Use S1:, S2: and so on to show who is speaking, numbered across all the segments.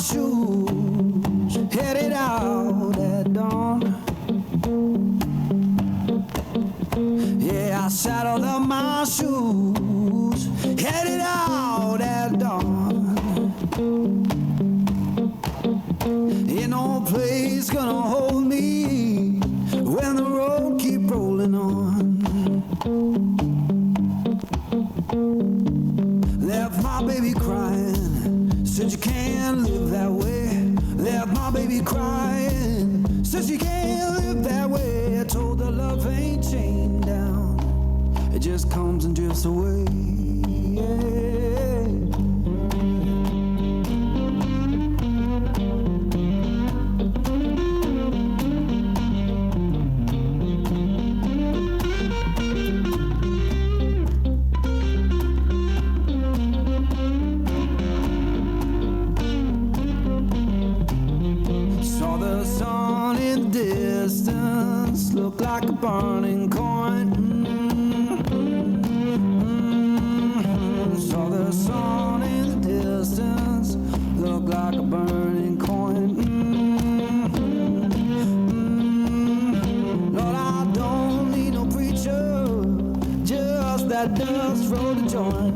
S1: shoes, headed out at dawn. Yeah, I saddled up my shoes, headed out at dawn. Ain't no place gonna hold me when the road keep rolling on. Left my baby crying, said you can't live that way. Left my baby crying, said you can't live that way. I told her love ain't chained down, it just comes and drifts away. Saw the sun in the distance, looked like a burning coin. Saw the sun in the distance, looked like a burning coin. Lord, I don't need no preacher, just that dust roll to join.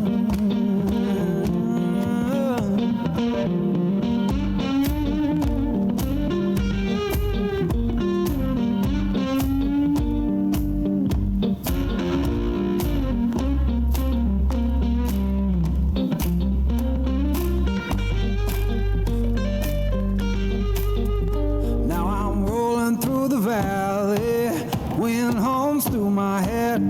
S1: Valley, wind hums through my head.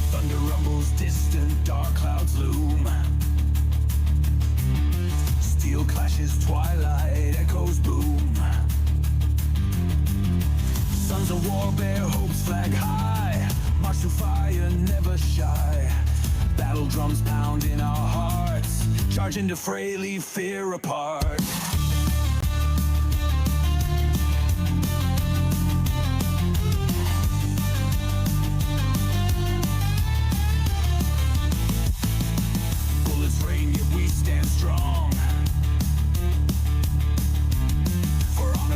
S1: Thunder rumbles distant, dark clouds loom. Steel clashes, twilight echoes boom. Sons of war bear hopes flag high, march to fire never shy. Battle drums pound in our hearts, charge into fray, leave fear apart. Bullets rain, yet we stand strong.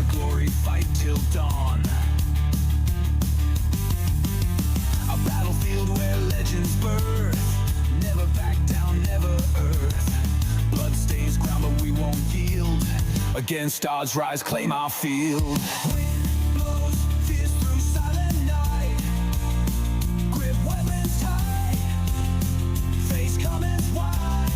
S1: Glory fight till dawn. A battlefield where legends birth, never back down, never earth. Blood stains ground but we won't yield, against odds rise, claim our field. Wind blows fierce through silent night, grip weapons tight, face comments wide.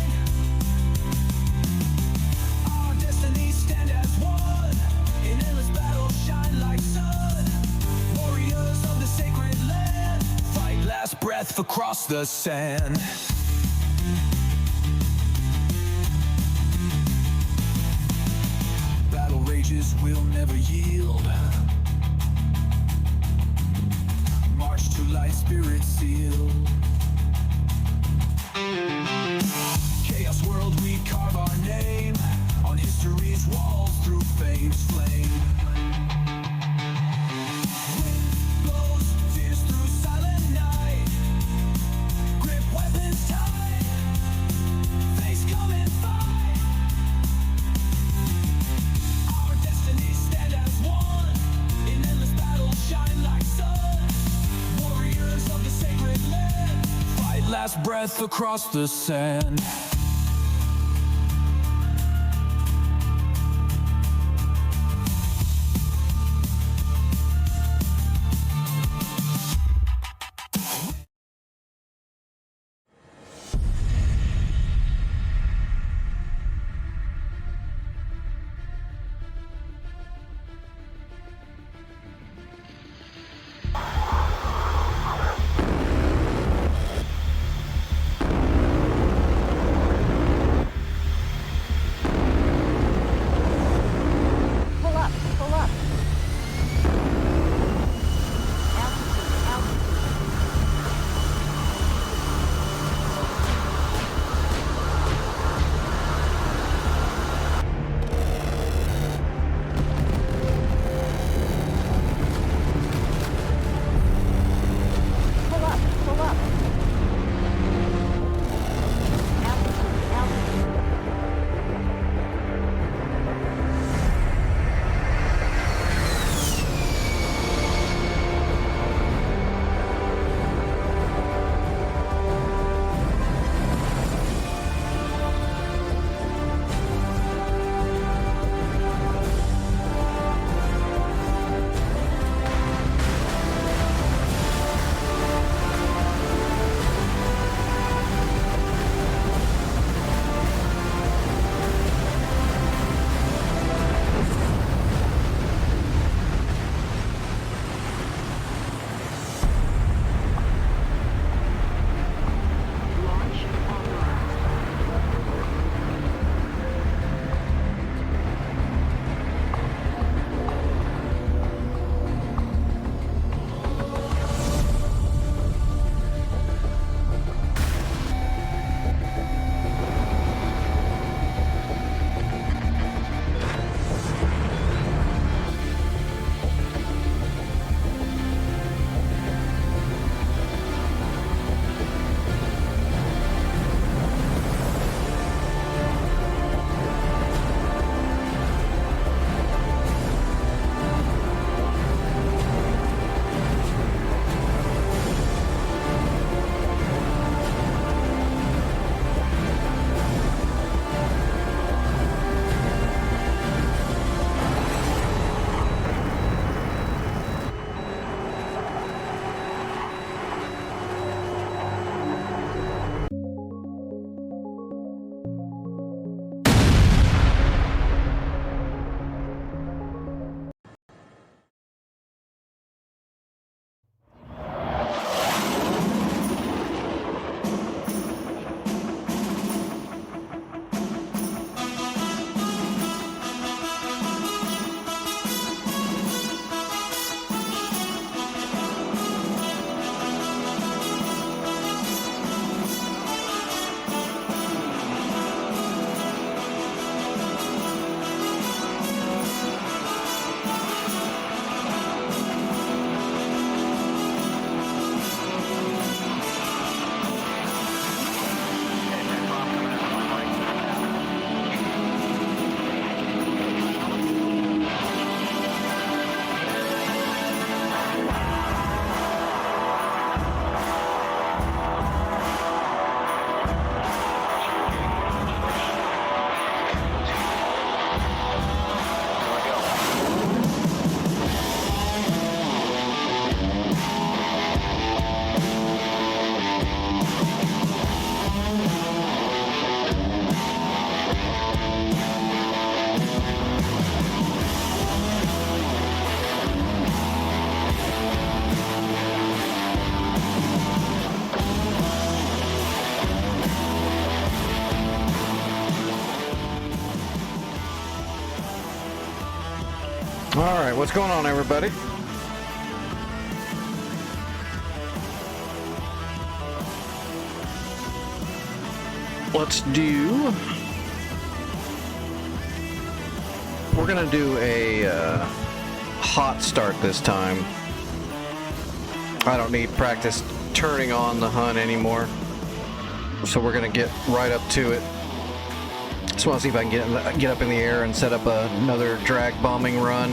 S1: Our destinies stand as one, in endless battle shine like sun. Warriors of the sacred land, fight last breath across the sand. Battle rages will never yield, march to light, spirit sealed. Chaos world, we carve our name on history's walls through fame's flame. Wind blows fierce through silent night, grip weapons tight, face come and fight. Our destinies stand as one, in endless battle shine like sun. Warriors of the sacred land, fight last breath across the sand.
S2: Alright, what's going on, everybody? We're gonna do a hot start this time. I don't need practice turning on the hunt anymore, so we're gonna get right up to it. Just want to see if I can get up in the air and set up another drag bombing run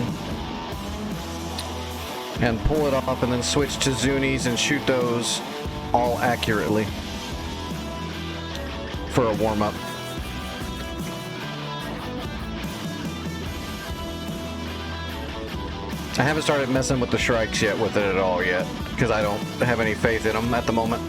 S2: and pull it off, and then switch to Zunies and shoot those all accurately for a warm-up. I haven't started messing with the Shrikes yet with it at all yet, because I don't have any faith in them at the moment.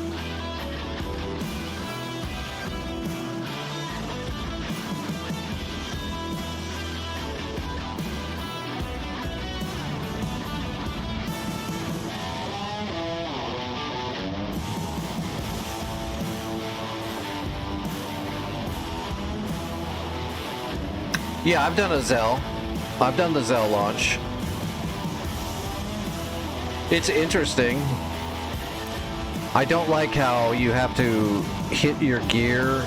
S2: Yeah, I've done a Zell. I've done the Zell launch. It's interesting. I don't like how you have to hit your gear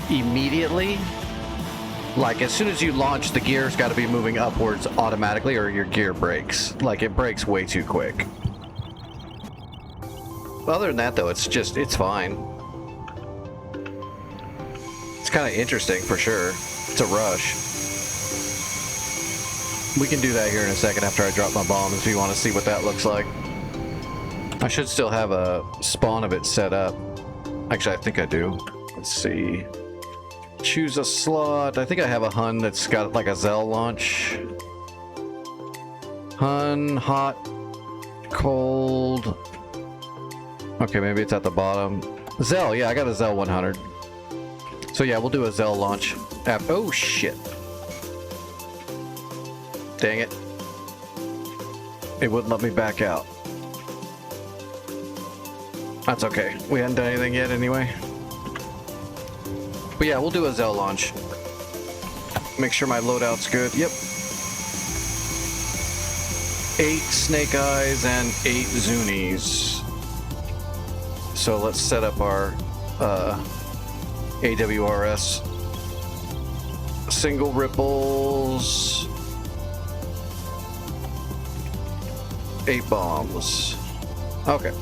S2: immediately. Like, as soon as you launch, the gear's got to be moving upwards automatically, or your gear breaks. Like, it breaks way too quick. Other than that, though, it's fine. It's kind of interesting, for sure. It's a rush. We can do that here in a second after I drop my bombs if you want to see what that looks like. I should still have a spawn of it set up. Actually, I think I do. Let's see. Choose a slot. I think I have a Hun that's got like a Zell launch. Hun, hot, cold. Okay, maybe it's at the bottom. Zell, yeah, I got a Zell 100. So yeah, we'll do a Zell launch. Oh shit. Dang it. It wouldn't let me back out. That's okay. We haven't done anything yet anyway. But yeah, we'll do a Zell launch. Make sure my loadout's good. Yep. 8 Snake Eyes and 8 Zunies. So let's set up our AWRS. Single ripples. 8 bombs. Okay.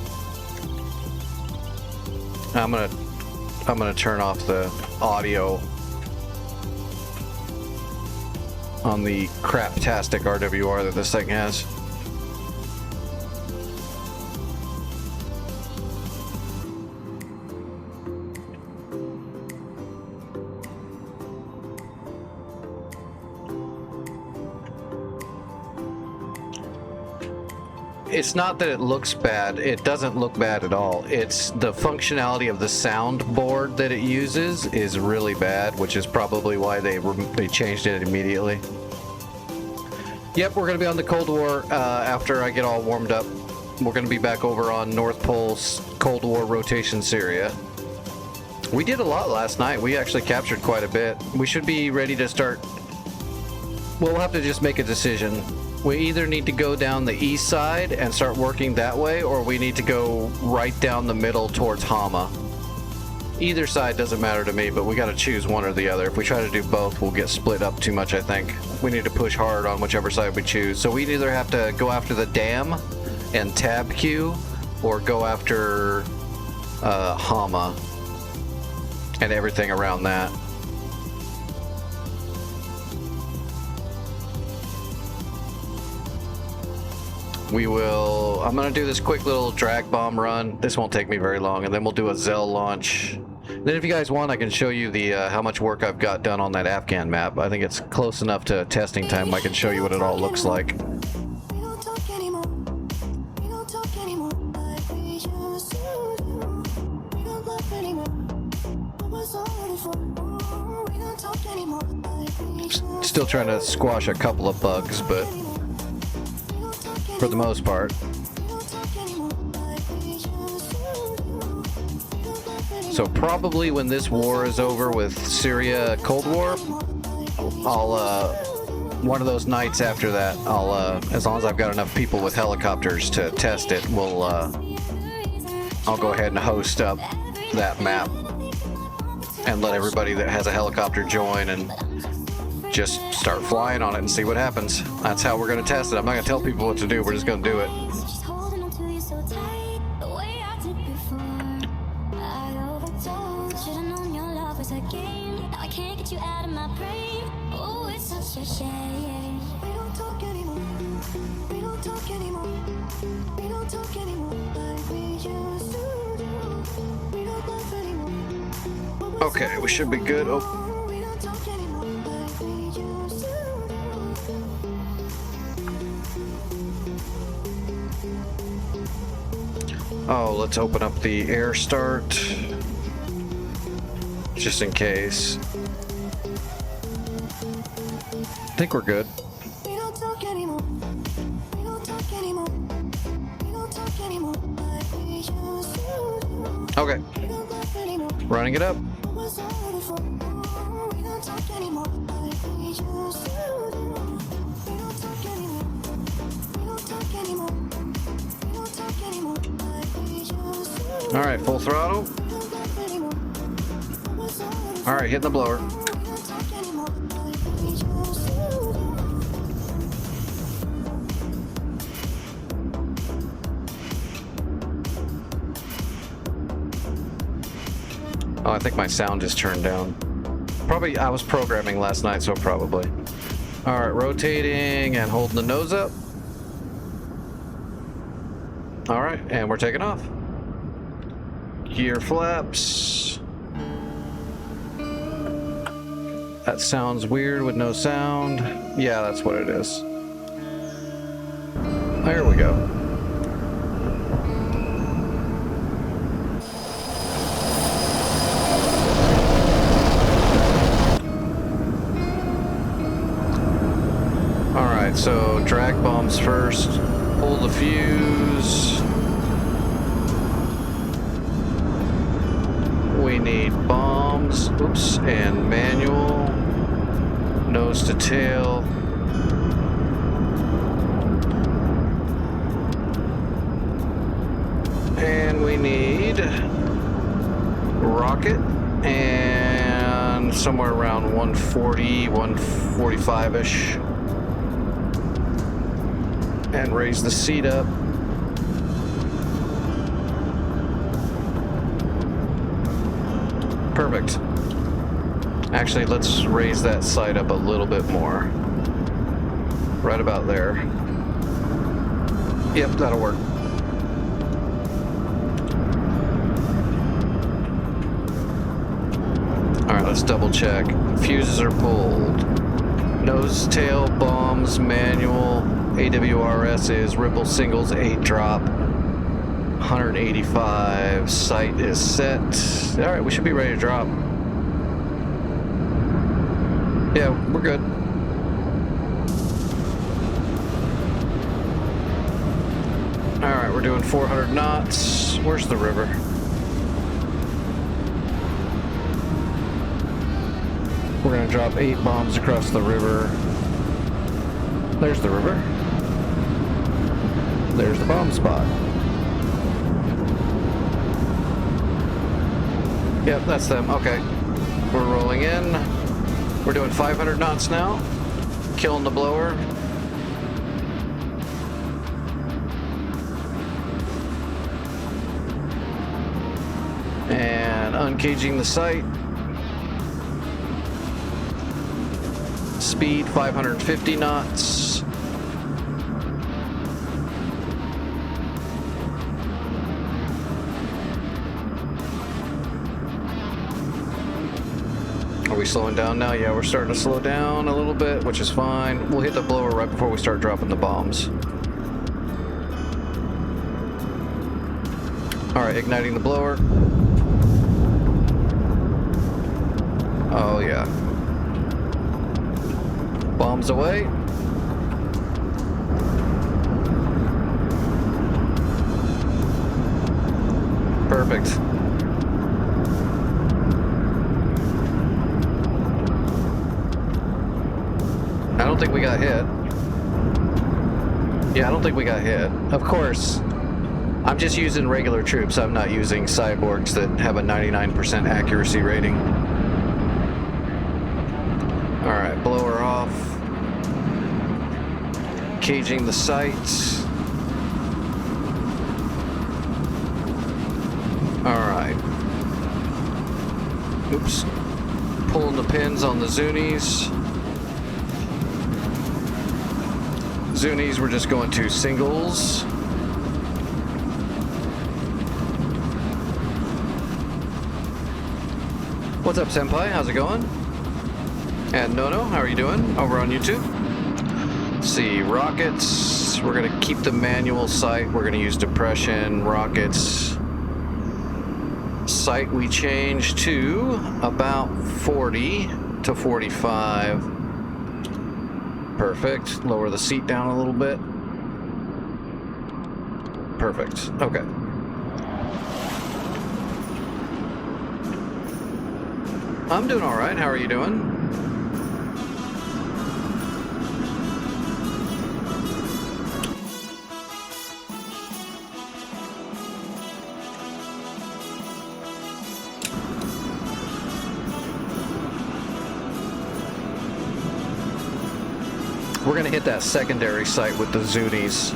S2: I'm gonna turn off the audio on the craptastic RWR that this thing has. It's not that it looks bad. It doesn't look bad at all. It's the functionality of the soundboard that it uses is really bad, which is probably why they changed it immediately. Yep, we're going to be on the Cold War after I get all warmed up. We're going to be back over on North Pole's Cold War rotation Syria. We did a lot last night. We actually captured quite a bit. We should be ready to start. We'll have to just make a decision. We either need to go down the east side and start working that way, or we need to go right down the middle towards Hama. Either side doesn't matter to me, but we got to choose one or the other. If we try to do both, we'll get split up too much, I think. We need to push hard on whichever side we choose. So we either have to go after the dam and tab Q, or go after Hama and everything around that. I'm going to do this quick little drag bomb run. This won't take me very long, and then we'll do a Zell launch. Then if you guys want, I can show you the how much work I've got done on that Afghan map. I think it's close enough to testing time. I can show you what it all looks like. Still trying to squash a couple of bugs, but for the most part. So probably when this war is over with Syria Cold War, I'll one of those nights after that, I'll, as long as I've got enough people with helicopters to test it, I'll go ahead and host up that map and let everybody that has a helicopter join and just start flying on it and see what happens. That's how we're going to test it. I'm not going to tell people what to do. We're just going to do it. Okay, we should be good. Oh, let's open up the air start, just in case. I think we're good. Okay, running it up. All right, full throttle. All right, hitting the blower. Oh, I think my sound just turned down. Probably, I was programming last night, so probably. All right, rotating and holding the nose up. All right, and we're taking off. Gear flaps. That sounds weird with no sound. Yeah, that's what it is. There we go. All right, so drag bombs first. Pull the fuse. We need bombs, oops, and manual, nose to tail. And we need rocket, and somewhere around 140, 145-ish. And raise the seat up. Perfect. Actually, let's raise that sight up a little bit more. Right about there. Yep, that'll work. All right, let's double check. Fuses are pulled. Nose, tail, bombs, manual. AWRS is ripple singles, 8 drop. 185, sight is set. All right, we should be ready to drop. Yeah, we're good. All right, we're doing 400 knots. Where's the river? We're gonna drop 8 bombs across the river. There's the river. There's the bomb spot. Yep, that's them. Okay. We're rolling in. We're doing 500 knots now. Killing the blower. And uncaging the sight. Speed 550 knots. Are we slowing down now? Yeah, we're starting to slow down a little bit, which is fine. We'll hit the blower right before we start dropping the bombs. All right, igniting the blower. Oh yeah. Bombs away. Perfect. I don't think we got hit. Yeah, I don't think we got hit. Of course, I'm just using regular troops. I'm not using cyborgs that have a 99% accuracy rating. Alright, blow her off. Caging the sights. Alright. Oops. Pulling the pins on the Zunis. Zunis, we're just going to singles. What's up, Senpai? How's it going? And Nono, how are you doing over on YouTube? Let's see, rockets. We're going to keep the manual sight. We're going to use depression, rockets. Sight we change to about 40 to 45. Perfect. Lower the seat down a little bit. Perfect. Okay. I'm doing all right. How are you doing? We're going to hit that secondary site with the Zunis.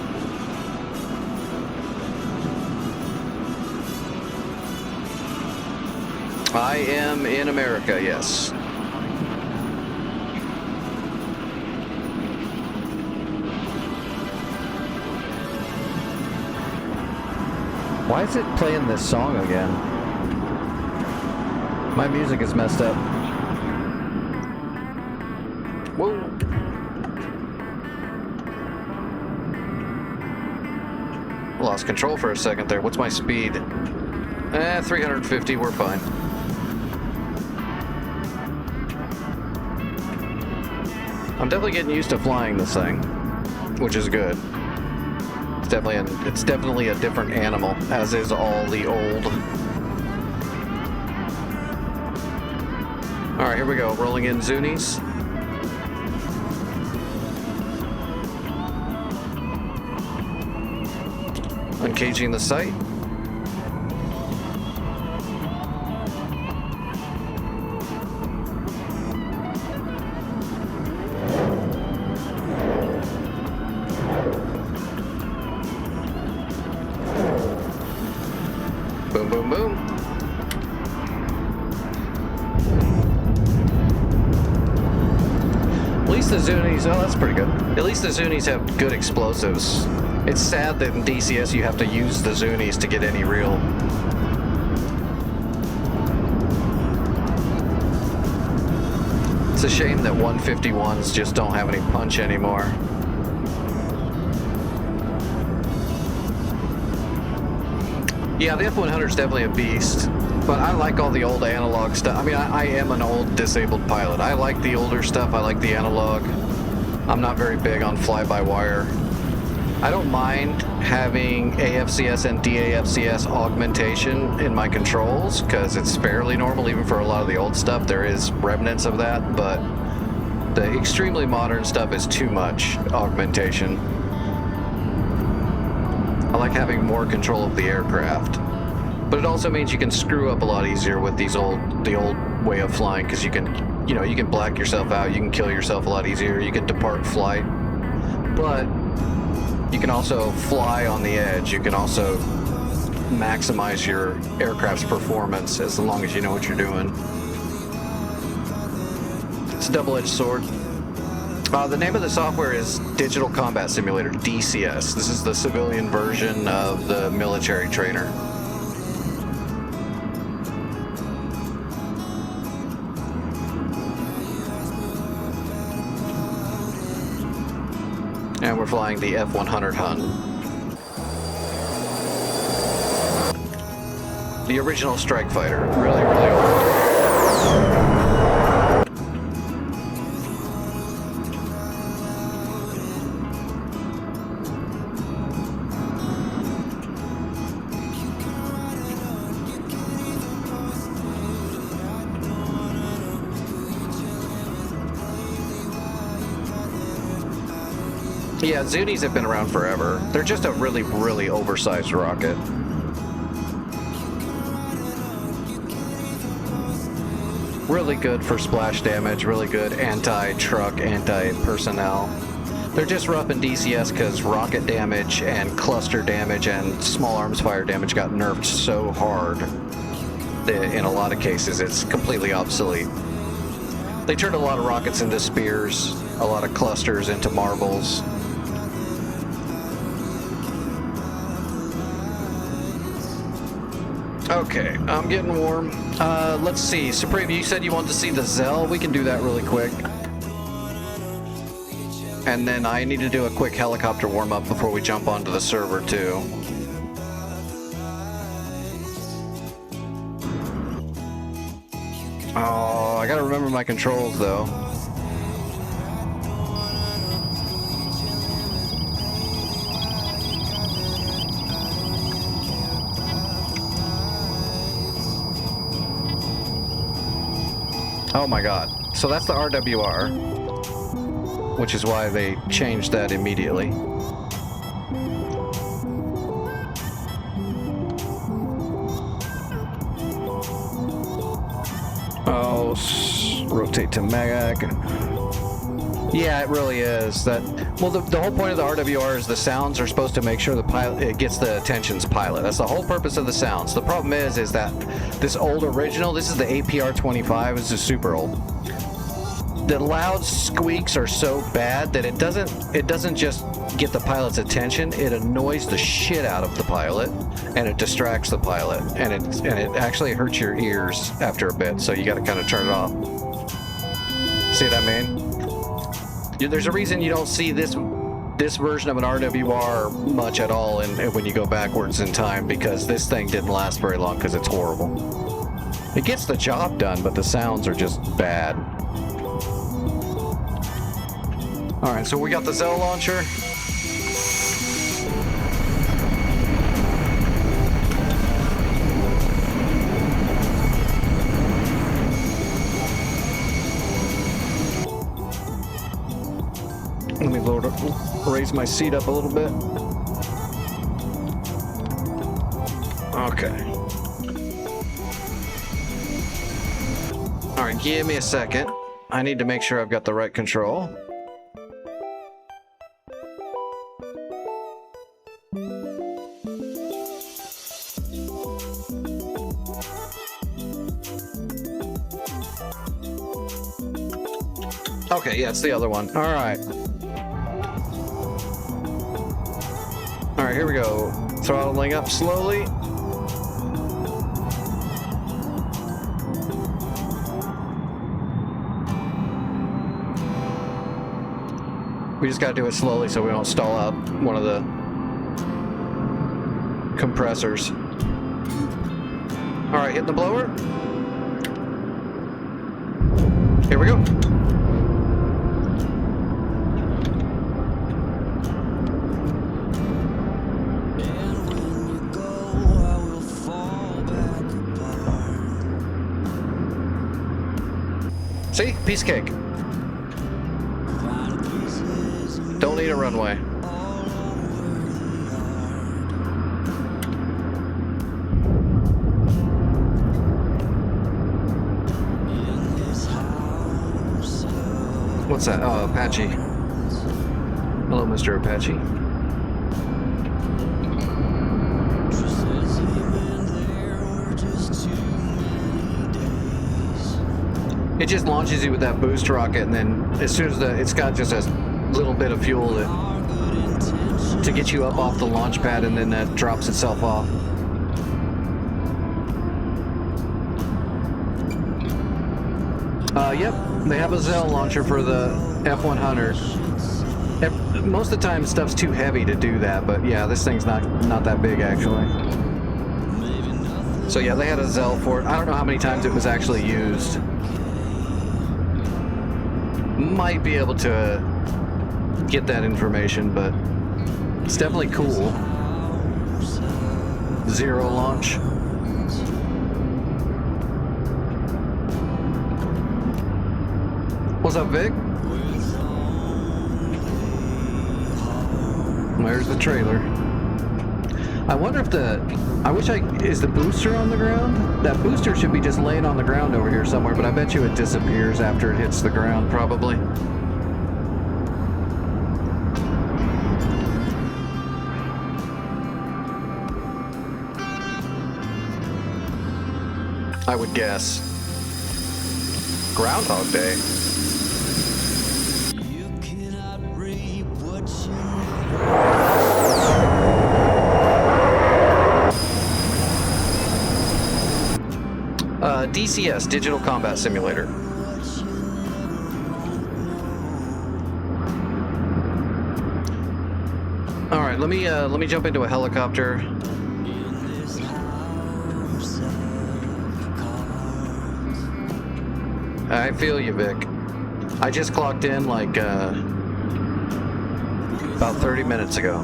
S2: I am in America, yes. Why is it playing this song again? My music is messed up. Whoa. Lost control for a second there. What's my speed? 350, we're fine. I'm definitely getting used to flying this thing, which is good. It's definitely a different animal, as is all the old. All right, here we go. Rolling in Zunis. Uncaging the sight. Boom, boom, boom. At least the Zunis, oh, that's pretty good. At least the Zunis have good explosives. It's sad that in DCS you have to use the Zunis to get any real. It's a shame that 151s just don't have any punch anymore. Yeah, the F-100 is definitely a beast, but I like all the old analog stuff. I mean, I am an old disabled pilot. I like the older stuff. I like the analog. I'm not very big on fly-by-wire. I don't mind having AFCS and DAFCS augmentation in my controls because it's fairly normal even for a lot of the old stuff. There is remnants of that, but the extremely modern stuff is too much augmentation. I like having more control of the aircraft, but it also means you can screw up a lot easier with the old way of flying because you can black yourself out, you can kill yourself a lot easier, you can depart flight, but you can also fly on the edge. You can also maximize your aircraft's performance as long as you know what you're doing. It's a double-edged sword. The name of the software is Digital Combat Simulator, DCS. This is the civilian version of the military trainer. And we're flying the F-100 Hun. The original strike fighter, really, really old. Yeah, Zunis have been around forever. They're just a really, really oversized rocket. Really good for splash damage, really good anti-truck, anti-personnel. They're just rough in DCS because rocket damage and cluster damage and small arms fire damage got nerfed so hard that in a lot of cases it's completely obsolete. They turned a lot of rockets into spears, a lot of clusters into marbles. Okay, I'm getting warm. Let's see. Supreme, you said you wanted to see the Zell. We can do that really quick. And then I need to do a quick helicopter warm-up before we jump onto the server, too. Oh, I gotta remember my controls, though. Oh my god. So that's the RWR, which is why they changed that immediately. Oh, rotate to mag. Yeah, it really is. That well, the whole point of the RWR is the sounds are supposed to make sure the pilot it gets the attention's pilot. That's the whole purpose of the sounds. The problem is that this old original, this is the APR-25, this is super old. The loud squeaks are so bad that it doesn't just get the pilot's attention, it annoys the shit out of the pilot and it distracts the pilot and it actually hurts your ears after a bit, so you got to kind of turn it off. See what I mean? There's a reason you don't see this version of an RWR much at all when you go backwards in time, because this thing didn't last very long because it's horrible. It gets the job done, but the sounds are just bad. Alright, so we got the Zell launcher. Let me raise my seat up a little bit. Okay. Alright, give me a second. I need to make sure I've got the right control. Okay, yeah, it's the other one. Alright. Alright, here we go. Throttling up slowly. We just gotta do it slowly so we don't stall out one of the compressors. Alright, hit the blower. Here we go. See? Piece of cake. Don't need a runway. What's that? Oh, Apache. Hello, Mr. Apache. It just launches you with that boost rocket, and then as soon as it's got just a little bit of fuel to get you up off the launch pad, and then that drops itself off. Yep, they have a Zell launcher for the F-100. Most of the time, stuff's too heavy to do that, but yeah, this thing's not that big actually. So yeah, they had a Zell for it. I don't know how many times it was actually used. Might be able to get that information, but it's definitely cool. Zero launch. What's up, Vic? There's the trailer. I wonder if is the booster on the ground? That booster should be just laying on the ground over here somewhere, but I bet you it disappears after it hits the ground, probably. I would guess. Groundhog Day.
S3: You cannot reap what
S2: DCS, Digital Combat Simulator. All right, let me jump into a helicopter. I feel you, Vic. I just clocked in like about 30 minutes ago.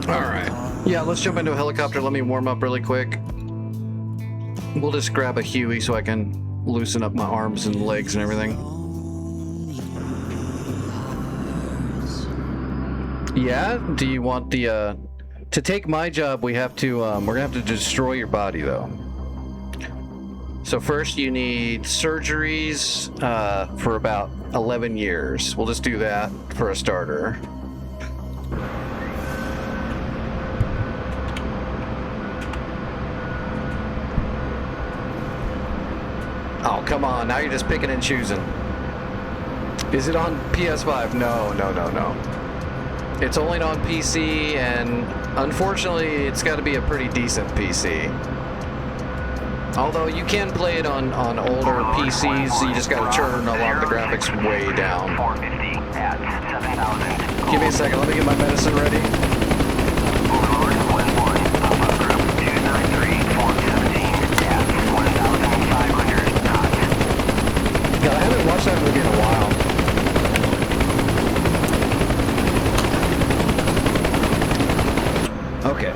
S2: All right. Yeah, let's jump into a helicopter. Let me warm up really quick. We'll just grab a Huey so I can loosen up my arms and legs and everything. Yeah? Do you want the, to take my job, we have to, we're gonna have to destroy your body, though. So first you need surgeries, for about 11 years. We'll just do that for a starter. Oh, come on, now you're just picking and choosing. Is it on PS5? No. It's only on PC, and unfortunately, it's got to be a pretty decent PC. Although you can play it on older PCs, so you just got to turn a lot of the graphics way down. Give me a second, let me get my medicine ready. God, I haven't watched that movie in a while. Okay.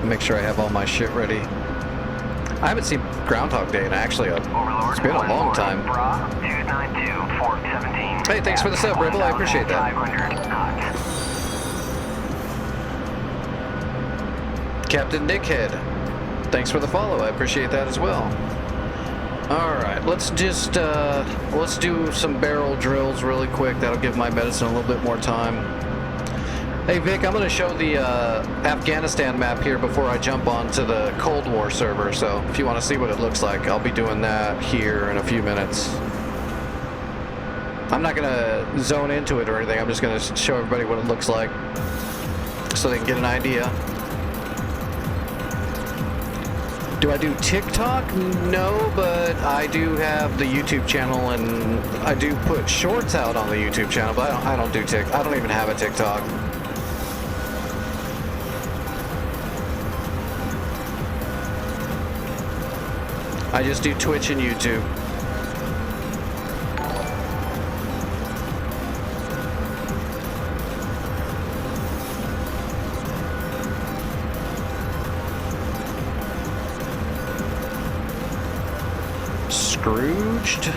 S2: Make sure I have all my shit ready. I haven't seen Groundhog Day in actually it's been a long time. Hey, thanks for the sub, Ribble. I appreciate that. Captain Nickhead, thanks for the follow. I appreciate that as well. All right, let's just let's do some barrel drills really quick. That'll give my medicine a little bit more time. Hey Vic, I'm going to show the Afghanistan map here before I jump onto the Cold War server. So if you want to see what it looks like, I'll be doing that here in a few minutes. I'm not going to zone into it or anything. I'm just going to show everybody what it looks like so they can get an idea. Do I do TikTok? No, but I do have the YouTube channel, and I do put shorts out on the YouTube channel, but I don't do TikTok. I don't even have a TikTok. I just do Twitch and YouTube. Scrooged?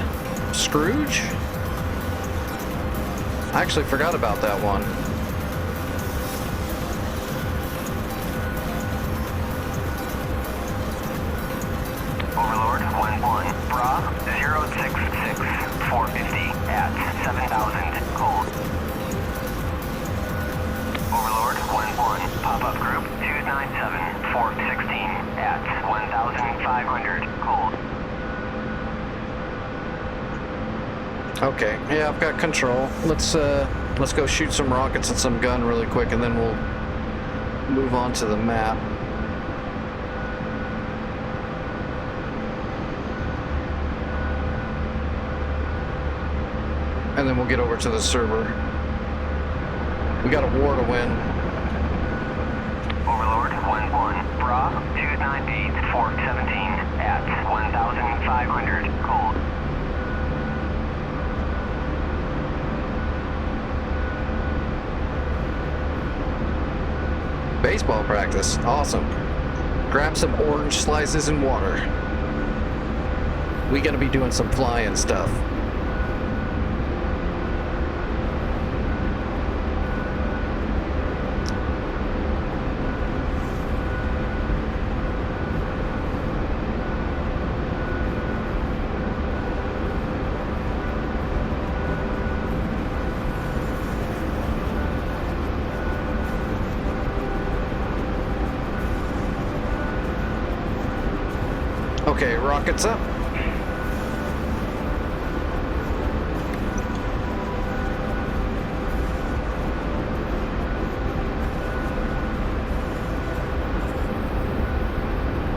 S2: Scrooge? I actually forgot about that one.
S4: Overlord 1-1, Bra 066 450 at 7,000 cold. Overlord 1-1, pop-up group 297 416 at 1,500 cold.
S2: Okay, yeah, I've got control. Let's go shoot some rockets and some gun really quick, and then we'll move on to the map. And then we'll get over to the server. We got a war to win.
S4: Overlord 1-1, Bra 298 417 at 1,500 cold.
S2: Baseball practice, awesome. Grab some orange slices and water. We gotta be doing some flying stuff. Okay, rockets up.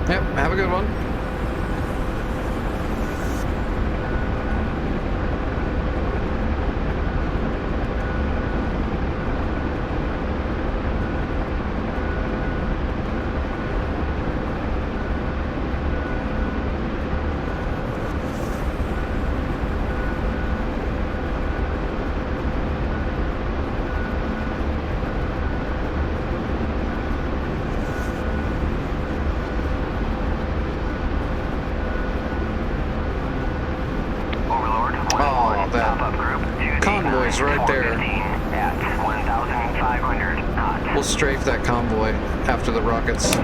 S2: Yep, have a good one.
S4: Overlord,
S2: that
S4: pop-up group,
S2: convoy's right there.
S4: 415 at 1,500 knots.
S2: We'll strafe that convoy after the rockets.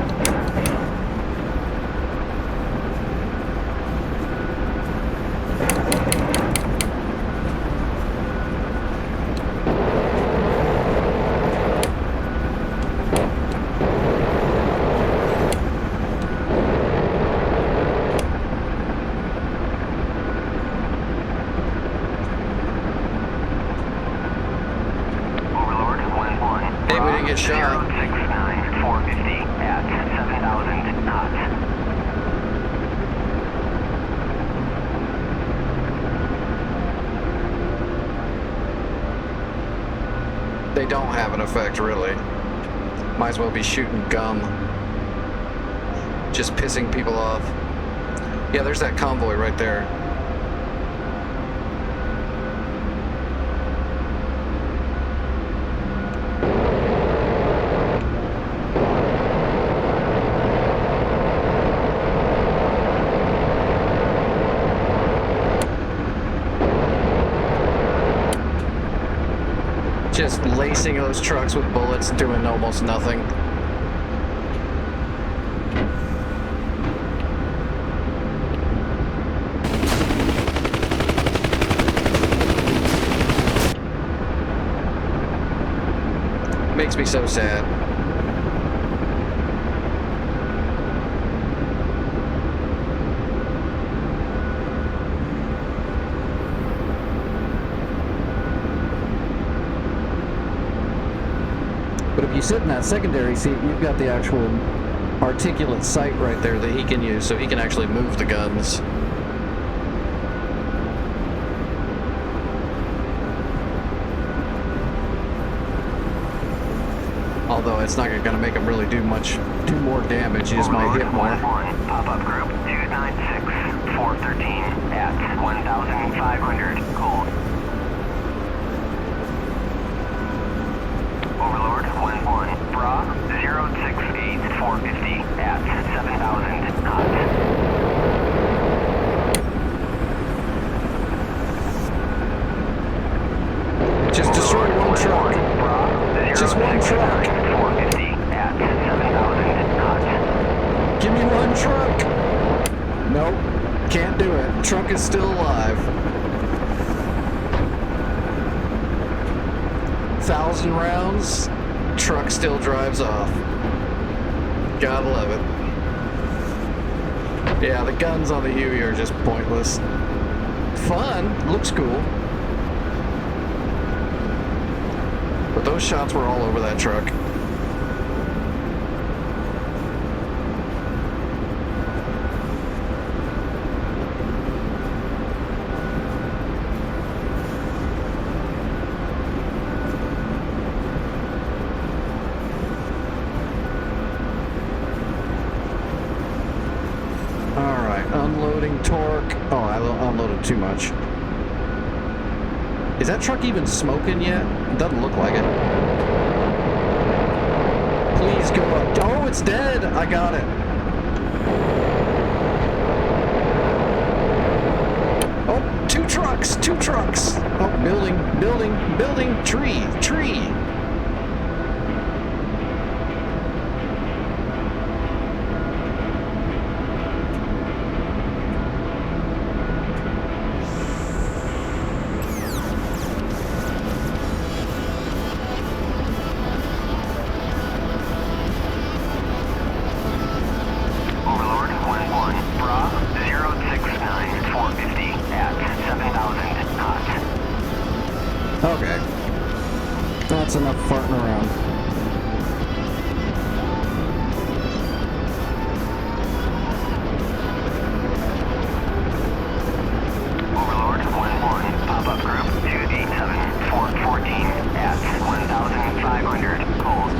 S4: Overlord, 1-1.
S2: Hey, we didn't get shot.
S4: 069, 450 at 7,000 knots.
S2: They don't have an effect, really. Might as well be shooting gum. Just pissing people off. Yeah, there's that convoy right there. Just lacing those trucks with bullets, doing almost nothing. Makes me so sad. But if you sit in that secondary seat, you've got the actual articulate sight right there that he can use, so he can actually move the guns. Although it's not going to make him really do more damage. He just might hit more.
S4: Pop-up group 296, 413 at 1,500 cold. Overlord 1-1. Bra 068, 450 at 7,000 knots.
S2: Just destroy one truck. Just one truck.
S4: 450 at 7,000 knots.
S2: Give me one truck. Nope, can't do it. Truck is still alive. 1,000 rounds, truck still drives off. Gotta love it. Yeah, the guns on the Huey are just pointless. Fun, looks cool. But those shots were all over that truck. Unloading torque. Oh, I unloaded too much. Is that truck even smoking yet? Doesn't look like it. Please go up. Oh, it's dead. I got it. Oh, two trucks. Oh, building, tree.
S4: Overlord 1-1. Bra 069 450 at 7,000 knots.
S2: Okay. That's enough farting around.
S4: Overlord 1-1. Pop-up group 287 414 at 1,500 cold.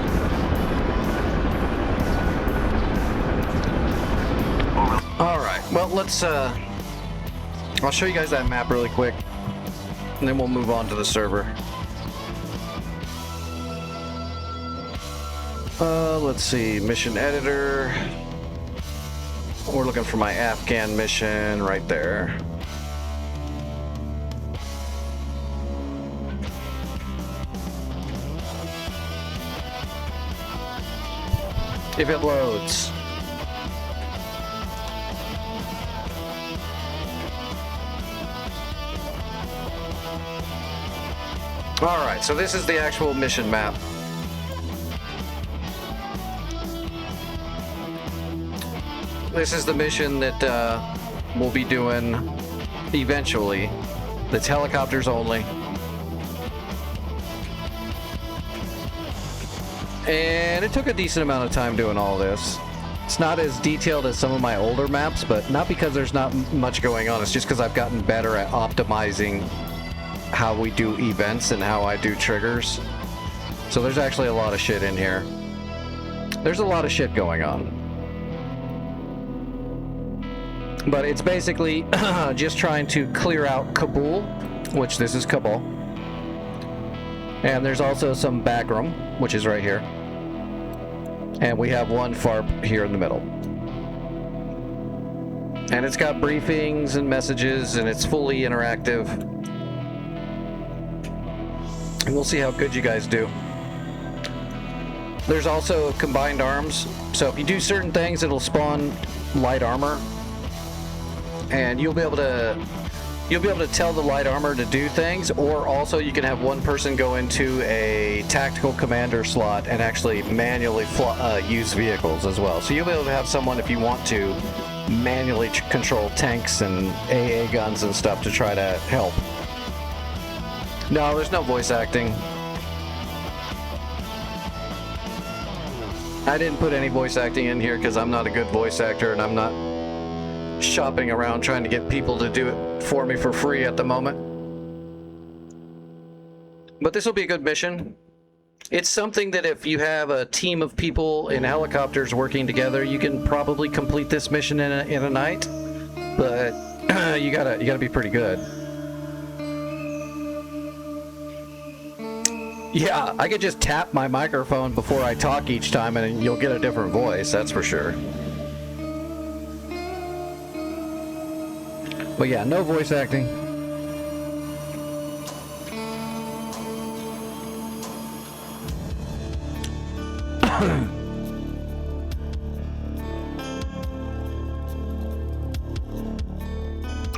S2: Alright, well, let's, I'll show you guys that map really quick, and then we'll move on to the server. Let's see, mission editor. We're looking for my Afghan mission right there. If it loads. Alright, so this is the actual mission map. This is the mission that we'll be doing eventually. That's helicopters only. And it took a decent amount of time doing all this. It's not as detailed as some of my older maps, but not because there's not much going on. It's just because I've gotten better at optimizing how we do events and how I do triggers. So there's actually a lot of shit in here. There's a lot of shit going on. But it's basically just trying to clear out Kabul, which this is Kabul. And there's also some Bagram, which is right here. And we have one FARP here in the middle. And it's got briefings and messages, and it's fully interactive. And we'll see how good you guys do. There's also combined arms. So if you do certain things, it'll spawn light armor. And you'll be able to tell the light armor to do things, or also you can have one person go into a tactical commander slot and actually manually use vehicles as well. So you'll be able to have someone, if you want to, manually control tanks and AA guns and stuff to try to help. No, there's no voice acting. I didn't put any voice acting in here because I'm not a good voice actor, and I'm not shopping around trying to get people to do it for me for free at the moment. But this will be a good mission. It's something that if you have a team of people in helicopters working together, you can probably complete this mission in a night. But you gotta be pretty good. Yeah, I could just tap my microphone before I talk each time and you'll get a different voice, that's for sure. But yeah, no voice acting.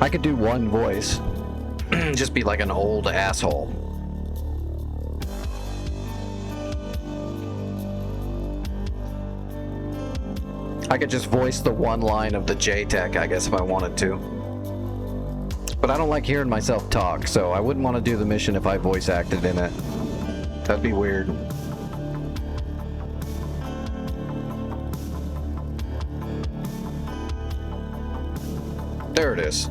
S2: I could do one voice. Just be like an old asshole. I could just voice the one line of the JTech, I guess, if I wanted to. But I don't like hearing myself talk, so I wouldn't want to do the mission if I voice acted in it. That'd be weird. There it is.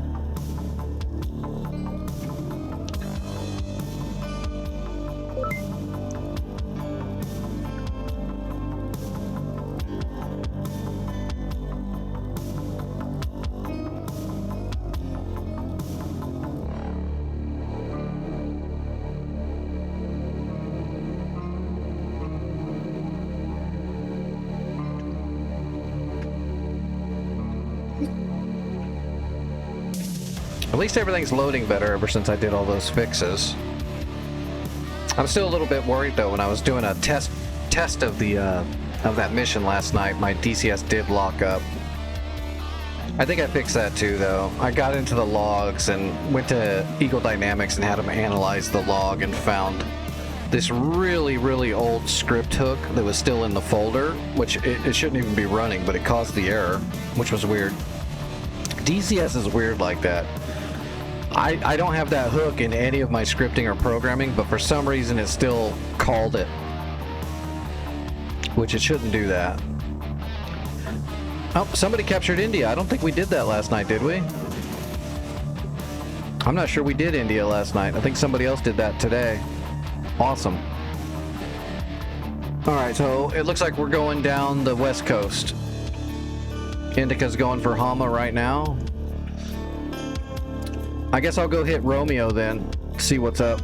S2: At least everything's loading better ever since I did all those fixes. I'm still a little bit worried though. When I was doing a test of the of that mission last night, my DCS did lock up. I think I fixed that too though. I got into the logs and went to Eagle Dynamics and had them analyze the log and found this really old script hook that was still in the folder, which it shouldn't even be running, but it caused the error, which was weird. DCS is weird like that. I don't have that hook in any of my scripting or programming, but for some reason it still called it, which it shouldn't do that. Oh, somebody captured India. I don't think we did that last night, did we? I'm not sure we did India last night. I think somebody else did that today. Awesome. Alright, so it looks like we're going down the west coast. Indica's going for Hama right now. I guess I'll go hit Romeo then, see what's up.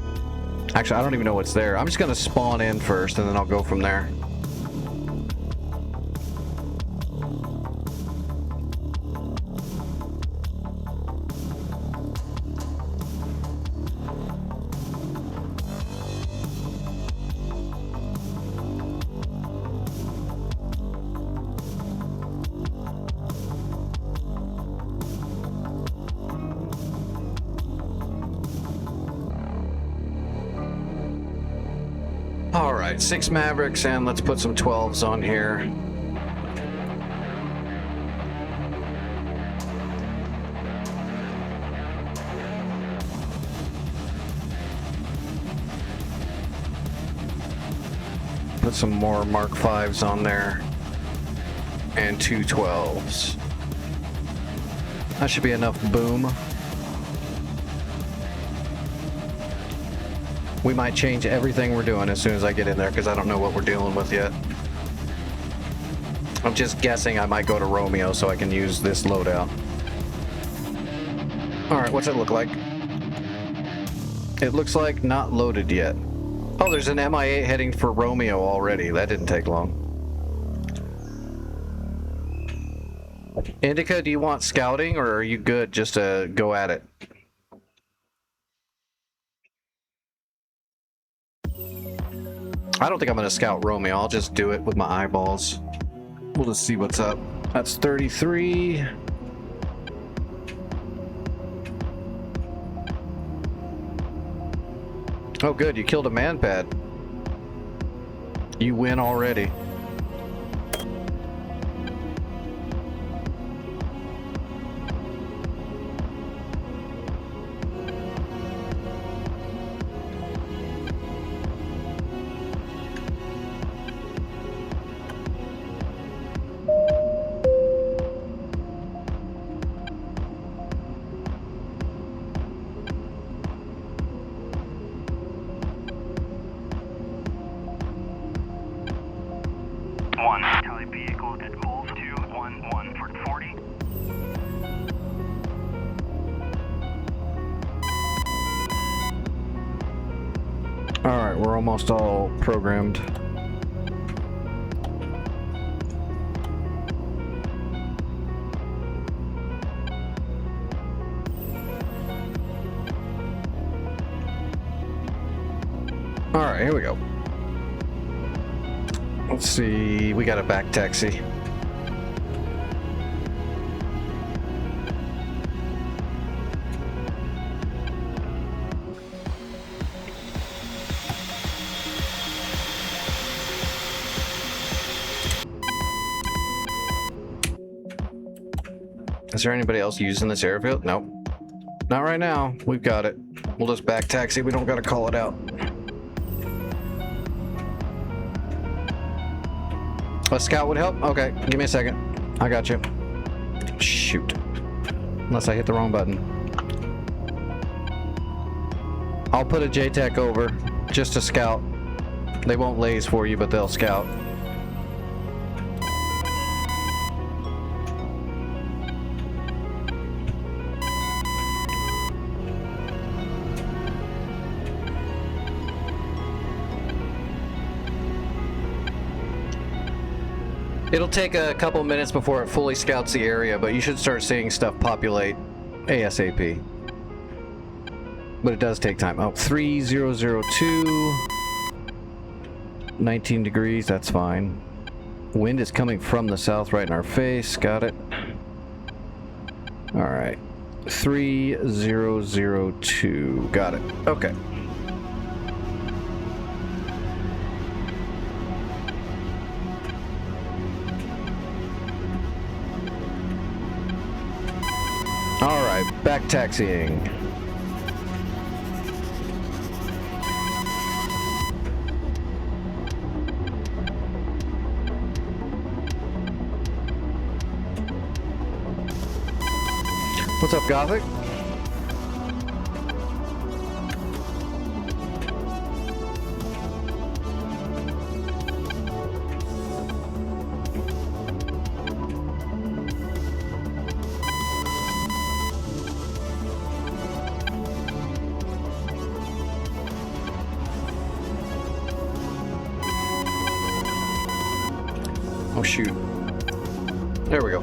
S2: Actually, I don't even know what's there. I'm just gonna spawn in first and then I'll go from there. Alright, 6 Mavericks and let's put some 12s on here. Put some more Mark 5s on there. And 2 12s. That should be enough boom. We might change everything we're doing as soon as I get in there because I don't know what we're dealing with yet. I'm just guessing I might go to Romeo so I can use this loadout. Alright, what's it look like? It looks like not loaded yet. Oh, there's an MI8 heading for Romeo already. That didn't take long. Indica, do you want scouting or are you good just to go at it? I don't think I'm going to scout Romeo. I'll just do it with my eyeballs. We'll just see what's up. That's 33. Oh, good. You killed a man pad. You win already.
S4: Tally vehicle at Coles 211 for 40.
S2: Alright, we're almost all programmed. Alright, here we go. Let's see, we got a back taxi. Is there anybody else using this airfield? Nope. Not right now. We've got it. We'll just back taxi. We don't got to call it out. A scout would help? Okay, give me a second. I got you. Shoot. Unless I hit the wrong button. I'll put a JTAC over just to scout. They won't laze for you, but they'll scout. It'll take a couple minutes before it fully scouts the area, but you should start seeing stuff populate ASAP. But it does take time. Oh, 3002. 19 degrees, that's fine. Wind is coming from the south right in our face. Got it. Alright. 3002. Got it. Okay. Alright, back taxiing. What's up, Gothic? Oh shoot. There we go.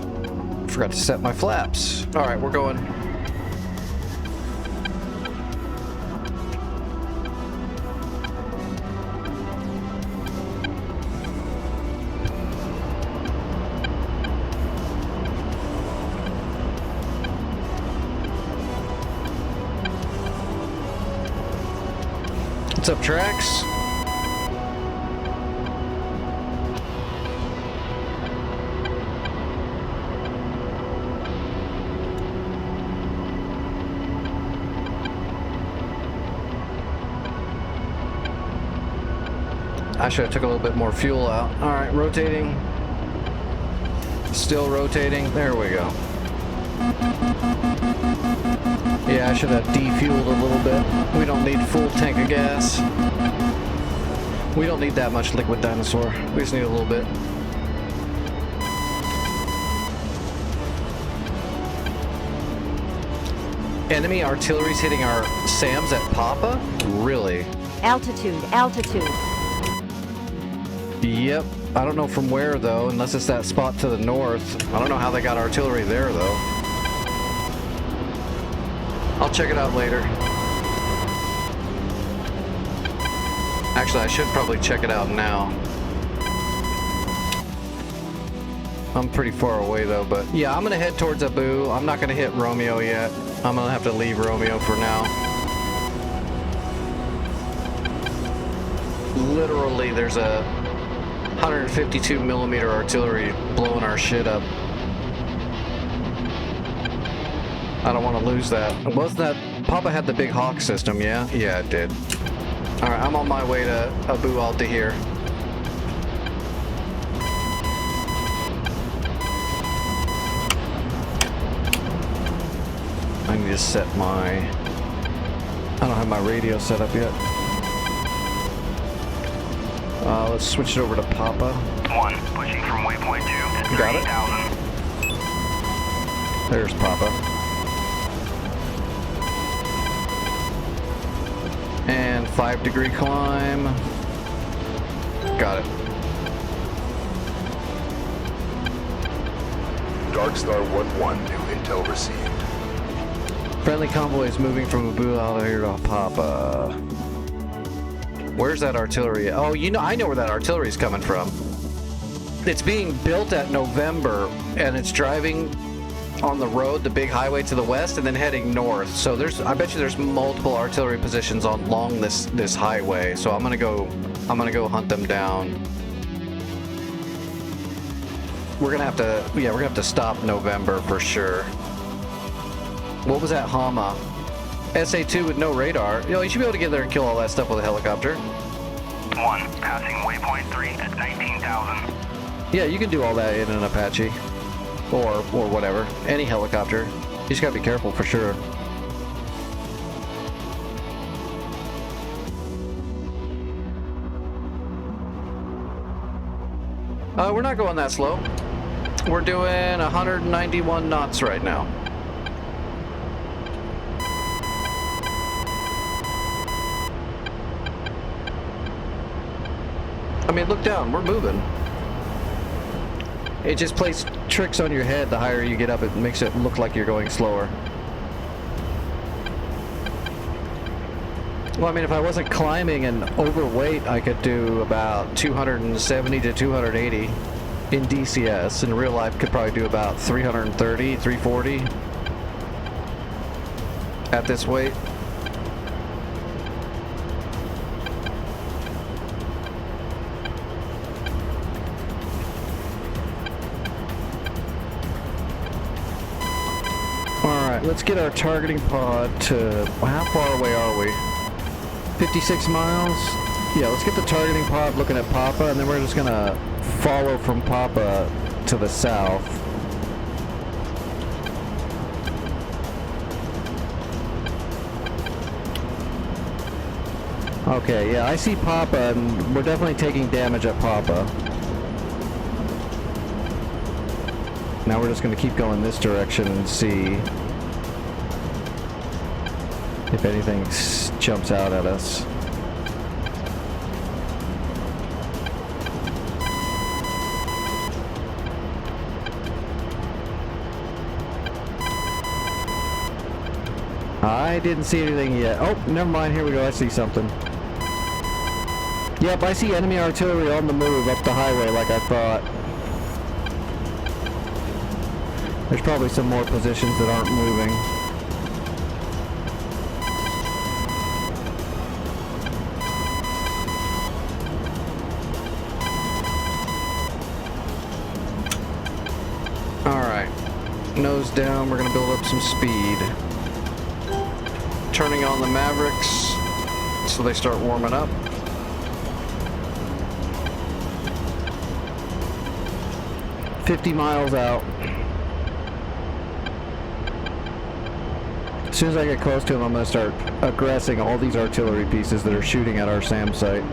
S2: Forgot to set my flaps. Alright, we're going. What's up, Trax? I should have took a little bit more fuel out. All right, rotating. Still rotating. There we go. Yeah, I should have defueled a little bit. We don't need full tank of gas. We don't need that much liquid dinosaur. We just need a little bit. Enemy artillery's hitting our SAMs at Papa? Really?
S5: Altitude, altitude.
S2: Yep. I don't know from where, though, unless it's that spot to the north. I don't know how they got artillery there, though. I'll check it out later. Actually, I should probably check it out now. I'm pretty far away, though, but yeah, I'm gonna head towards Abu. I'm not gonna hit Romeo yet. I'm gonna have to leave Romeo for now. Literally, there's a 152 millimeter artillery blowing our shit up. I don't want to lose that. Wasn't that Papa had the big Hawk system? Yeah, yeah, it did. All right, I'm on my way to Abu al Dahir. I need to set my. I don't have my radio set up yet. Let's switch it over to Papa.
S4: 1, pushing from waypoint 2 to
S2: Got it.
S4: 30,000.
S2: There's Papa. And 5-degree climb. Got it.
S6: Darkstar 1-1, new intel received.
S2: Friendly convoy is moving from Abu al Dahir to Papa. Where's that artillery? Oh, you know, I know where that artillery is coming from. It's being built at November, and it's driving on the road, the big highway to the west, and then heading north. So I bet you there's multiple artillery positions along this highway. So I'm gonna go hunt them down. We're gonna have to stop November for sure. What was that Hama? SA2 with no radar. You know, you should be able to get there and kill all that stuff with a helicopter.
S4: 1, passing waypoint 3 at 19,000.
S2: Yeah, you can do all that in an Apache. Or whatever. Any helicopter. You just gotta be careful for sure. We're not going that slow. We're doing 191 knots right now. I mean, look down, we're moving. It just plays tricks on your head. The higher you get up, it makes it look like you're going slower. Well, I mean, if I wasn't climbing and overweight, I could do about 270 to 280 in DCS. In real life, could probably do about 330, 340 at this weight. Alright, let's get our targeting pod to... How far away are we? 56 miles? Yeah, let's get the targeting pod looking at Papa, and then we're just gonna follow from Papa to the south. Okay, yeah, I see Papa, and we're definitely taking damage at Papa. Now we're just going to keep going this direction and see if anything jumps out at us. I didn't see anything yet. Oh, never mind. Here we go. I see something. Yep, I see enemy artillery on the move up the highway like I thought. There's probably some more positions that aren't moving. Alright. Nose down, we're gonna build up some speed. Turning on the Mavericks so they start warming up. $50 miles out. As soon as I get close to them, I'm going to start aggressing all these artillery pieces that are shooting at our SAM site.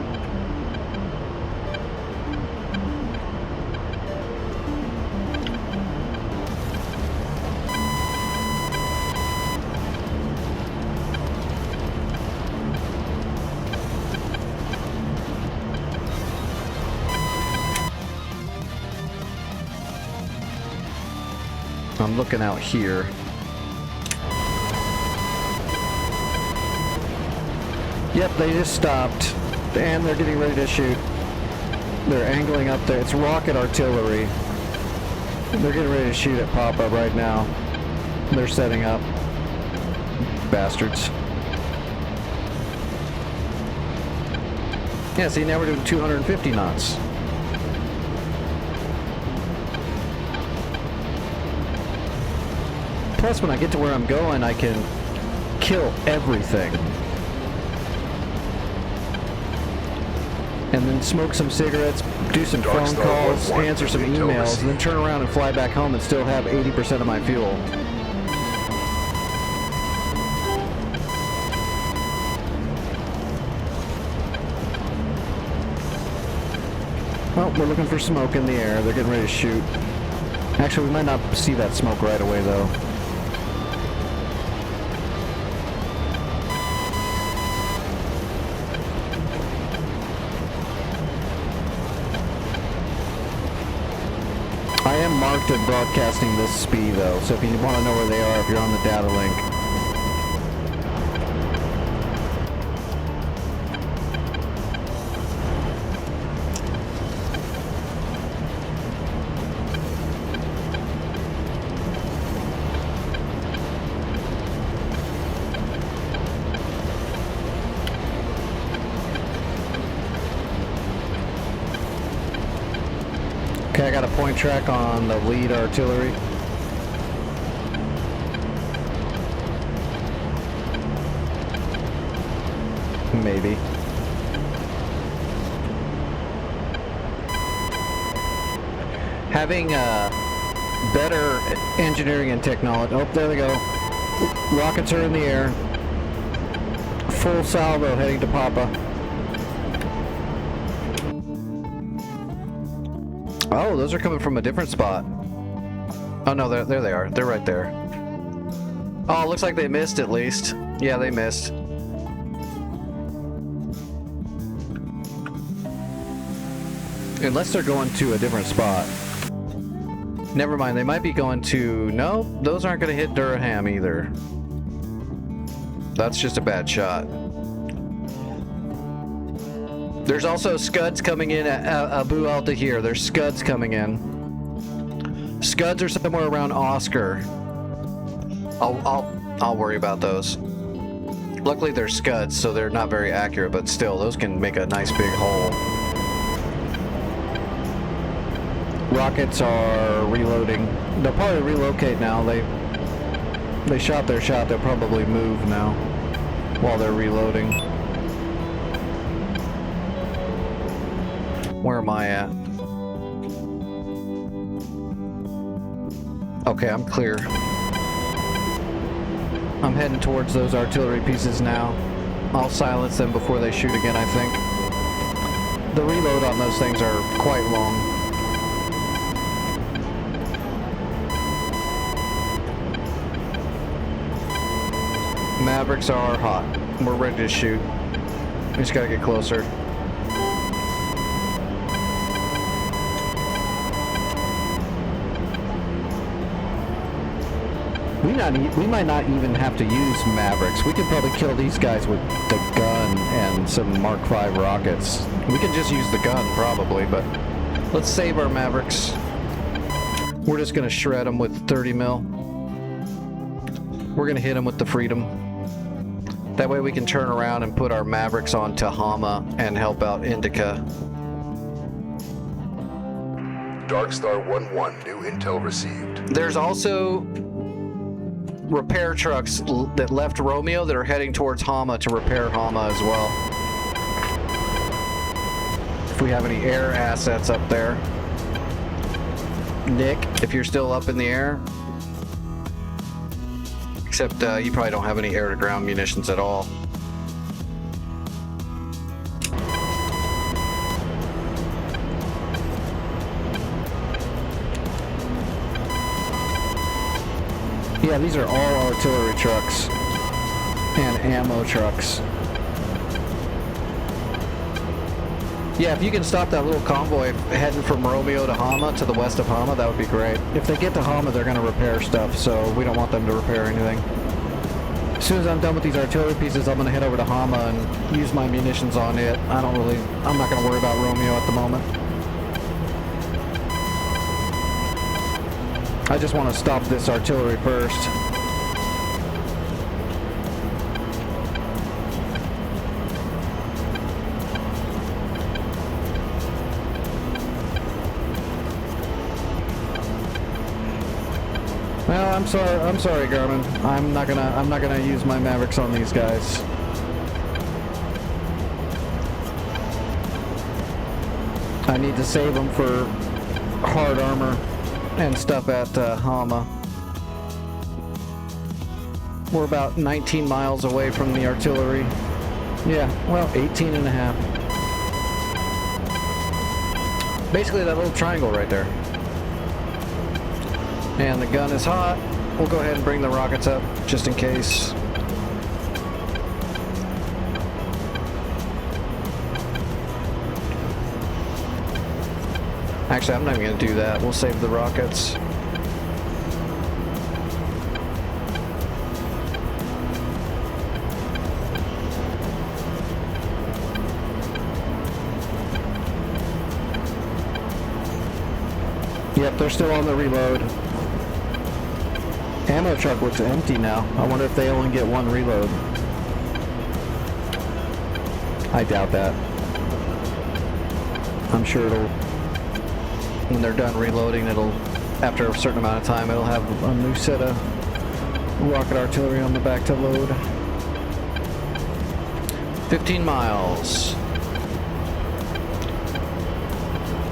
S2: I'm looking out here. Yep, they just stopped, and they're getting ready to shoot. They're angling up there. It's rocket artillery. They're getting ready to shoot at Pop-Up right now. They're setting up. Bastards. Yeah, see, now we're doing 250 knots. Plus, when I get to where I'm going, I can kill everything. And then smoke some cigarettes, do some phone calls, answer some emails, and then turn around and fly back home and still have 80% of my fuel. Well, we're looking for smoke in the air. They're getting ready to shoot. Actually, we might not see that smoke right away, though. I am marked at broadcasting this speed, though, so if you want to know where they are, if you're on the data link. Okay, I got a point track on the lead artillery. Maybe. Having better engineering and technology. Oh, there they go. Rockets are in the air. Full salvo heading to Papa. Oh, those are coming from a different spot. Oh no, there they are. They're right there. Oh, looks like they missed at least. Yeah, they missed. Unless they're going to a different spot. Never mind, they might be going to... No, those aren't going to hit Durham either. That's just a bad shot. There's also Scuds coming in at Abu al Tahir. There's Scuds coming in. Scuds are somewhere around Oscar. I'll worry about those. Luckily they're Scuds, so they're not very accurate, but still, those can make a nice big hole. Rockets are reloading. They'll probably relocate now. They shot their shot. They'll probably move now while they're reloading. Where am I at? Okay, I'm clear. I'm heading towards those artillery pieces now. I'll silence them before they shoot again, I think. The reload on those things are quite long. Mavericks are hot. We're ready to shoot. We just gotta get closer. We might not even have to use Mavericks. We could probably kill these guys with the gun and some Mark V rockets. We could just use the gun probably, but let's save our Mavericks. We're just gonna shred them with 30 mil. We're gonna hit them with the Freedom. That way we can turn around and put our Mavericks on Tahama and help out Indica.
S6: Darkstar 1-1, new intel received.
S2: There's also repair trucks that left Romeo that are heading towards Hama to repair Hama as well. If we have any air assets up there. Nick, if you're still up in the air. Except you probably don't have any air-to-ground munitions at all. Yeah, these are all artillery trucks and ammo trucks. Yeah, if you can stop that little convoy heading from Romeo to Hama, to the west of Hama, that would be great. If they get to Hama, they're going to repair stuff, so we don't want them to repair anything. As soon as I'm done with these artillery pieces, I'm going to head over to Hama and use my munitions on it. I'm not going to worry about Romeo at the moment. I just want to stop this artillery first. Well, I'm sorry, Garmin. I'm not gonna use my Mavericks on these guys. I need to save them for hard armor and stuff at Hama. We're about 19 miles away from the artillery. Yeah, well, 18 and a half. Basically that little triangle right there. And the gun is hot. We'll go ahead and bring the rockets up, just in case. Actually, I'm not even going to do that. We'll save the rockets. Yep, they're still on the reload. Ammo truck looks empty now. I wonder if they only get one reload. I doubt that. I'm sure it'll, when they're done reloading, after a certain amount of time, it'll have a new set of rocket artillery on the back to load. 15 miles.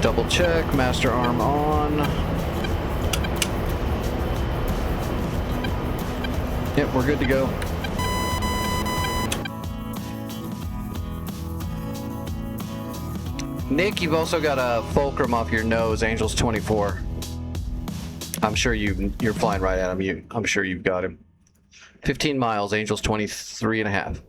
S2: Double check, master arm on. Yep, we're good to go. Nick, you've also got a fulcrum off your nose, Angels 24. I'm sure you're flying right at him. I'm sure you've got him. 15 miles, Angels 23 and a half.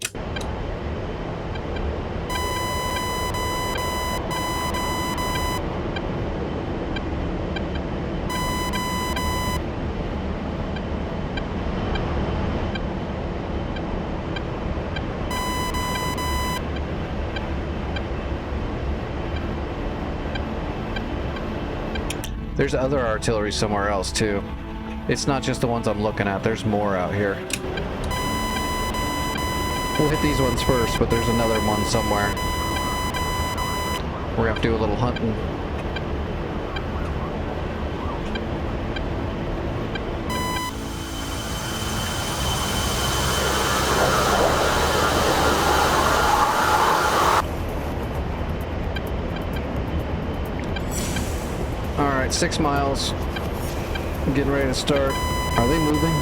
S2: There's other artillery somewhere else too. It's not just the ones I'm looking at. There's more out here. We'll hit these ones first, but there's another one somewhere. We're gonna have to do a little hunting. All right, 6 miles. I'm getting ready to start. Are they moving?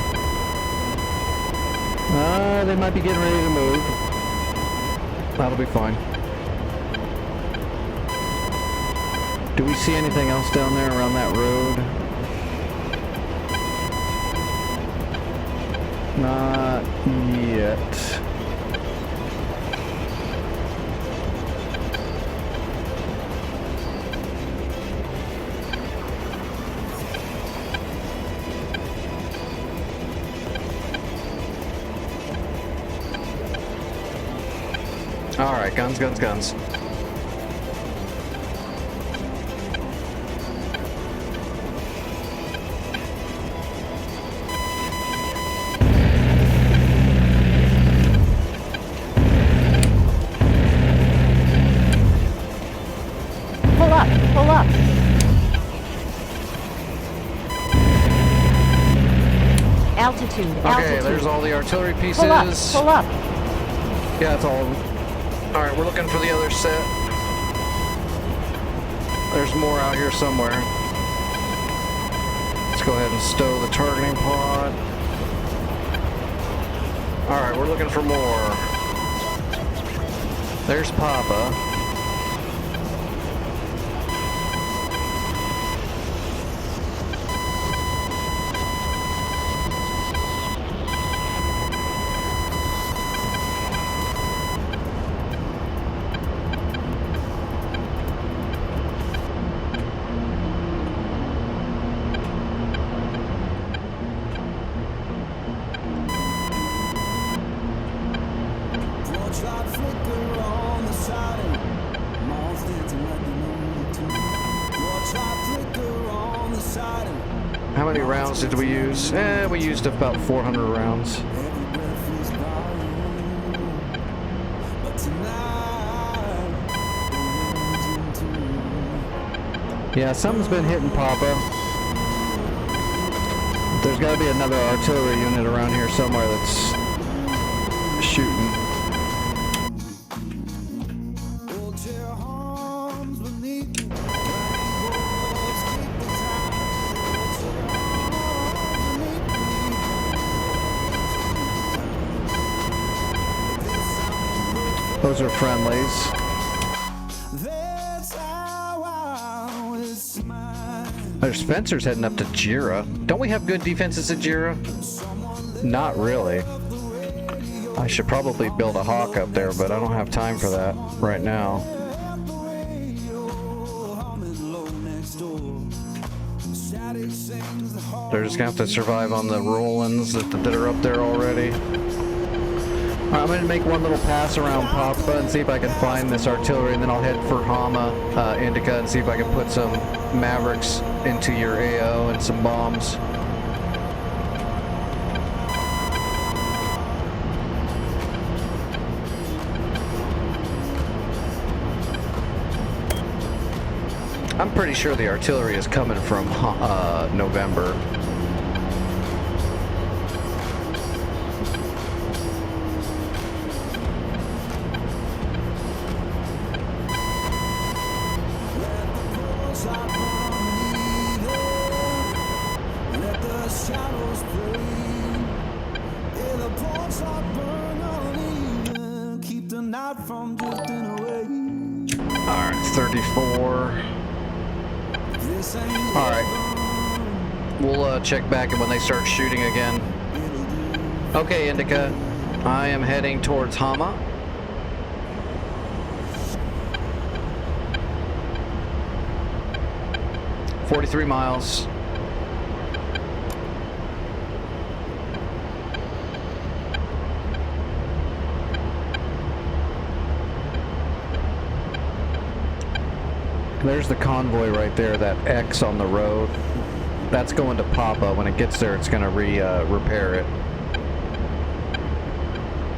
S2: They might be getting ready to move. That'll be fine. Do we see anything else down there around that road? Not yet. All right, guns, guns, guns.
S5: Pull up, pull up. Altitude,
S2: Okay,
S5: altitude.
S2: there's all the artillery pieces.
S5: Pull up, pull up.
S2: Yeah, that's all of them. All right, we're looking for the other set. There's more out here somewhere. Let's go ahead and stow the targeting pod. All right, we're looking for more. There's Papa. How many rounds did we use? We used about 400 rounds. Yeah, something's been hitting Papa. There's got to be another artillery unit around here somewhere that's shooting. Those are friendlies. There's Spencer's heading up to Jira. Don't we have good defenses at Jira? Not really. I should probably build a hawk up there, but I don't have time for that right now. They're just gonna have to survive on the Rollins that are up there already. I'm going to make one little pass around Papa and see if I can find this artillery, and then I'll head for Hama, Indica, and see if I can put some Mavericks into your AO and some bombs. I'm pretty sure the artillery is coming from November. Alright, 34. Alright. We'll check back when they start shooting again. Okay, Indica. I am heading towards Hama. $43 miles. There's the convoy right there, that X on the road. That's going to Papa. When it gets there, it's going to repair it.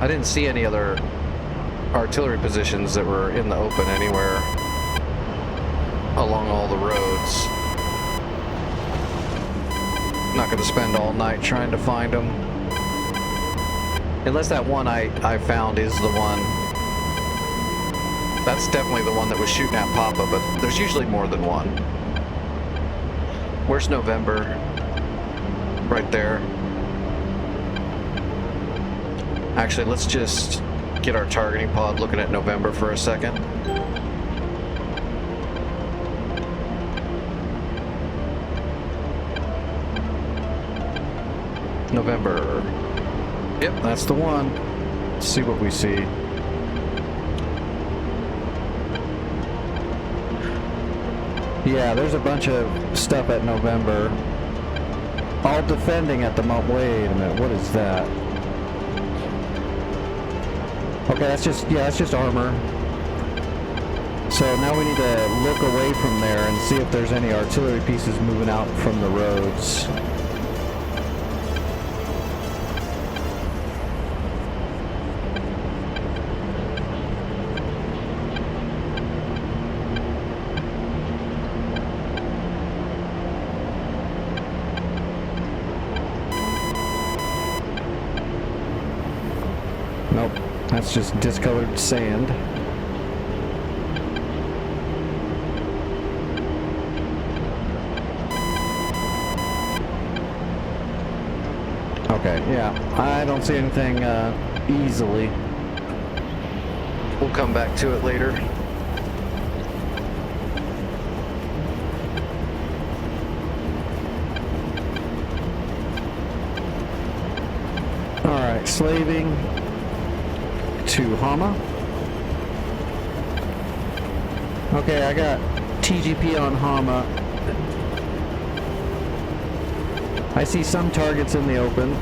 S2: I didn't see any other artillery positions that were in the open anywhere along all the roads. Not going to spend all night trying to find them. Unless that one I found is the one. That's definitely the one that was shooting at Papa, but there's usually more than one. Where's November? Right there. Actually, let's just get our targeting pod looking at November for a second. November. Yep, that's the one. Let's see what we see. Yeah, there's a bunch of stuff at November. All defending at the moment. Wait a minute, what is that? Okay, that's just armor. So now we need to look away from there and see if there's any artillery pieces moving out from the roads. Nope, that's just discolored sand. Okay, yeah, I don't see anything easily. We'll come back to it later. Alright, slaving to Hama. Okay, I got TGP on Hama. I see some targets in the open.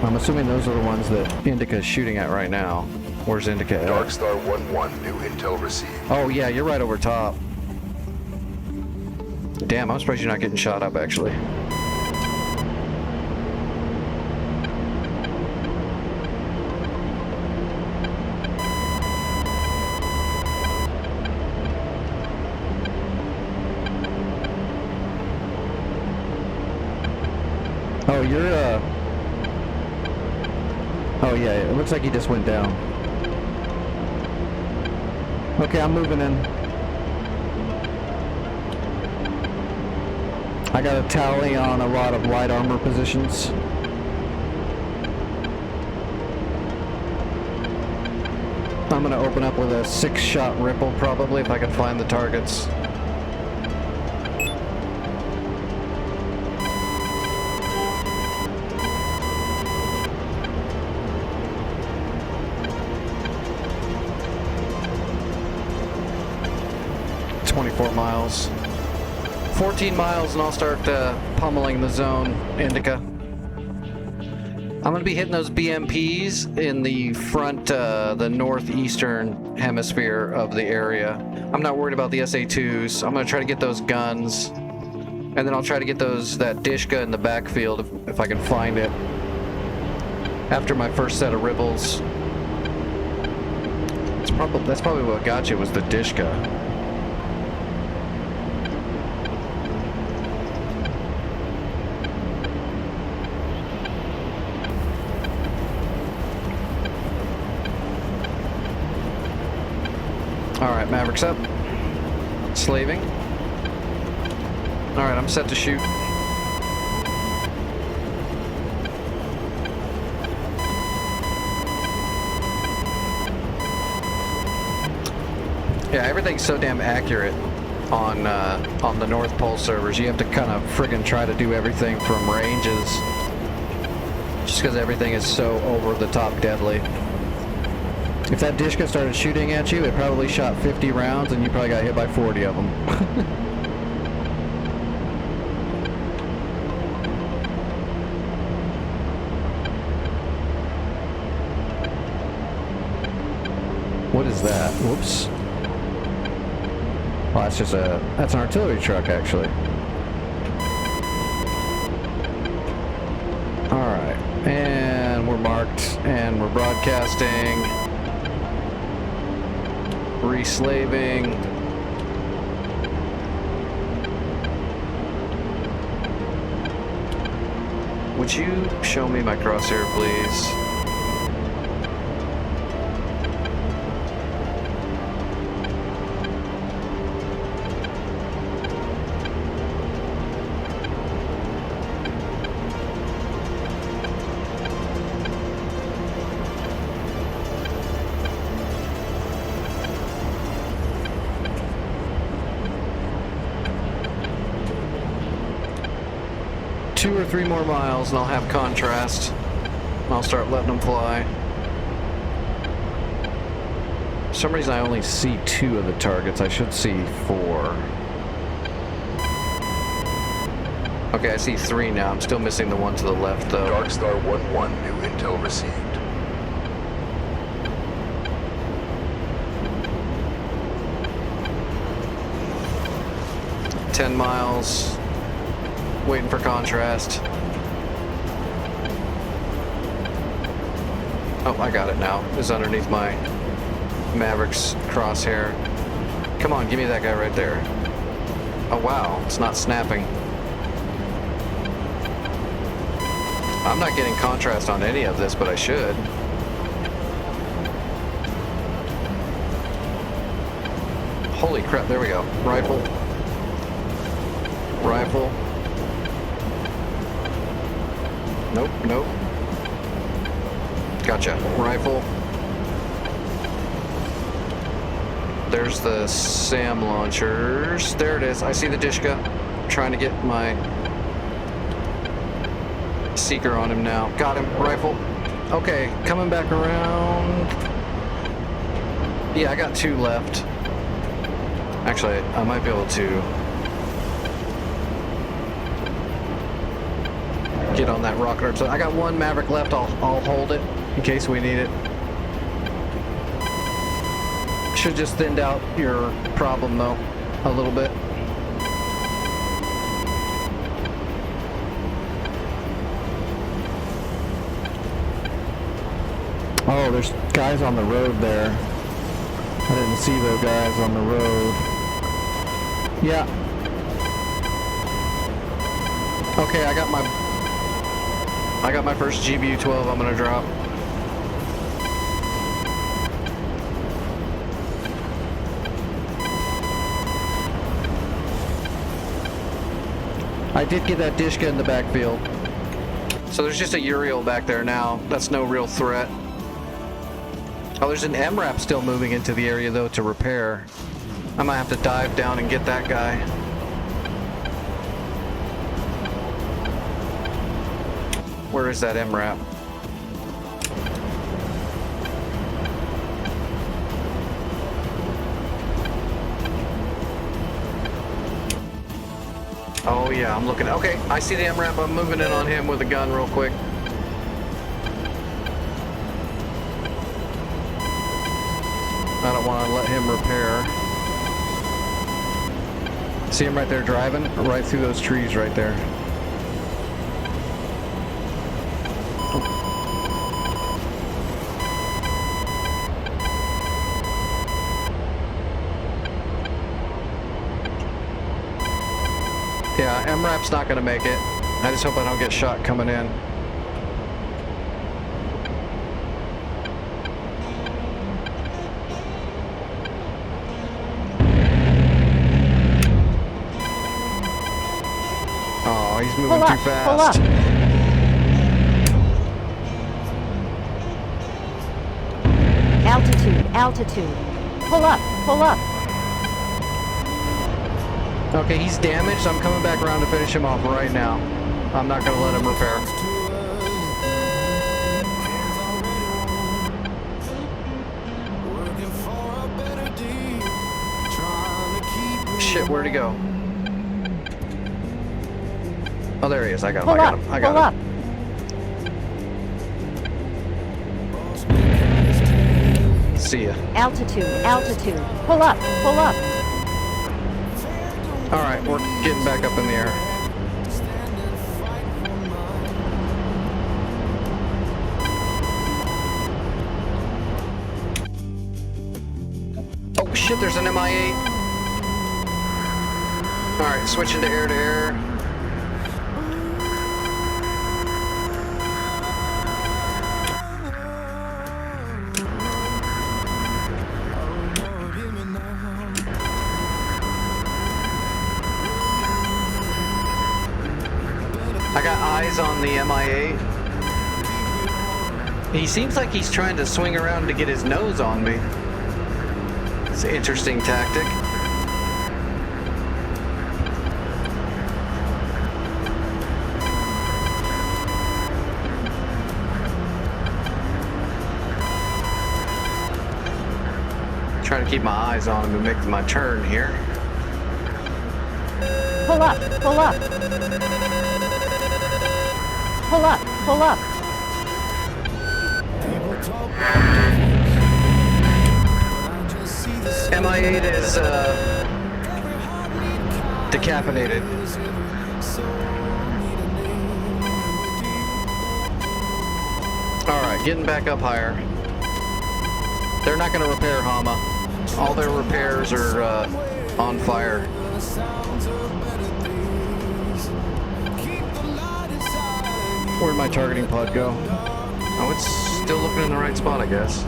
S2: I'm assuming those are the ones that Indica is shooting at right now. Where's Indica at?
S6: Darkstar 1-1, new intel received.
S2: Oh yeah, you're right over top. Damn, I'm surprised you're not getting shot up actually. Oh, you're, oh yeah, it looks like he just went down. Okay, I'm moving in. I got a tally on a lot of light armor positions. I'm gonna open up with a 6-shot ripple probably if I can find the targets. Miles. 14 miles and I'll start pummeling the zone, Indica. I'm going to be hitting those BMPs in the front, the northeastern hemisphere of the area. I'm not worried about the SA-2s. I'm going to try to get those guns. And then I'll try to get that Dishka in the backfield if I can find it. After my first set of ribbles. That's probably what got you was the Dishka. Alright, Maverick's up. Slaving. Alright, I'm set to shoot. Yeah, everything's so damn accurate on the North Pole servers. You have to kind of friggin' try to do everything from ranges. Just because everything is so over the top deadly. If that Dishka started shooting at you, it probably shot 50 rounds and you probably got hit by 40 of them. What is that? Whoops. Well, that's an artillery truck, actually. Alright, and we're marked, and we're broadcasting. Reslaving. Would you show me my crosshair, please? Two or three more miles and I'll have contrast. I'll start letting them fly. For some reason I only see 2 of the targets. I should see 4. Okay, I see 3 now. I'm still missing the one to the left though.
S6: Dark Star 1-1, new intel received.
S2: 10 miles. Waiting for contrast. Oh, I got it now. It's underneath my Maverick's crosshair. Come on, give me that guy right there. Oh wow, it's not snapping. I'm not getting contrast on any of this, but I should. Holy crap, there we go. Rifle. Rifle. Nope, nope. Gotcha. Rifle. There's the SAM launchers. There it is. I see the Dishka. I'm trying to get my seeker on him now. Got him. Rifle. Okay, coming back around. Yeah, I got 2 left. Actually, I might be able to get on that rocket. So I got 1 Maverick left. I'll hold it in case we need it. Should just thinned out your problem though a little bit. Oh, there's guys on the road there. I didn't see those guys on the road. Yeah. Okay, I got my first GBU-12 I'm gonna drop. I did get that Dishka in the backfield. So there's just a Uriel back there now. That's no real threat. Oh, there's an MRAP still moving into the area though to repair. I might have to dive down and get that guy. Where is that MRAP? Oh yeah, I'm looking. Okay, I see the MRAP. I'm moving in on him with a gun real quick. I don't want to let him repair. See him right there driving? Right through those trees right there. Yeah, MRAP's not going to make it. I just hope I don't get shot coming in. Oh, he's moving too fast.
S5: Pull up. Altitude, altitude. Pull up, pull up.
S2: Okay, he's damaged, so I'm coming back around to finish him off right now. I'm not going to let him repair. Shit, where'd he go? Oh, there he is. I got him. I got him. I got him. See ya.
S5: Altitude, altitude. Pull up, pull up.
S2: Alright, we're getting back up in the air. Oh shit, there's an MI8. Alright, switching to air. I got eyes on the MI8. He seems like he's trying to swing around to get his nose on me. It's an interesting tactic. Trying to keep my eyes on him and make my turn here.
S5: Pull up, pull up. Pull up, pull up.
S2: MI8 is decapitated. Alright, getting back up higher. They're not going to repair Hama. All their repairs are on fire. Where'd my targeting pod go? Oh, it's still looking in the right spot, I guess.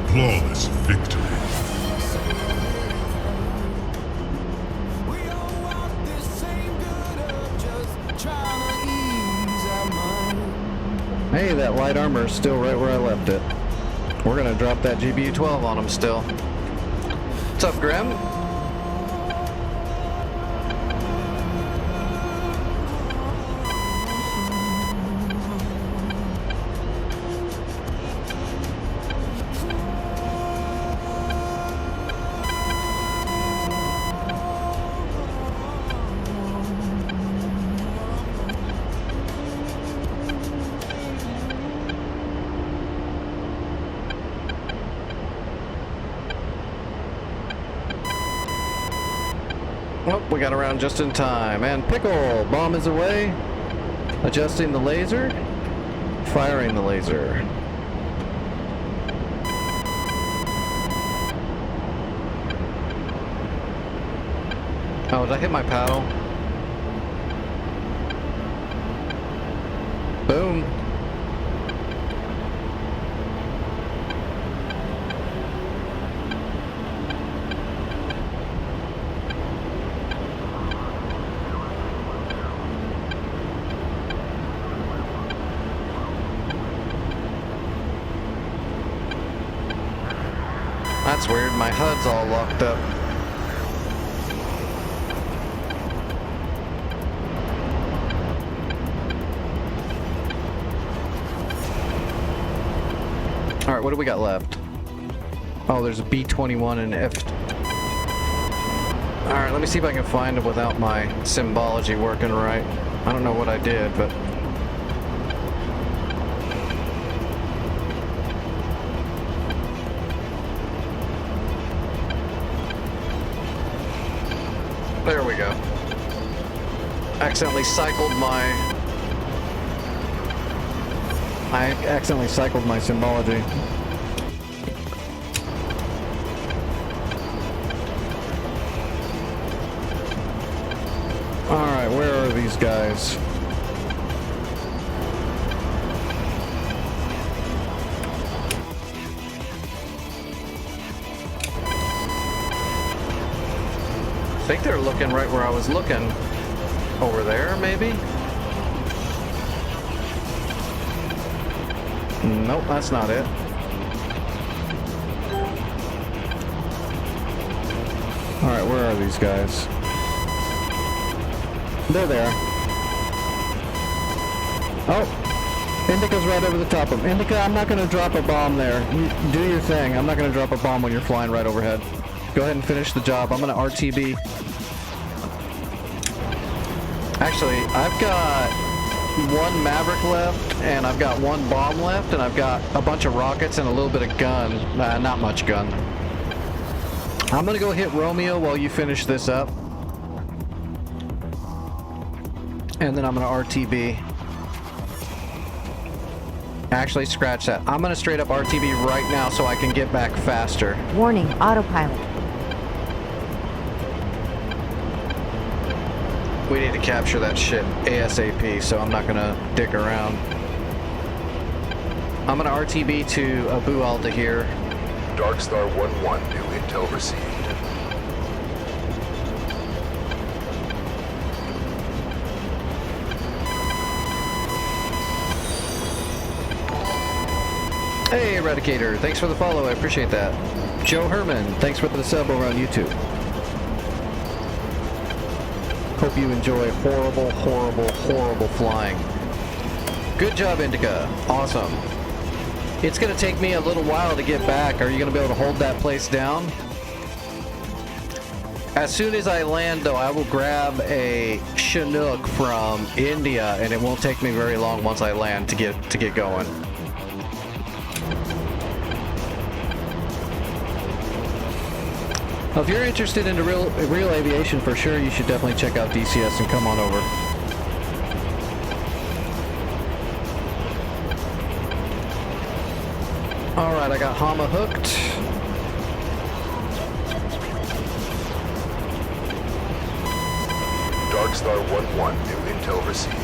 S7: Flawless victory.
S2: Hey, that light armor is still right where I left it. We're gonna drop that GBU-12 on them still. What's up, Grim? Oh, we got around just in time. And Pickle, bomb is away. Adjusting the laser. Firing the laser. Oh, did I hit my paddle? Boom. That's weird, my HUD's all locked up. Alright, what do we got left? Oh, there's a B-21 and F... Alright, let me see if I can find it without my symbology working right. I don't know what I did, but... There we go. I accidentally cycled my symbology. Alright, where are these guys? I think they're looking right where I was looking. Over there, maybe? Nope, that's not it. Alright, where are these guys? They're there. Oh! Indica's right over the top of them. Indica, I'm not going to drop a bomb there. You do your thing. I'm not going to drop a bomb when you're flying right overhead. Go ahead and finish the job. I'm going to RTB. Actually, I've got one Maverick left, and I've got one bomb left, and I've got a bunch of rockets and a little bit of gun. Not much gun. I'm gonna go hit Romeo while you finish this up. And then I'm gonna RTB. Actually, scratch that. I'm gonna straight up RTB right now so I can get back faster.
S5: Warning, autopilot.
S2: We need to capture that shit ASAP, so I'm not gonna dick around. I'm gonna RTB to Abu al-Dahir.
S6: Darkstar 1-1, new intel received.
S2: Hey, Eradicator, thanks for the follow, I appreciate that. Joe Herman, thanks for the sub over on YouTube. Hope you enjoy horrible, horrible, horrible flying. Good job, Indica. Awesome. It's going to take me a little while to get back. Are you going to be able to hold that place down? As soon as I land, though, I will grab a Chinook from India, and it won't take me very long once I land to get going. Well, if you're interested in real aviation, for sure, you should definitely check out DCS and come on over. All right, I got Hama hooked.
S6: Darkstar 1-1, new intel received.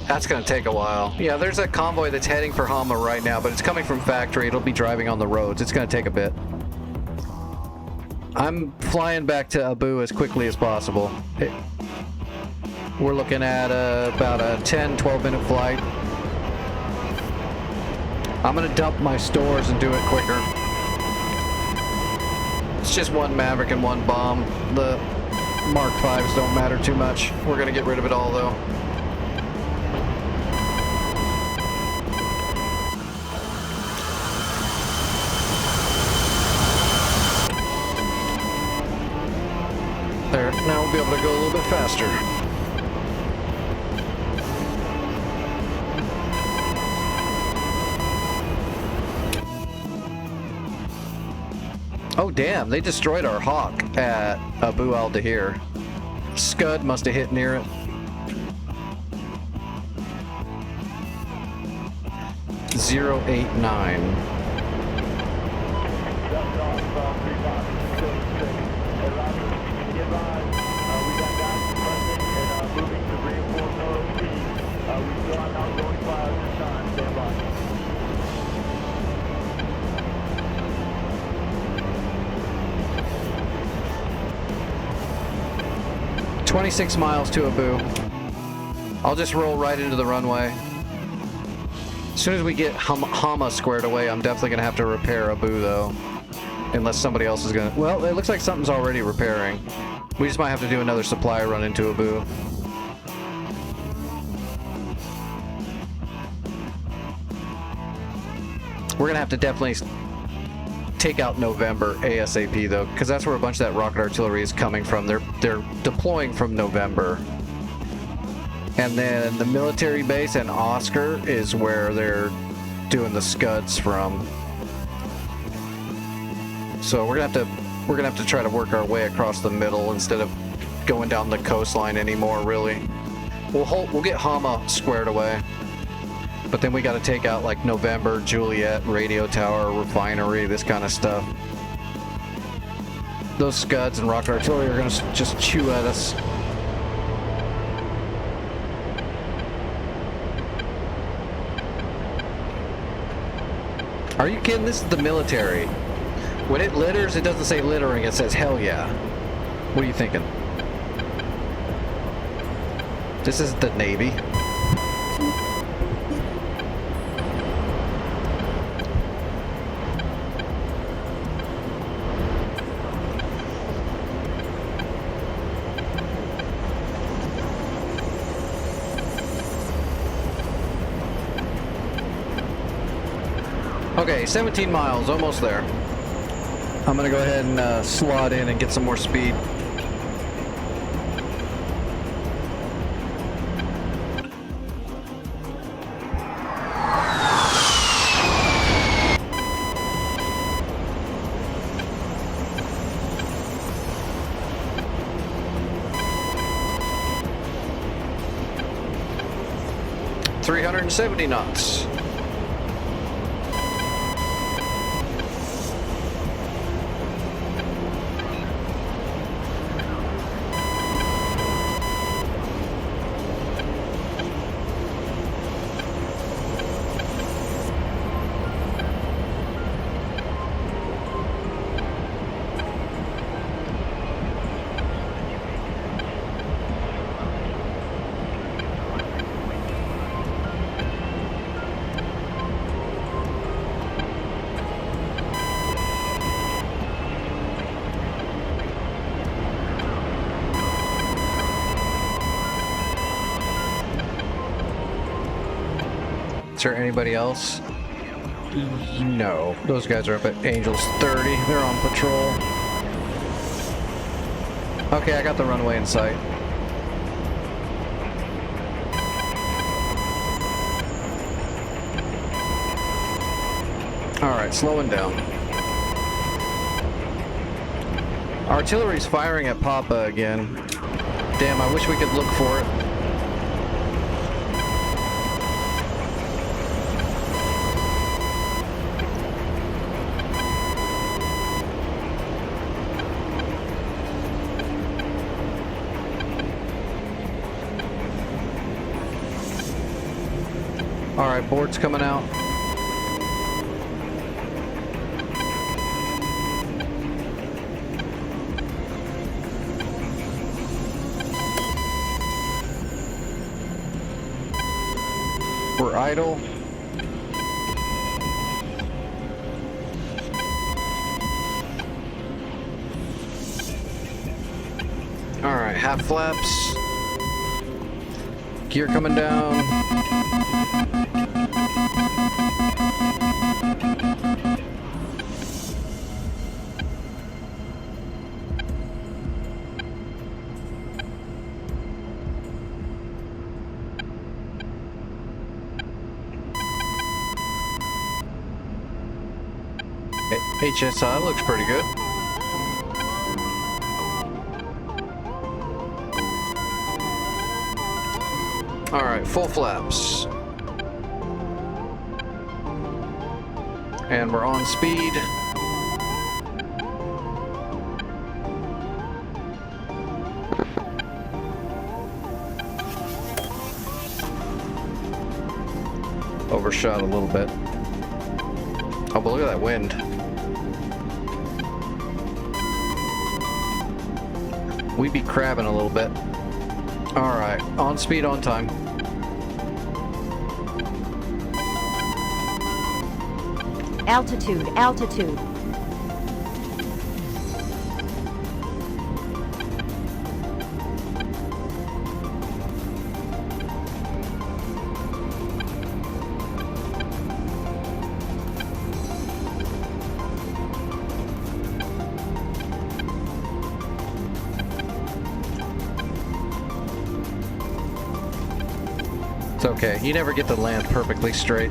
S2: That's going to take a while. Yeah, there's a convoy that's heading for Hama right now, but it's coming from factory. It'll be driving on the roads. It's going to take a bit. I'm flying back to Abu as quickly as possible. We're looking at about a 10-12 minute flight. I'm going to dump my stores and do it quicker. It's just one Maverick and one bomb. The Mark 5s don't matter too much. We're going to get rid of it all, though. There, now we'll be able to go a little bit faster. Oh damn, they destroyed our Hawk at Abu al-Dahir. Scud must have hit near it. .089. .26 miles to Abu. I'll just roll right into the runway. As soon as we get Hama squared away, I'm definitely going to have to repair Abu, though. Unless somebody else is going to... Well, it looks like something's already repairing. We just might have to do another supply run into Abu. We're going to have to definitely take out November ASAP, though, because that's where a bunch of that rocket artillery is coming from. They're deploying from November. And then the military base and Oscar is where they're doing the Scuds from. So we're gonna have to try to work our way across the middle instead of going down the coastline anymore, really. We'll get Hama squared away. But then we got to take out like November, Juliet, Radio Tower, Refinery, this kind of stuff. Those Scuds and rocket artillery are going to just chew at us. Are you kidding? This is the military. When it litters, it doesn't say littering, it says hell yeah. What are you thinking? This is the Navy. Okay, 17 miles, almost there. I'm gonna go ahead and slot in and get some more speed. 370 knots. Is there anybody else? No. Those guys are up at Angels 30. They're on patrol. Okay, I got the runway in sight. Alright, slowing down. Artillery's firing at Papa again. Damn, I wish we could look for it. Alright, board's coming out. We're idle. Alright, half flaps. Gear coming down. HSI looks pretty good. All right, full flaps. And we're on speed. Overshot a little bit. Oh, but look at that wind. We be crabbing a little bit. All right, on speed, on time.
S5: Altitude, altitude.
S2: It's okay. You never get to land perfectly straight.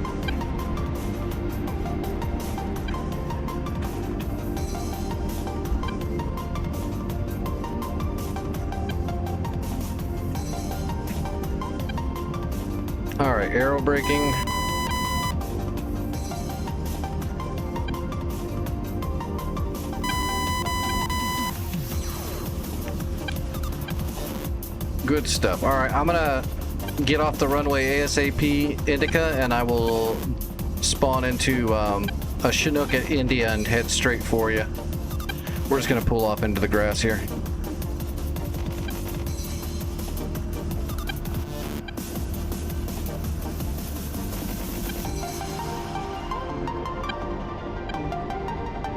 S2: All right, aero braking. Good stuff. All right, I'm gonna get off the runway ASAP, Indica, and I will spawn into a Chinook at India and head straight for you. We're just gonna pull off into the grass here.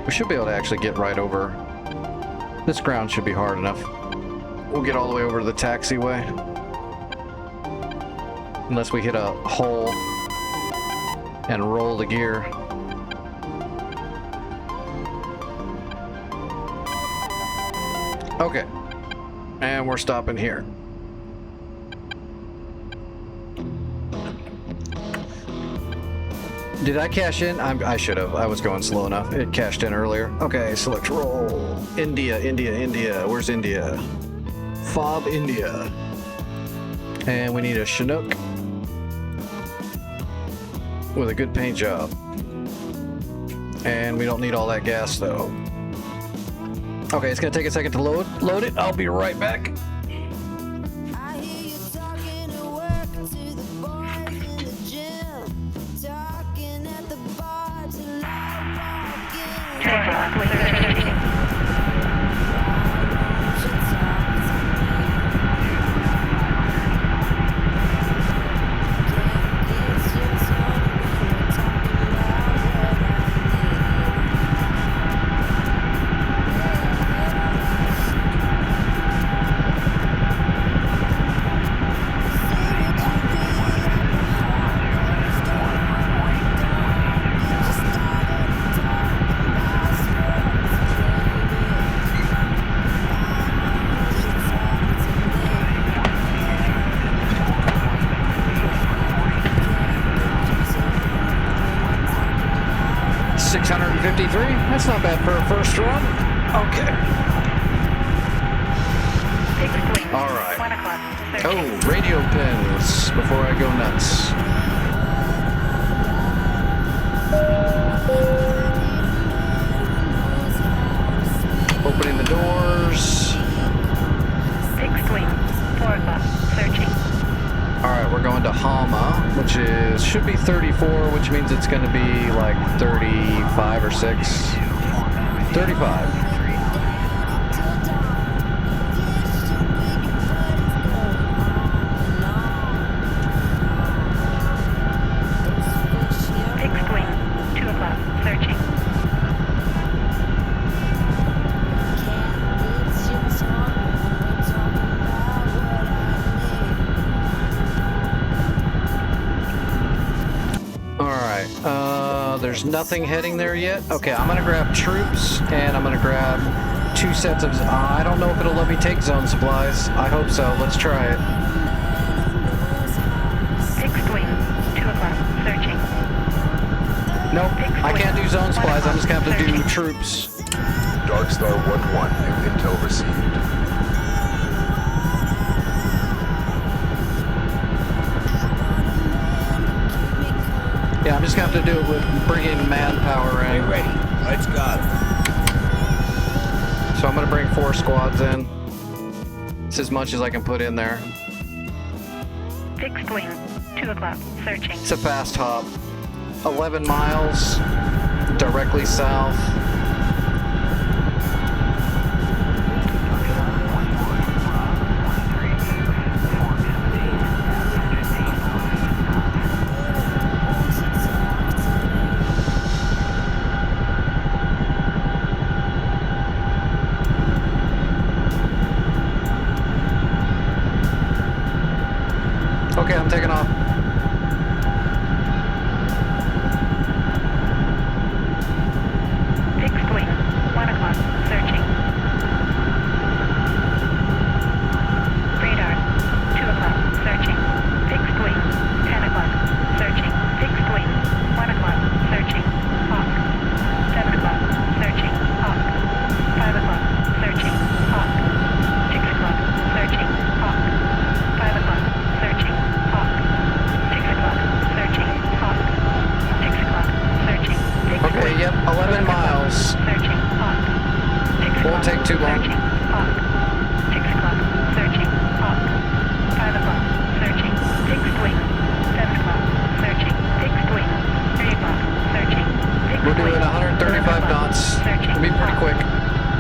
S2: We should be able to actually get right over. This ground should be hard enough. We'll get all the way over to the taxiway. Unless we hit a hole and roll the gear. Okay. And we're stopping here. Did I cash in? I should have. I was going slow enough. It cashed in earlier. Okay, select roll. India, India, India. Where's India? Fob, India. And we need a Chinook. with a good paint job. And we don't need all that gas though. Okay, it's gonna take a second to load it. I'll be right back.
S7: I hear you talking at work to the boys in the gym, talking at the bar till I walk in.
S4: 10 o'clock, with 13.
S2: That's not bad for a first run. Okay. All right.
S4: 1 o'clock, 13.
S2: Oh, radio pins before I go nuts. Opening the doors.
S4: 6 wing, 4 o'clock, searching.
S2: All right, we're going to Hama, which should be 34, which means it's going to be like 35 or 6. 35.
S4: Fixed wing, 2 o'clock, searching.
S2: There's nothing heading there yet. Okay, I'm gonna grab troops and I'm gonna grab 2 sets of. I don't know if it'll let me take zone supplies. I hope so. Let's try it.
S4: Fixed wing, 2 o'clock, searching.
S2: Nope, I can't do zone supplies. I'm just gonna have to do troops.
S6: Dark Star 1-1, new intel received.
S2: Yeah, I'm just gonna have to do it with bringing manpower in.
S3: Get ready. Let's go.
S2: So I'm gonna bring 4 squads in. It's as much as I can put in there.
S4: Fixed wing, 2 o'clock, searching.
S2: It's a fast hop. 11 miles directly south. Okay, I'm taking off.
S4: Fixed wing, 1 o'clock, searching. Radar, 2 o'clock, searching. Fixed wing, 10 o'clock, searching. Fixed wing, 1 o'clock, searching. Hawk, 7 o'clock, searching. Hawk, 5 o'clock, searching. Hawk, 6 o'clock, searching. Hawk, 5 o'clock, searching. Hawk, 6 o'clock, searching. Hawk, 6 o'clock, searching. Fixed
S2: Okay,
S4: wing,
S2: yep, 11 miles.
S4: searching. Hawk, 6
S2: Won't
S4: o'clock,
S2: take too long.
S4: searching. Hawk, 6 o'clock, searching. Hawk, 5 o'clock, searching. Fixed wing, 7 o'clock, searching. Fixed wing, 3 o'clock, searching. Fixed
S2: We're doing
S4: wing,
S2: 135
S4: 11 o'clock,
S2: knots.
S4: searching.
S2: It'll be pretty
S4: Hawk,
S2: quick.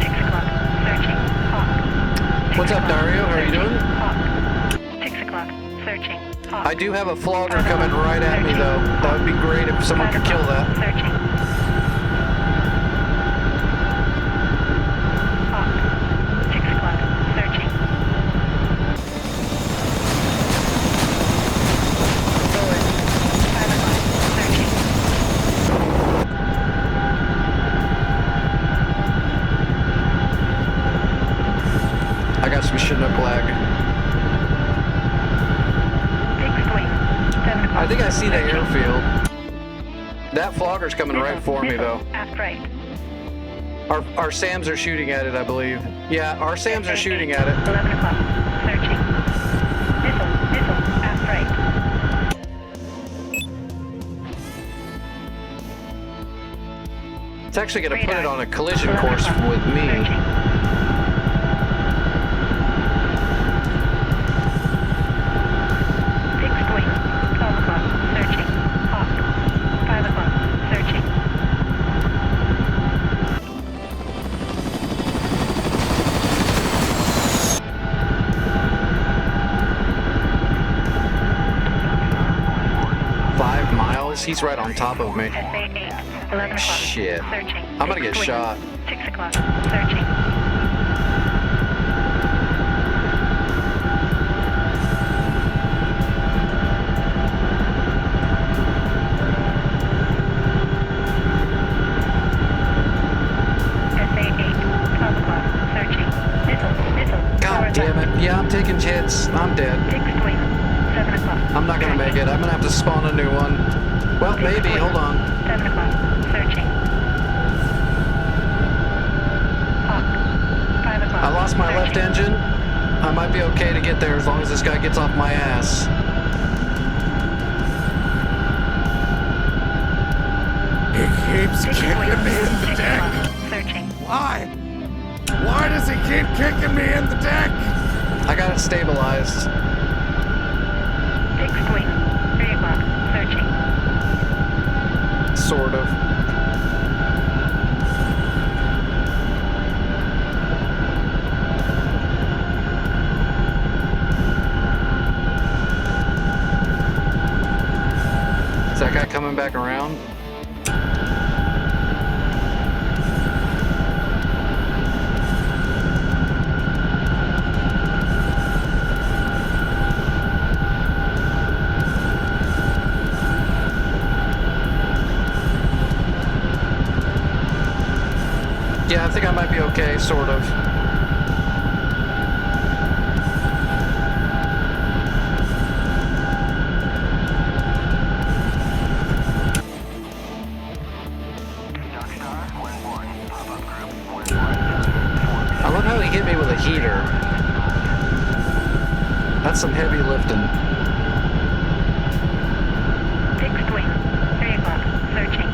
S4: 6 o'clock, searching. Hawk, 6
S2: What's up,
S4: o'clock,
S2: Dario? How are you
S4: searching.
S2: doing?
S4: Hawk, 6 o'clock, searching. Hawk,
S2: I do have a flogger coming right at me, though. That would be great if someone
S4: 5
S2: could kill
S4: o'clock,
S2: that.
S4: Searching. Hawk, 6 o'clock, searching. 5 o'clock, searching.
S2: I got some Chinook lag.
S4: Fixed wing, 7 o'clock.
S2: I think I see the
S4: searching.
S2: airfield. That flogger's coming right for me, though.
S4: Aft right.
S2: Our SAMs are shooting at it, I believe. Yeah, our SAMs are shooting at it.
S4: 11 o'clock, searching. Missile, aft right.
S2: It's actually going to put it on a collision course with me.
S4: Searching. Fixed wing. 12 o'clock. Searching. Hawk. 5 o'clock. Searching.
S2: He's right on top of me.
S4: SA 8. 11 o'clock.
S2: Shit.
S4: Searching.
S2: I'm gonna get
S4: Fixed wing.
S2: shot.
S4: 6 o'clock. Searching. SA 8. 12 o'clock. Searching. Missile.
S2: God
S4: Lower
S2: damn
S4: left.
S2: it. Yeah, I'm taking hits. I'm dead.
S4: Fixed wing. 7 o'clock.
S2: I'm not gonna make it. I'm gonna have to spawn a new one. Well,
S4: Fixed
S2: maybe.
S4: wing.
S2: Hold on.
S4: 7 o'clock. Searching. Hawk. 5 o'clock.
S2: I lost my left
S4: Searching.
S2: engine. I might be okay to get there as long as this guy gets off my ass.
S8: It keeps
S4: Fixed
S8: kicking
S4: wing.
S8: me in the
S4: 6
S8: deck.
S4: o'clock. Searching.
S8: Why? Why does it keep kicking me in the deck?
S2: I got it stabilized.
S4: Fixed wing. 3 o'clock. Searching.
S2: Sort of. Is that guy coming back around? Yeah, I think I might be okay, sort of. I love how he hit me with a heater. That's some heavy lifting.
S4: Fixed wing. 3 o'clock. Searching.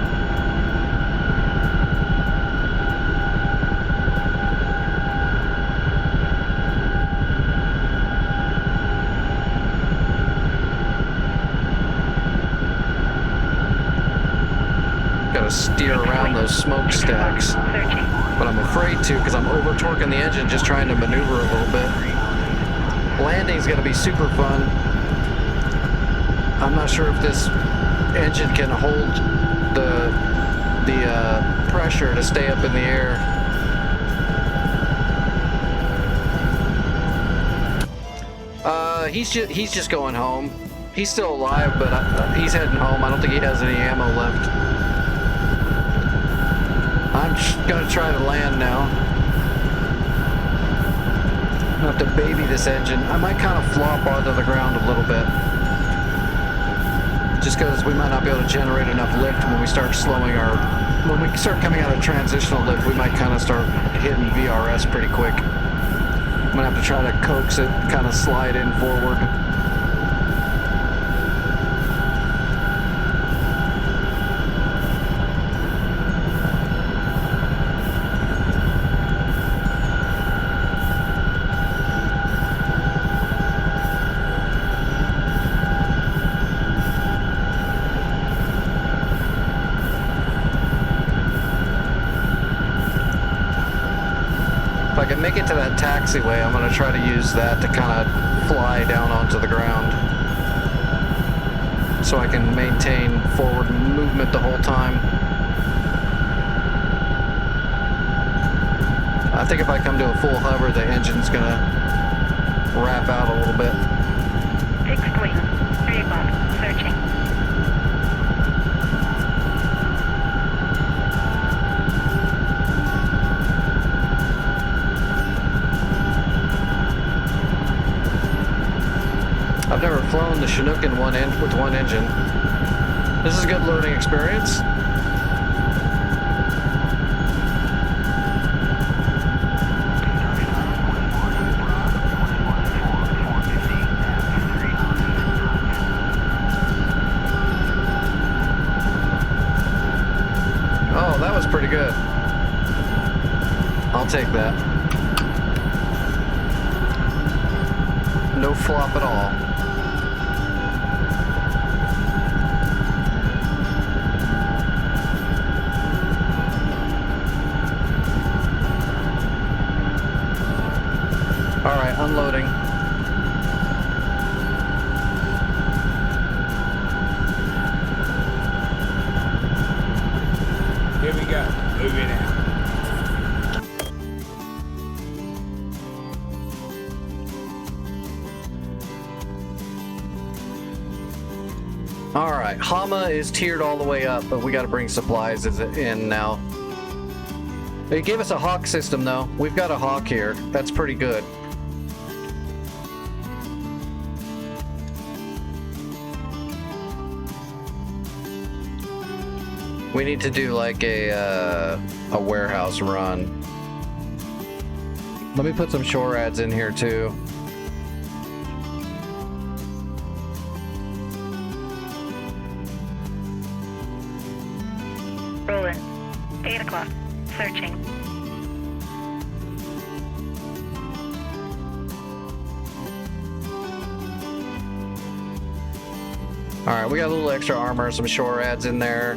S2: Gotta steer around those smokestacks.
S4: Searching.
S2: But I'm afraid to because I'm over torquing the engine just trying to maneuver a little bit. Landing's gonna be super fun. I'm not sure if this engine can hold the pressure to stay up in the air. He's just going home. He's still alive, but he's heading home. I don't think he has any ammo left. I'm just gonna try to land now. I'm gonna have to baby this engine. I might kind of flop onto the ground a little bit. Just because we might not be able to generate enough lift when we start slowing when we start coming out of transitional lift, we might kind of start hitting VRS pretty quick. I'm gonna have to try to coax it, kind of slide in forward. If I can make it to that taxiway, I'm going to try to use that to kind of fly down onto the ground so I can maintain forward movement the whole time. I think if I come to a full hover, the engine's going to wrap out a little bit.
S4: Fixed wing. 3 o'clock. Searching.
S2: I've never flown the Chinook with one engine. This is a good learning experience. Oh, that was pretty good. I'll take that. No flop at all. All right, unloading.
S8: Here we go. Moving out.
S2: All right, Hama is tiered all the way up, but we got to bring supplies in now. They gave us a hawk system, though. We've got a hawk here. That's pretty good. We need to do like a warehouse run. Let me put some shore ads in here too.
S4: Rolling. 8 o'clock. Searching.
S2: All right, we got a little extra armor, some shore ads in there.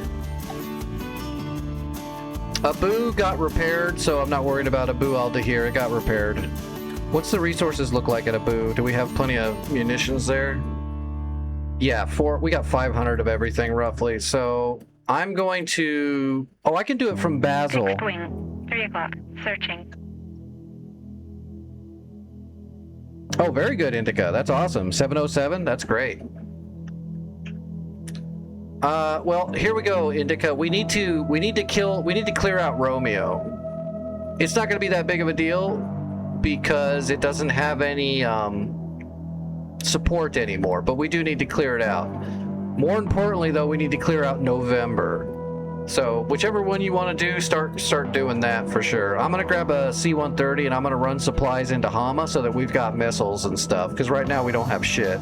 S2: Abu got repaired, so I'm not worried about Abu al-Dahir. It got repaired. What's the resources look like at Abu? Do we have plenty of munitions there? Yeah, we got 500 of everything roughly. So I'm going to. Oh, I can do it from Basel.
S4: Fixed wing. 3 o'clock. Searching.
S2: Oh, very good, Indica. That's awesome. 707. That's great. Well, here we go, Indica. We need to clear out Romeo. It's not going to be that big of a deal because it doesn't have any support anymore, but we do need to clear it out. More importantly, though, we need to clear out November. So whichever one you want to do, start doing that for sure. I'm going to grab a C-130 and I'm going to run supplies into Hama so that we've got missiles and stuff, because right now we don't have shit.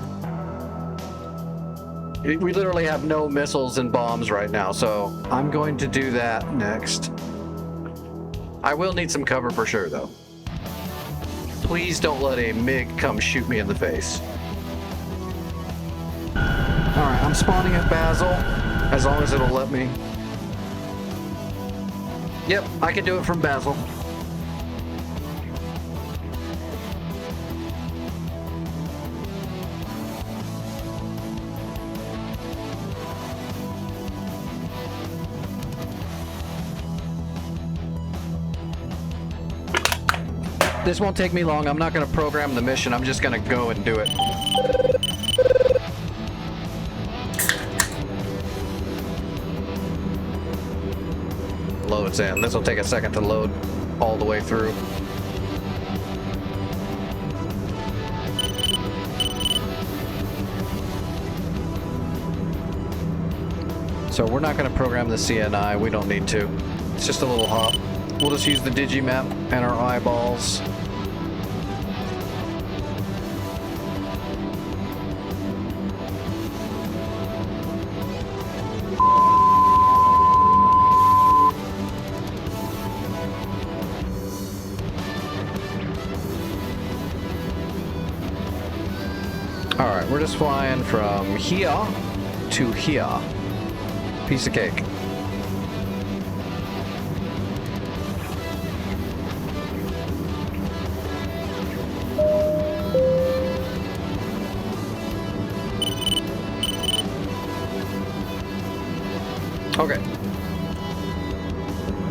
S2: We literally have no missiles and bombs right now, so I'm going to do that next. I will need some cover for sure, though. Please don't let a MiG come shoot me in the face. Alright, I'm spawning at Basel, as long as it'll let me. Yep, I can do it from Basel. This won't take me long. I'm not going to program the mission. I'm just going to go and do it. Loads in. This will take a second to load all the way through. So we're not going to program the CNI. We don't need to. It's just a little hop. We'll just use the digimap and our eyeballs. Alright, we're just flying from here to here. Piece of cake. Okay.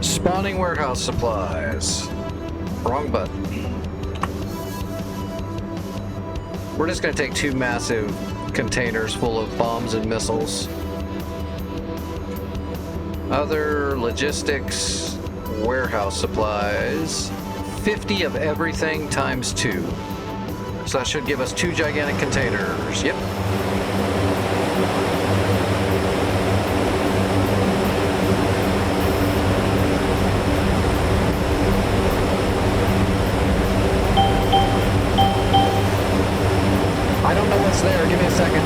S2: Spawning warehouse supplies. Wrong button. We're just going to take 2 massive containers full of bombs and missiles. Other logistics, warehouse supplies. 50 of everything times 2. So that should give us 2 gigantic containers. Yep. I don't know what's there. Give me a second.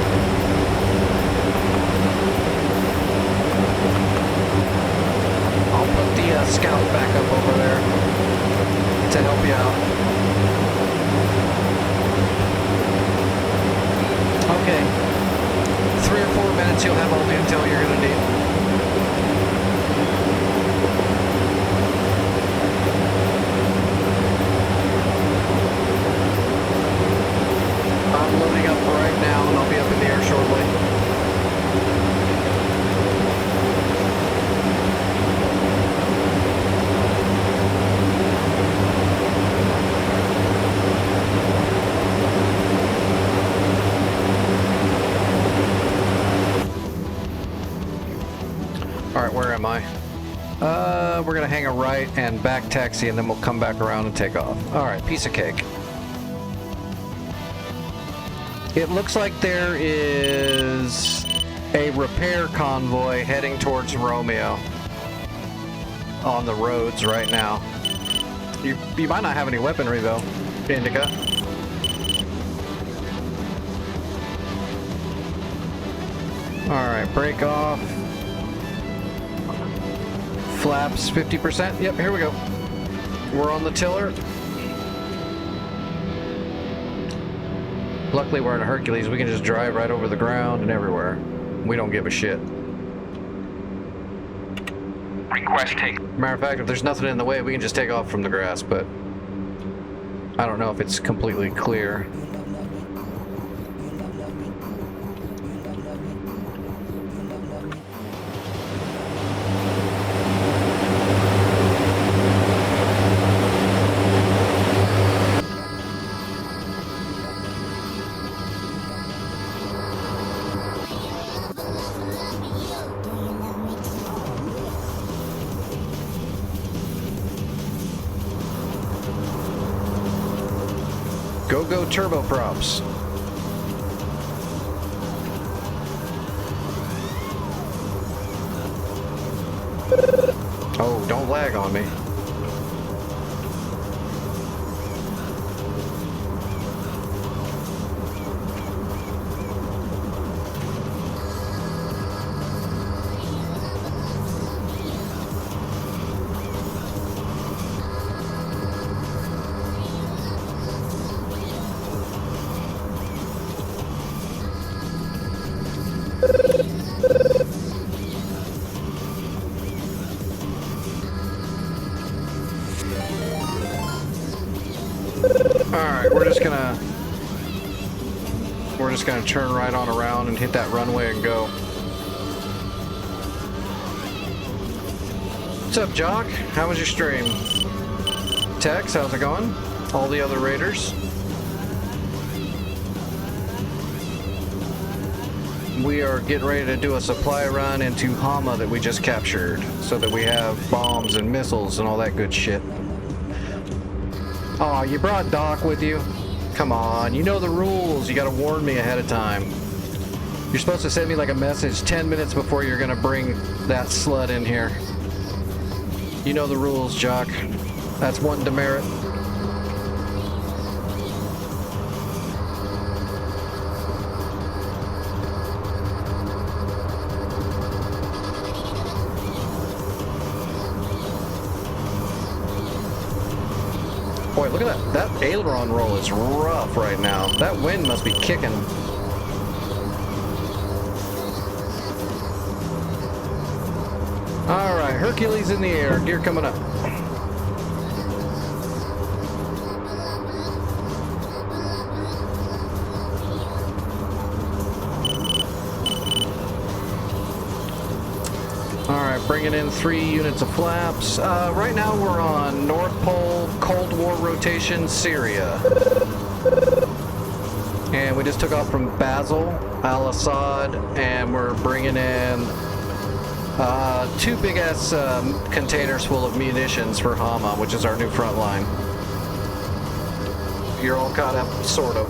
S2: I'll put the scout back up over there. to help you out. Okay. 3 or 4 minutes, you'll have all the intel you're going to need. I'm loading up right now, and I'll be up in the air shortly. Alright, where am I? We're gonna hang a right and back taxi, and then we'll come back around and take off. Alright, piece of cake. It looks like there is a repair convoy heading towards Romeo on the roads right now. You might not have any weaponry though, Indica. Alright, break off. Flaps 50%. Yep, here we go. We're on the tiller. Luckily we're in a Hercules. We can just drive right over the ground and everywhere. We don't give a shit.
S9: Request take.
S2: Matter of fact, if there's nothing in the way, we can just take off from the grass, but I don't know if it's completely clear. Go turboprops. Oh, don't lag on me. Alright, we're just gonna turn right on around and hit that runway and go. What's up, Jock? How was your stream? Tex, how's it going? All the other raiders? We are getting ready to do a supply run into Hama that we just captured, so that we have bombs and missiles and all that good shit. Aw, you brought Doc with you? Come on, you know the rules. You gotta warn me ahead of time. You're supposed to send me like a message 10 minutes before you're gonna bring that slut in here. You know the rules, Jock. That's one demerit. Boy, look at that. That aileron roll is rough right now. That wind must be kicking. Alright, Hercules in the air. Gear coming up. Alright, bringing in 3 units of flaps. Right now we're on North Pole, Cold War rotation, Syria. And we just took off from Basel, Al-Assad, and we're bringing in 2 big-ass containers full of munitions for Hama, which is our new front line. You're all caught up, sort of.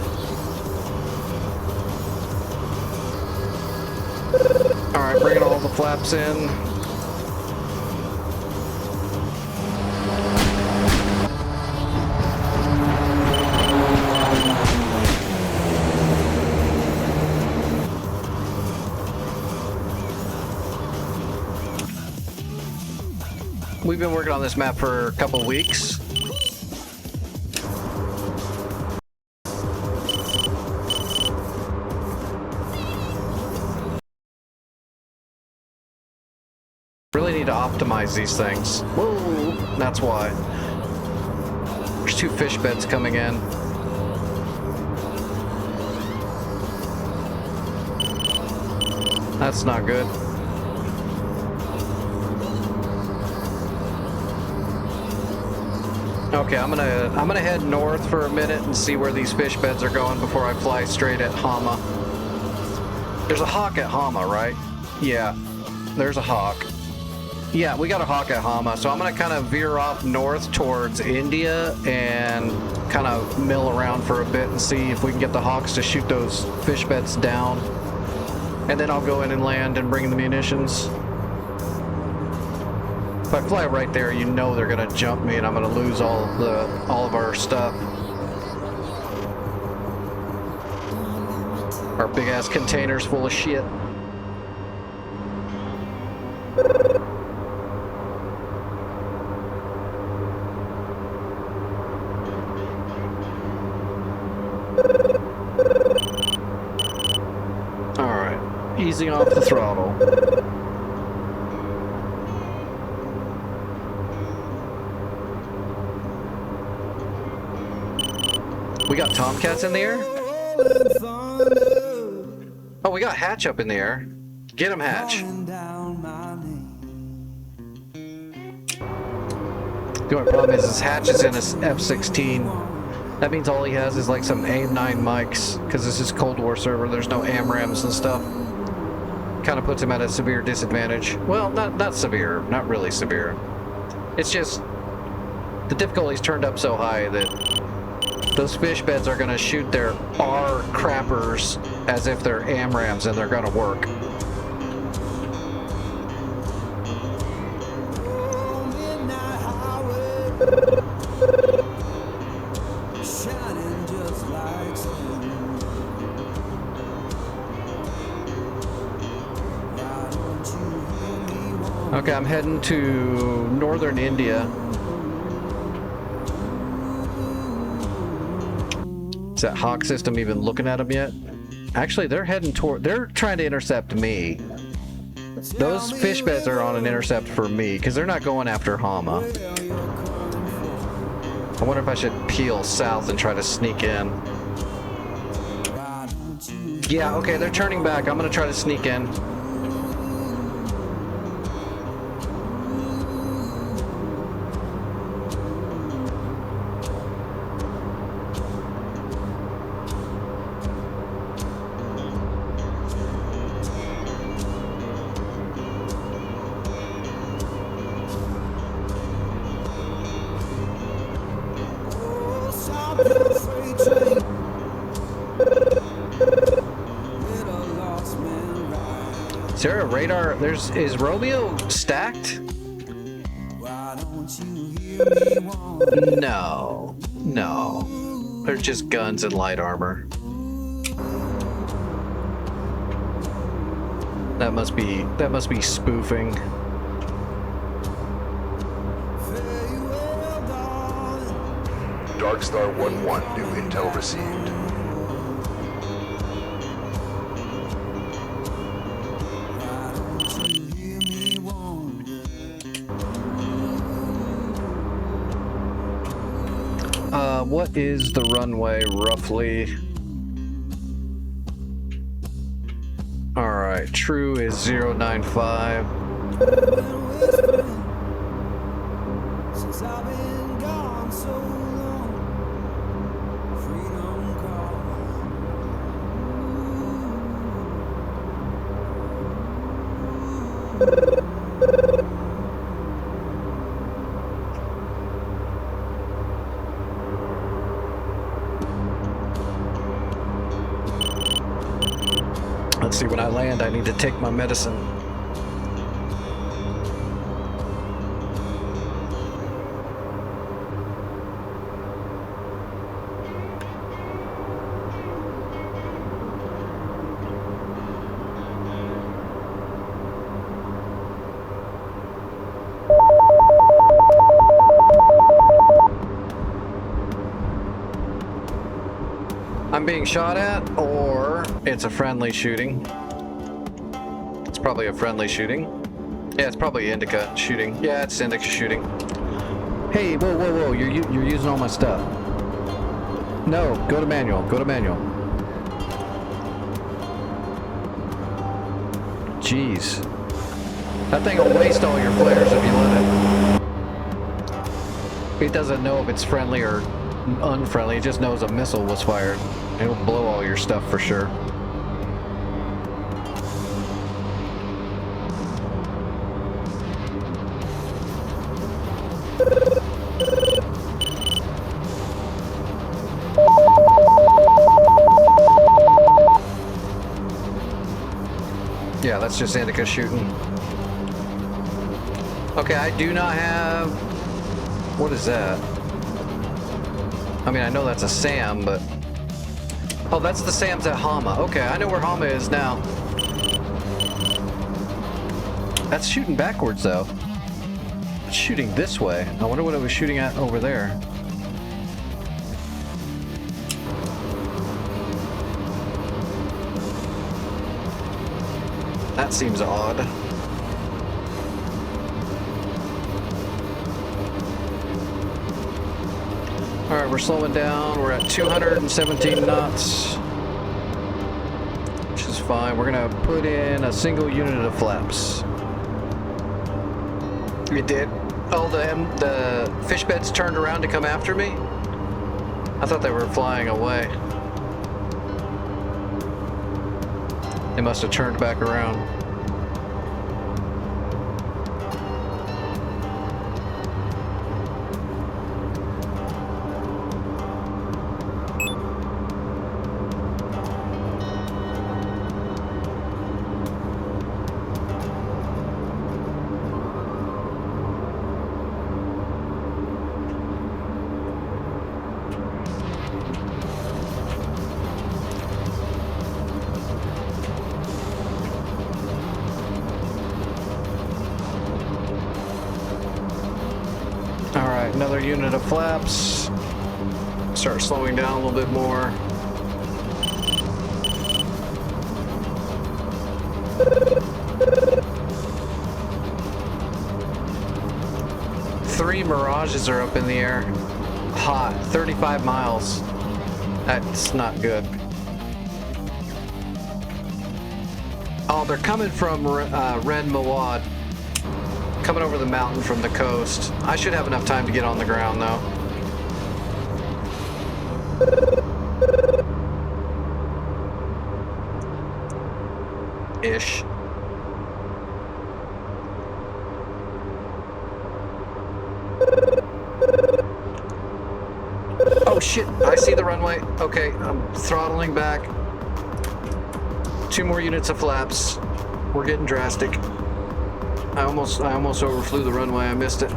S2: Alright, bringing all the flaps in. We've been working on this map for a couple weeks. optimize these things. Whoa, that's why. There's 2 fish beds coming in. That's not good. Okay, I'm gonna head north for a minute and see where these fish beds are going before I fly straight at Hama. There's a hawk at Hama, right? Yeah, there's a hawk. Yeah, we got a hawk at Hama, so I'm gonna kind of veer off north towards India and kind of mill around for a bit and see if we can get the hawks to shoot those fish beds down. And then I'll go in and land and bring the munitions. If I fly right there, you know they're gonna jump me and I'm gonna lose all of our stuff. Our big ass containers full of shit. Alright, easing off the throttle. We got Tomcats in the air? Oh, we got Hatch up in the air. Get him, Hatch. The only problem is Hatch is in his F-16. That means all he has is like some AIM-9 mics, because this is Cold War server, there's no AMRAMs and stuff. Kind of puts him at a severe disadvantage. Well, not severe, not really severe. It's just, the difficulty's turned up so high that those fish beds are going to shoot their R crappers as if they're AMRAMs and they're going to work. Okay, I'm heading to northern India. Is that Hawk system even looking at them yet? Actually, they're heading toward... They're trying to intercept me. Those fish beds are on an intercept for me, because they're not going after Hama. I wonder if I should peel south and try to sneak in. Yeah, okay, they're turning back. I'm going to try to sneak in. Is there a radar? Is Romeo stacked? No. No. They're just guns and light armor. That must be spoofing.
S6: Darkstar 1-1, new intel received.
S2: What is the runway roughly? Alright, true is 095. Let's see, when I land, I need to take my medicine. I'm being shot at, or it's a friendly shooting. It's probably a friendly shooting. Yeah, it's probably indica shooting. Yeah, it's indica shooting. Hey, whoa, whoa, whoa! You're using all my stuff. No, go to manual. Go to manual. Jeez, that thing will waste all your flares if you let it. It doesn't know if it's friendly or unfriendly. It just knows a missile was fired. It'll blow all your stuff for sure. Yeah, that's just indica shooting. Okay, I do not have... What is that? I mean, I know that's a SAM, but... Oh, that's the SAMs at Hama. Okay, I know where Hama is now. That's shooting backwards, though. It's shooting this way. I wonder what it was shooting at over there. That seems odd. Alright, we're slowing down. We're at 217 knots. Which is fine. We're gonna put in a single unit of flaps. It did. Oh, the fish beds turned around to come after me? I thought they were flying away. They must have turned back around. Another unit of flaps. Start slowing down a little bit more. Three Mirages are up in the air. Hot. 35 miles. That's not good. Oh, they're coming from Red Mawad. Coming over the mountain from the coast. I should have enough time to get on the ground, though. Ish. Oh shit, I see the runway. Okay, I'm throttling back. 2 more units of flaps. We're getting drastic. I almost overflew the runway. I missed it.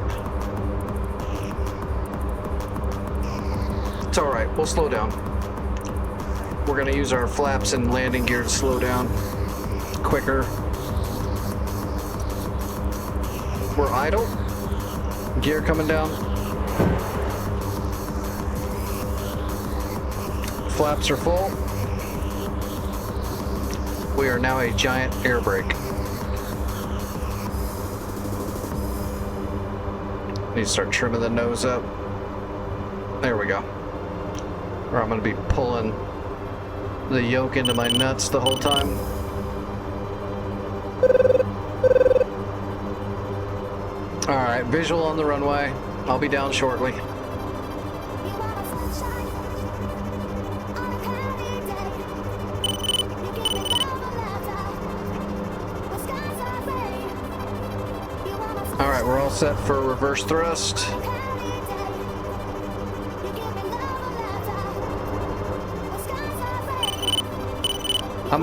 S2: It's all right. We'll slow down. We're gonna use our flaps and landing gear to slow down quicker. We're idle. Gear coming down. Flaps are full. We are now a giant air brake. Need to start trimming the nose up. There we go. Or I'm going to be pulling the yoke into my nuts the whole time. Alright, visual on the runway. I'll be down shortly. Alright, we're all set for reverse thrust. I'm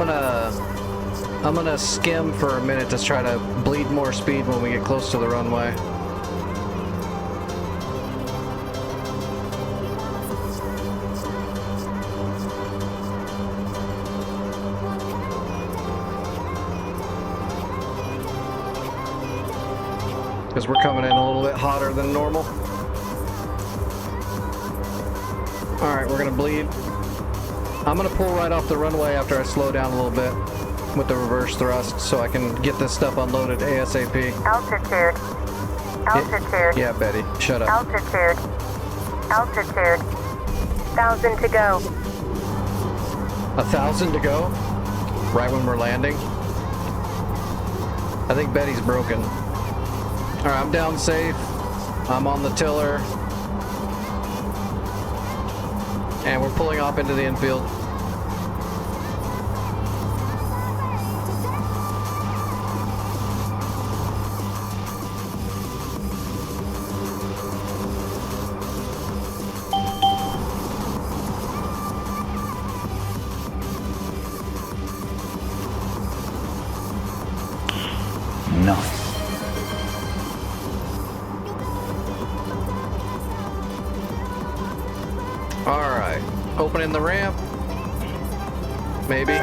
S2: gonna skim for a minute to try to bleed more speed when we get close to the runway. Because we're coming in a little bit hotter than normal. Alright, we're gonna bleed. I'm gonna pull right off the runway after I slow down a little bit. with the reverse thrust so I can get this stuff unloaded ASAP.
S4: Altitude. Altitude.
S2: Yeah, Betty, shut up.
S4: Altitude. Altitude. 1,000 to go.
S2: 1,000 to go? Right when we're landing? I think Betty's broken. Alright, I'm down safe. I'm on the tiller. And we're pulling off into the infield.
S1: Nice.
S2: Alright, opening the ramp. Maybe.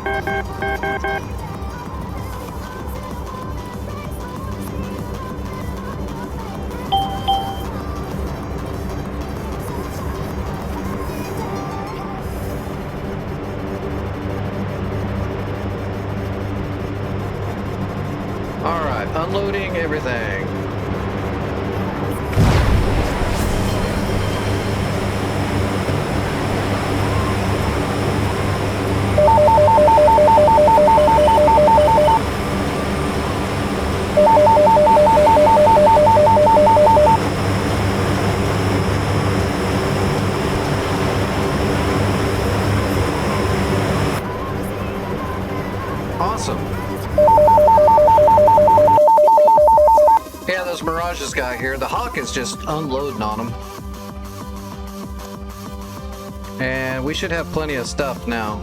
S2: Alright, unloading everything. Awesome. Yeah, those Mirages got here. The Hawk is just unloading on them. And we should have plenty of stuff now.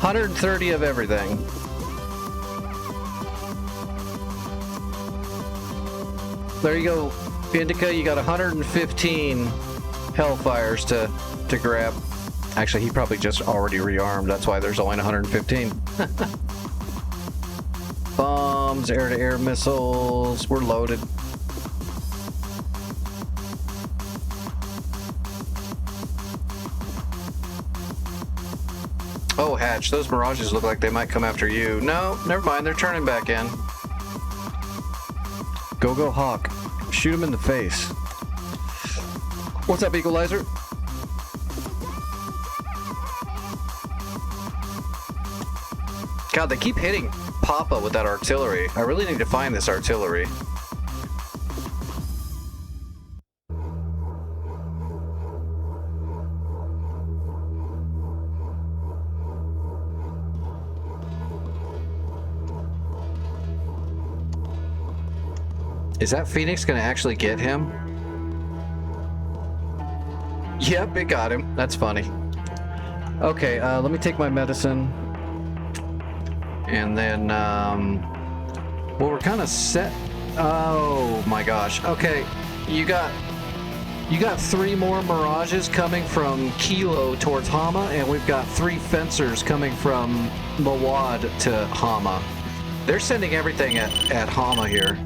S2: 130 of everything. There you go, Indica. You got 115 Hellfires to grab. Actually, he probably just already rearmed. That's why there's only 115. Bombs, air-to-air missiles. We're loaded. Oh, Hatch, those Mirages look like they might come after you. No, never mind. They're turning back in. Go, go, Hawk. Shoot him in the face. What's up, Equalizer? God, they keep hitting Papa with that artillery. I really need to find this artillery. Is that Phoenix gonna actually get him? Yep, it got him. That's funny. Okay, let me take my medicine. And then, well, we're kind of set. Oh my gosh. Okay, you got 3 more Mirages coming from Kilo towards Hama, and we've got 3 fencers coming from Mawad to Hama. They're sending everything at Hama here.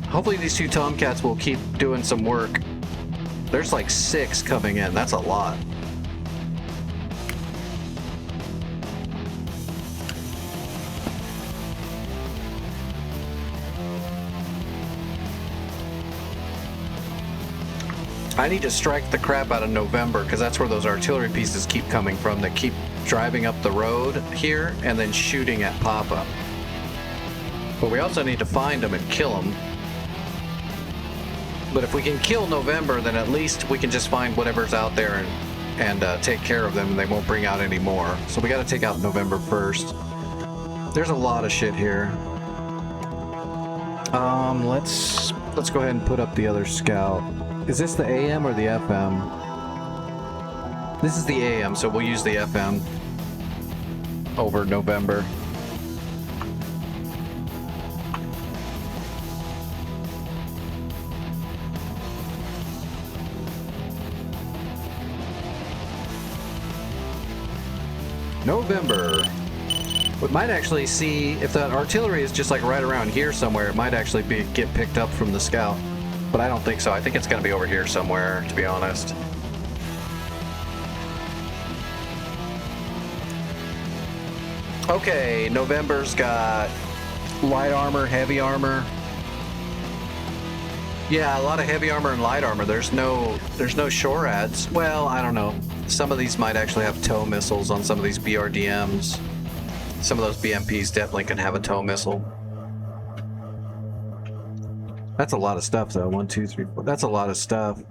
S2: Hopefully these 2 Tomcats will keep doing some work. There's like 6 coming in. That's a lot. I need to strike the crap out of November because that's where those artillery pieces keep coming from that keep driving up the road here and then shooting at Papa. But we also need to find them and kill them. But if we can kill November, then at least we can just find whatever's out there and take care of them, and they won't bring out any more. So we got to take out November first. There's a lot of shit here. Let's go ahead and put up the other scout. Is this the AM or the FM? This is the AM, so we'll use the FM over November. November. We might actually see if that artillery is just like right around here somewhere. It might actually get picked up from the scout. but I don't think so. I think it's going to be over here somewhere, to be honest. Okay, November's got light armor, heavy armor. Yeah, a lot of heavy armor and light armor. There's no shore ads. Well, I don't know. Some of these might actually have tow missiles on some of these BRDMs. Some of those BMPs definitely can have a tow missile. That's a lot of stuff, though. 1, 2, 3, 4. That's a lot of stuff.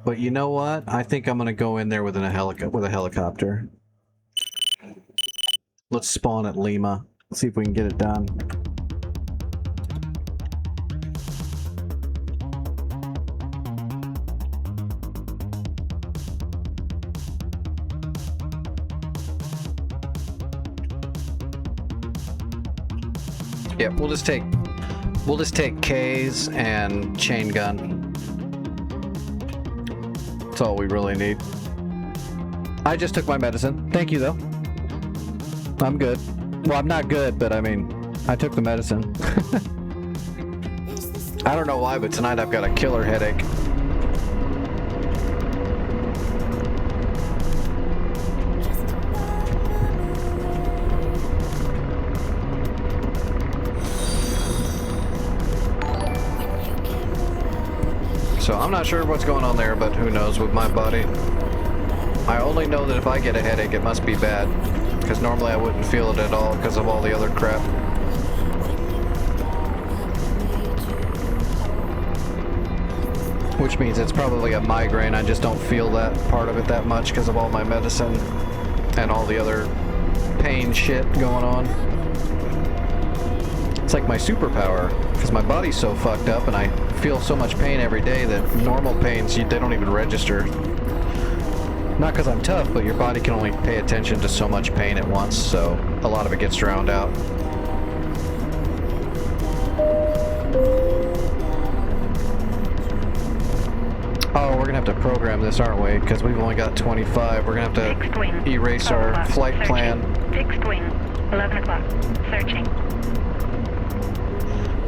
S2: But you know what? I think I'm gonna go in there with a helicopter. Let's spawn at Lima. See if we can get it done. Yeah, we'll just take K's and chain gun. That's all we really need. I just took my medicine. Thank you, though. I'm good. Well, I'm not good, but I mean, I took the medicine. I don't know why, but tonight I've got a killer headache. So I'm not sure what's going on there, but who knows with my body. I only know that if I get a headache, it must be bad. Because normally I wouldn't feel it at all because of all the other crap. Which means it's probably a migraine. I just don't feel that part of it that much because of all my medicine and all the other pain shit going on. It's like my superpower because my body's so fucked up and I feel so much pain every day that normal pains, they don't even register. Not because I'm tough, but your body can only pay attention to so much pain at once, so a lot of it gets drowned out. Oh, we're gonna have to program this, aren't we? Because we've only got 25. We're gonna have to erase our flight plan.
S4: Fixed wing, 11 o'clock, searching.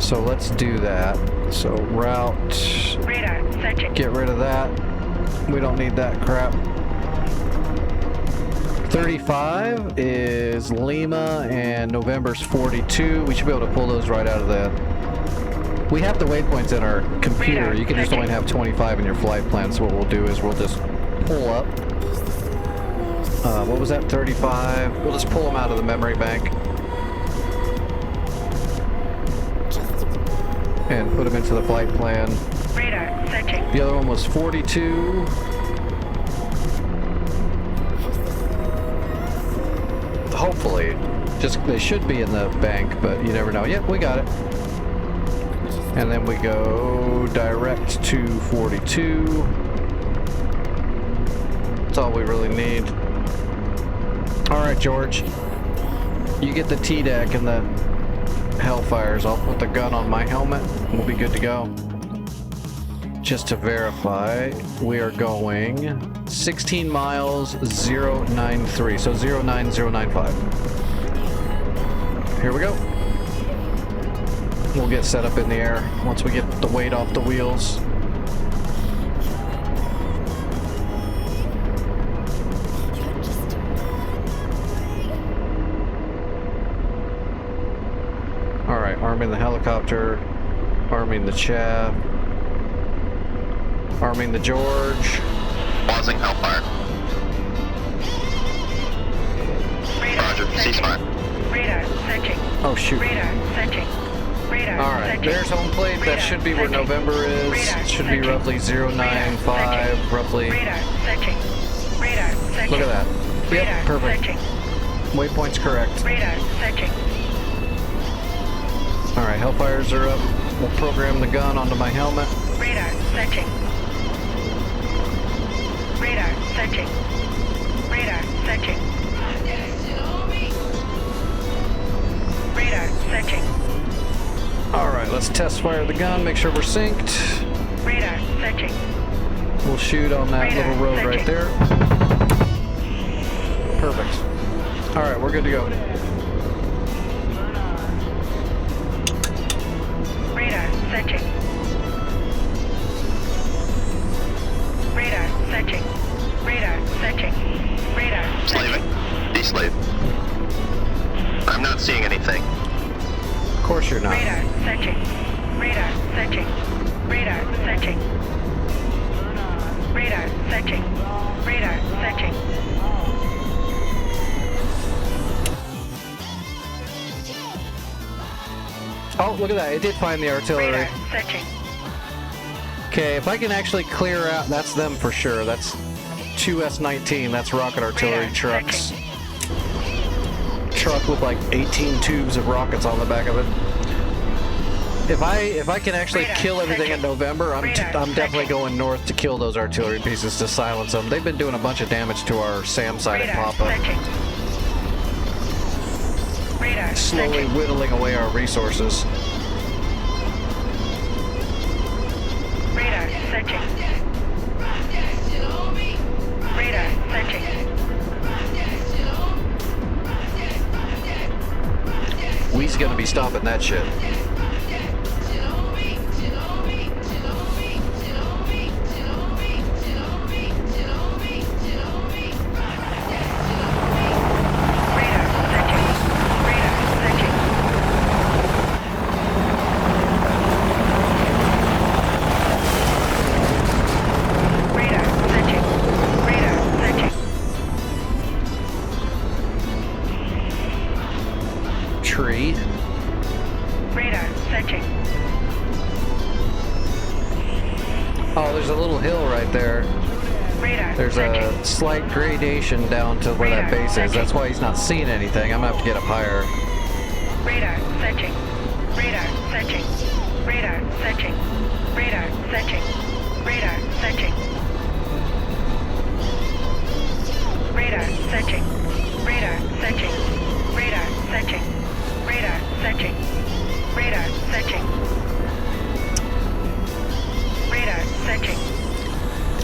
S2: So let's do that. So route.
S4: Radar, searching.
S2: Get rid of that. We don't need that crap. 35 is Lima and November's 42. We should be able to pull those right out of the... We have the waypoints in our computer. You can just only have 25 in your flight plan. So what we'll do is we'll just pull up. What was that? 35. We'll just pull them out of the memory bank. And put them into the flight plan.
S4: Radar, searching.
S2: The other one was 42. Hopefully. Just, they should be in the bank, but you never know. Yep, we got it. And then we go direct to 42. That's all we really need. Alright, George. You get the TDAC and the Hellfires. I'll put the gun on my helmet. We'll be good to go. Just to verify, we are going 16 miles 093. So 09095. Here we go. We'll get set up in the air once we get the weight off the wheels. Alright, arming the helicopter, arming the chaff, arming the George.
S9: Pausing Hellfire. Roger, ceasefire.
S4: Radar, searching.
S2: Oh shoot.
S4: Radar, searching. Radar,
S2: Alright,
S4: searching.
S2: there's home plate. That should be where November is. It should be roughly 095, roughly.
S4: Radar, searching. Radar, searching.
S2: Look at that. Yep,
S4: Radar,
S2: perfect.
S4: searching.
S2: Waypoint's correct.
S4: Radar, searching.
S2: Alright, Hellfires are up. We'll program the gun onto my helmet.
S4: Radar, searching. Radar, searching. Radar, searching. Radar, searching.
S2: Alright, let's test fire the gun, make sure we're synced.
S4: Radar, searching.
S2: We'll shoot on that
S4: Radar,
S2: little road right
S4: searching.
S2: there. Perfect. Alright, we're good to go.
S4: Radar, searching. Radar searching. Radar searching. Radar
S9: Slaving. Deslave. I'm not seeing anything.
S2: Of course you're not.
S4: Radar searching. Radar searching. Radar searching. Radar searching. Radar searching.
S2: Oh, look at that. It did find the artillery.
S4: Radar searching.
S2: Okay, if I can actually clear out, that's them for sure. That's 2S-19. That's rocket artillery
S4: Radar
S2: trucks. Truck with like 18 tubes of rockets on the back of it. If I can actually
S4: Radar
S2: kill everything in
S4: searching.
S2: November, I'm
S4: Radar
S2: definitely
S4: searching.
S2: going north to kill those artillery pieces to silence them. They've been doing a bunch of damage to our SAM site at
S4: Radar
S2: Papa,
S4: searching. Radar
S2: slowly
S4: searching.
S2: whittling away our resources.
S4: Radar searching. Radar searching.
S2: We's gonna be stopping that shit.
S4: Radar searching. Radar searching. Radar searching. Radar searching.
S2: Tree.
S4: Radar searching.
S2: Oh, there's a little hill right there.
S4: Radar
S2: There's
S4: searching.
S2: a slight gradation down to where that
S4: Radar
S2: base is.
S4: searching.
S2: That's why he's not seeing anything. I'm gonna have to get up higher.
S4: Radar searching. Radar searching. Radar searching. Radar searching. Radar searching. Radar searching. Radar searching. Radar searching. Radar searching. Radar searching. Radar searching.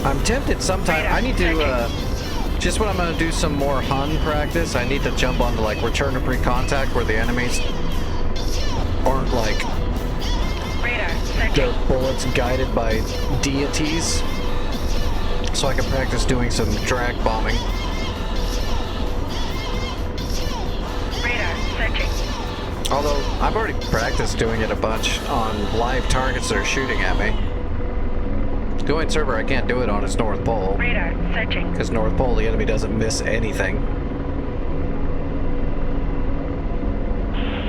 S2: I'm tempted sometime.
S4: Radar
S2: I need to,
S4: searching.
S2: just when I'm gonna do some more Hun practice, I need to jump onto like return to pre-contact where the enemies aren't like
S4: Radar
S2: their
S4: searching.
S2: bullets guided by deities. So I can practice doing some drag bombing.
S4: Radar searching.
S2: Although, I've already practiced doing it a bunch on live targets that are shooting at me. The only server I can't do it on is North Pole.
S4: Radar searching.
S2: Because North Pole, the enemy doesn't miss anything.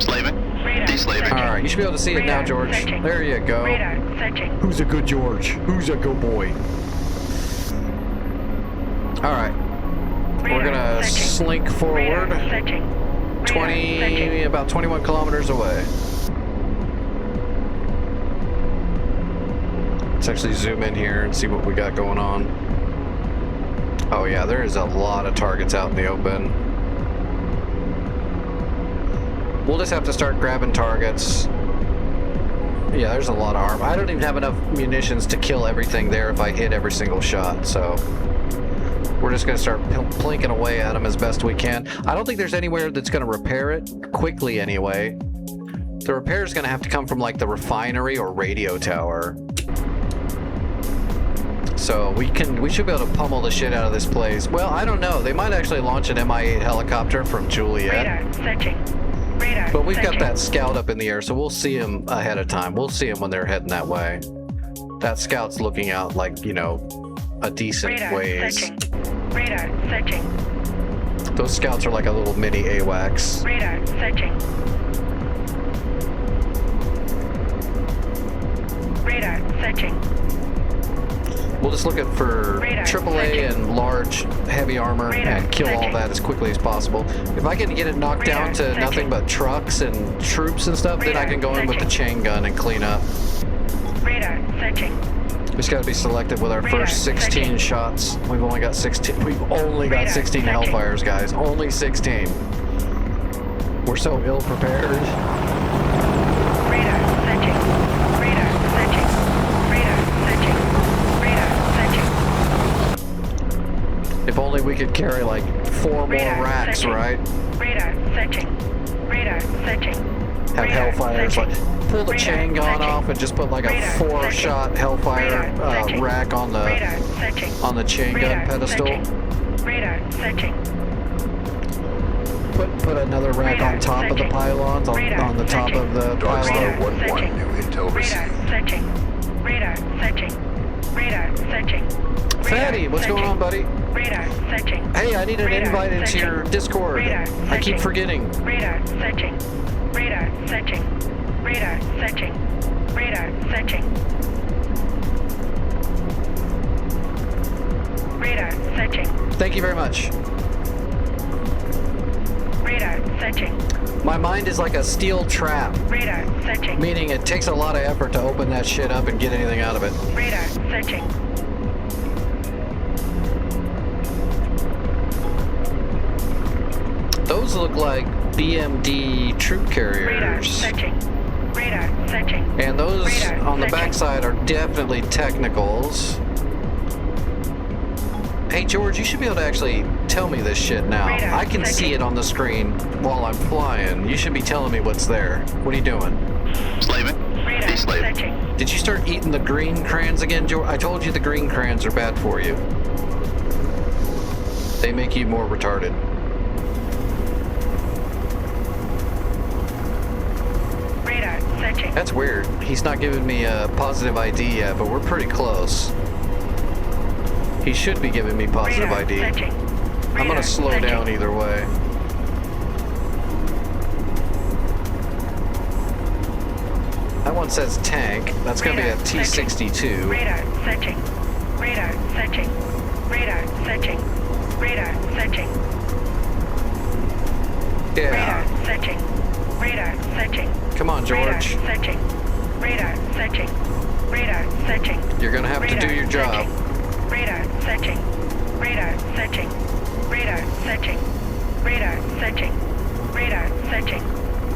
S9: Slaving.
S4: Radar
S9: Deslaving.
S4: searching.
S2: Alright, you should be able to see it now,
S4: Radar
S2: George.
S4: searching.
S2: There you go.
S4: Radar searching.
S2: Who's a good George? Who's a good boy? Alright. We're
S4: Radar
S2: gonna
S4: searching.
S2: slink forward.
S4: Radar searching. Radar
S2: 20,
S4: searching.
S2: about 21 kilometers away. Let's actually zoom in here and see what we got going on. Oh yeah, there is a lot of targets out in the open. We'll just have to start grabbing targets. Yeah, there's a lot of arm. I don't even have enough munitions to kill everything there if I hit every single shot, so we're just gonna start plinking away at them as best we can. I don't think there's anywhere that's gonna repair it quickly anyway. The repair is gonna have to come from like the refinery or radio tower. So we should be able to pummel the shit out of this place. Well, I don't know. They might actually launch an Mi-8 helicopter from Juliet.
S4: Radar searching. Radar
S2: But we've got
S4: searching.
S2: that scout up in the air, so we'll see them ahead of time. We'll see them when they're heading that way. That scout's looking out like, you know, a decent
S4: Radar
S2: ways.
S4: searching. Radar searching.
S2: Those scouts are like a little mini AWACS.
S4: Radar searching. Radar searching.
S2: We'll just look at for
S4: Radar
S2: AAA
S4: searching.
S2: and large heavy armor
S4: Radar
S2: and kill all
S4: searching.
S2: that as quickly as possible. If I can get it knocked
S4: Radar
S2: down to
S4: searching.
S2: nothing but trucks and troops and stuff, then I
S4: Radar
S2: can go in with the
S4: searching.
S2: chain gun and clean up.
S4: Radar searching.
S2: We just gotta be selective with our
S4: Radar
S2: first 16
S4: searching.
S2: shots. We've only got 16. We've only got
S4: Radar
S2: 16
S4: searching.
S2: Hellfires, guys. Only 16. We're so ill prepared.
S4: Radar searching. Radar searching. Radar searching. Radar searching.
S2: If only we could carry like 4 more
S4: Radar
S2: racks,
S4: searching.
S2: right?
S4: Radar searching. Radar searching.
S2: Have
S4: Radar
S2: Hellfires
S4: searching.
S2: like pull the
S4: Radar
S2: chain gun
S4: searching.
S2: off and just put like a
S4: Radar
S2: 4-shot
S4: searching.
S2: Hellfire
S4: Radar searching.
S2: rack on
S4: Radar searching.
S2: the chain gun
S4: Radar
S2: pedestal?
S4: searching. Radar searching.
S2: Put another rack
S4: Radar
S2: on top of the
S4: searching.
S2: pylons,
S4: Radar
S2: on the top
S4: searching.
S2: of the
S6: Dark Star
S2: pylon.
S6: 1-1,
S4: searching.
S6: new intel
S4: Radar
S6: received.
S4: searching. Radar searching. Radar searching.
S2: Fatty, what's going on, buddy?
S4: Radar searching.
S2: Hey, I need an
S4: Radar
S2: invite into
S4: searching.
S2: your Discord.
S4: Radar
S2: I keep
S4: searching.
S2: forgetting.
S4: Radar searching. Radar searching. Radar searching. Radar searching. Radar searching.
S2: Thank you very much.
S4: Radar searching.
S2: My mind is like a steel trap,
S4: Radar searching.
S2: meaning it takes a lot of effort to open that shit up and get anything out of it.
S4: Radar searching.
S2: Those look like BMD troop
S4: Radar
S2: carriers.
S4: searching. Radar searching.
S2: And those
S4: Radar
S2: on the
S4: searching.
S2: backside are definitely technicals. Hey George, you should be able to actually tell me this shit now.
S4: Radar
S2: I can see
S4: searching.
S2: it on the screen while I'm flying. You should be telling me what's there. What are you doing?
S9: Slaving.
S4: Radar
S9: De-slave.
S4: searching.
S2: Did you start eating the green crayons again, George? I told you the green crayons are bad for you. They make you more retarded.
S4: Radar searching.
S2: That's weird. He's not giving me a positive ID yet, but we're pretty close. He should be giving me positive
S4: Radar
S2: ID.
S4: searching.
S2: I'm
S4: Radar
S2: gonna slow
S4: searching.
S2: down either way. That one says tank. That's gonna be a
S4: Radar
S2: T-62.
S4: Radar searching. Radar searching. Radar searching. Radar searching.
S2: Yeah.
S4: Radar searching. Radar searching.
S2: Come on,
S4: Radar
S2: George.
S4: searching. Radar searching. Radar searching.
S2: You're gonna have to
S4: Radar
S2: do your job.
S4: searching. Radar searching. Radar searching. Radar searching. Radar searching. Radar searching.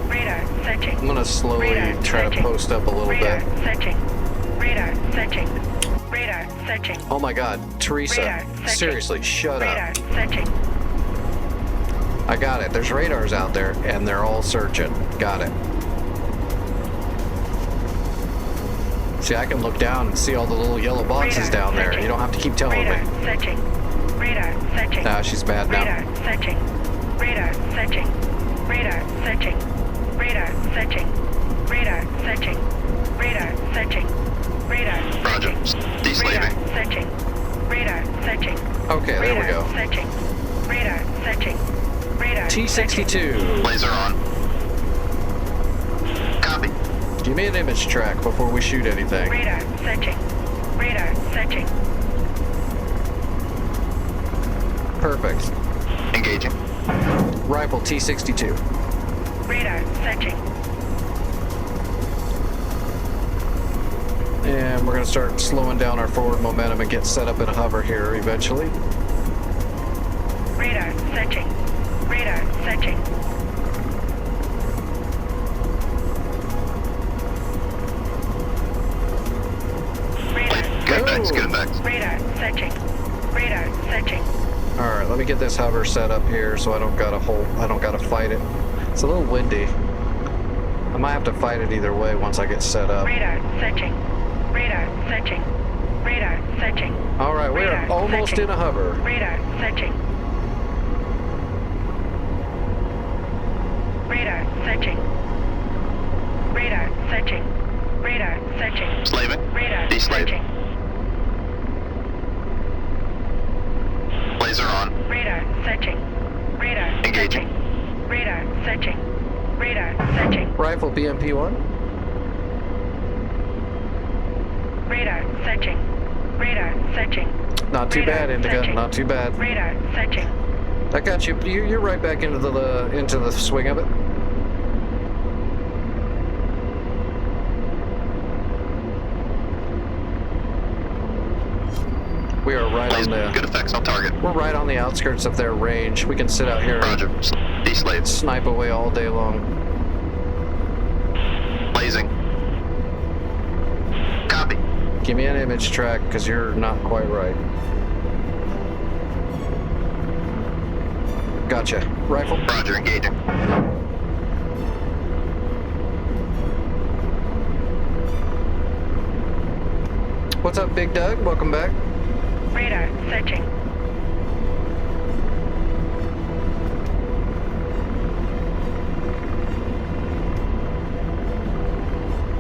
S4: Radar searching.
S2: I'm gonna slowly
S4: Radar
S2: try to
S4: searching.
S2: post up a little
S4: Radar
S2: bit.
S4: searching. Radar searching. Radar searching.
S2: Oh my God, Teresa.
S4: Radar searching.
S2: Seriously, shut
S4: Radar
S2: up.
S4: searching.
S2: I got it. There's radars out there, and they're all searching. Got it. See, I can look down and see all the little yellow boxes
S4: Radar
S2: down there.
S4: searching.
S2: You don't have to keep telling
S4: Radar
S2: me.
S4: searching. Radar searching.
S2: Nah, she's mad now.
S4: Radar searching. Radar searching. Radar searching. Radar searching. Radar searching. Radar searching. Radar
S9: Roger.
S4: searching. Radar
S9: De-slaving.
S4: searching. Radar searching.
S2: Okay, there we
S4: Radar
S2: go.
S4: searching. Radar searching. Radar searching.
S2: T-62.
S9: Laser on. Copy.
S2: Give me an image track before we shoot anything.
S4: Radar searching. Radar searching.
S2: Perfect.
S9: Engaging.
S2: Rifle T-62.
S4: Radar searching.
S2: And we're gonna start slowing down our forward momentum and get set up in a hover here eventually.
S4: Radar searching. Radar searching. Radar
S9: Good backs, good backs.
S4: Radar searching. Radar searching.
S2: All right, let me get this hover set up here so I don't gotta fight it. It's a little windy. I might have to fight it either way once I get set up.
S4: Radar searching. Radar searching. Radar searching.
S2: All right, we're
S4: Radar
S2: almost
S4: searching.
S2: in a hover.
S4: Radar searching. Radar searching. Radar searching. Radar searching.
S9: Slaving.
S4: Radar
S9: De-slave.
S4: searching.
S9: Laser on.
S4: Radar searching. Radar
S9: Engaging.
S4: searching. Radar searching. Radar searching.
S2: Rifle BMP-1.
S4: Radar searching. Radar searching.
S2: Not too
S4: Radar
S2: bad, Indica.
S4: searching.
S2: Not too bad.
S4: Radar searching.
S2: I got you. You're right back into the swing of it. We are right on
S9: Laser. Good
S2: the.
S9: effects on target.
S2: We're right on the outskirts of their range. We can sit out here and
S9: Roger. De-slave.
S2: snipe away all day long.
S9: Blazing. Copy.
S2: Give me an image track, because you're not quite right. Gotcha. Rifle.
S9: Roger, engaging.
S2: What's up, Big Doug? Welcome back.
S4: Radar searching.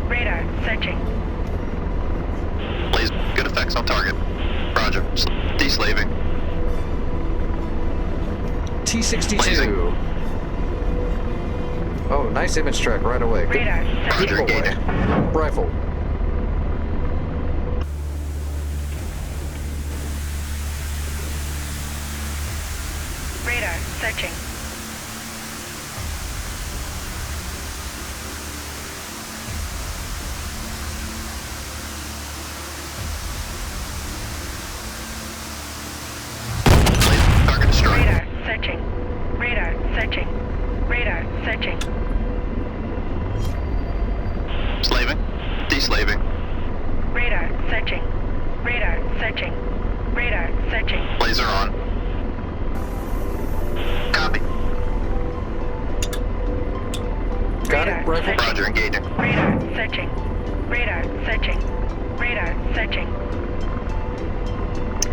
S4: Radar searching.
S9: Blaze, good effects on target. Roger. Deslaving.
S2: T-62.
S9: Blazing.
S2: Oh, nice image track right away. Good,
S4: Radar
S2: good
S9: Roger,
S2: boy.
S9: engaging.
S2: Rifle.
S4: Radar searching.
S9: Blaze, target destroyed.
S4: Radar searching. Radar searching. Radar searching.
S9: Slaving. Deslaving.
S4: Radar searching. Radar searching. Radar searching.
S9: Laser on. Copy.
S2: Got
S4: Radar
S2: it, rifle.
S4: searching.
S9: Roger, engaging.
S4: Radar searching. Radar searching. Radar searching.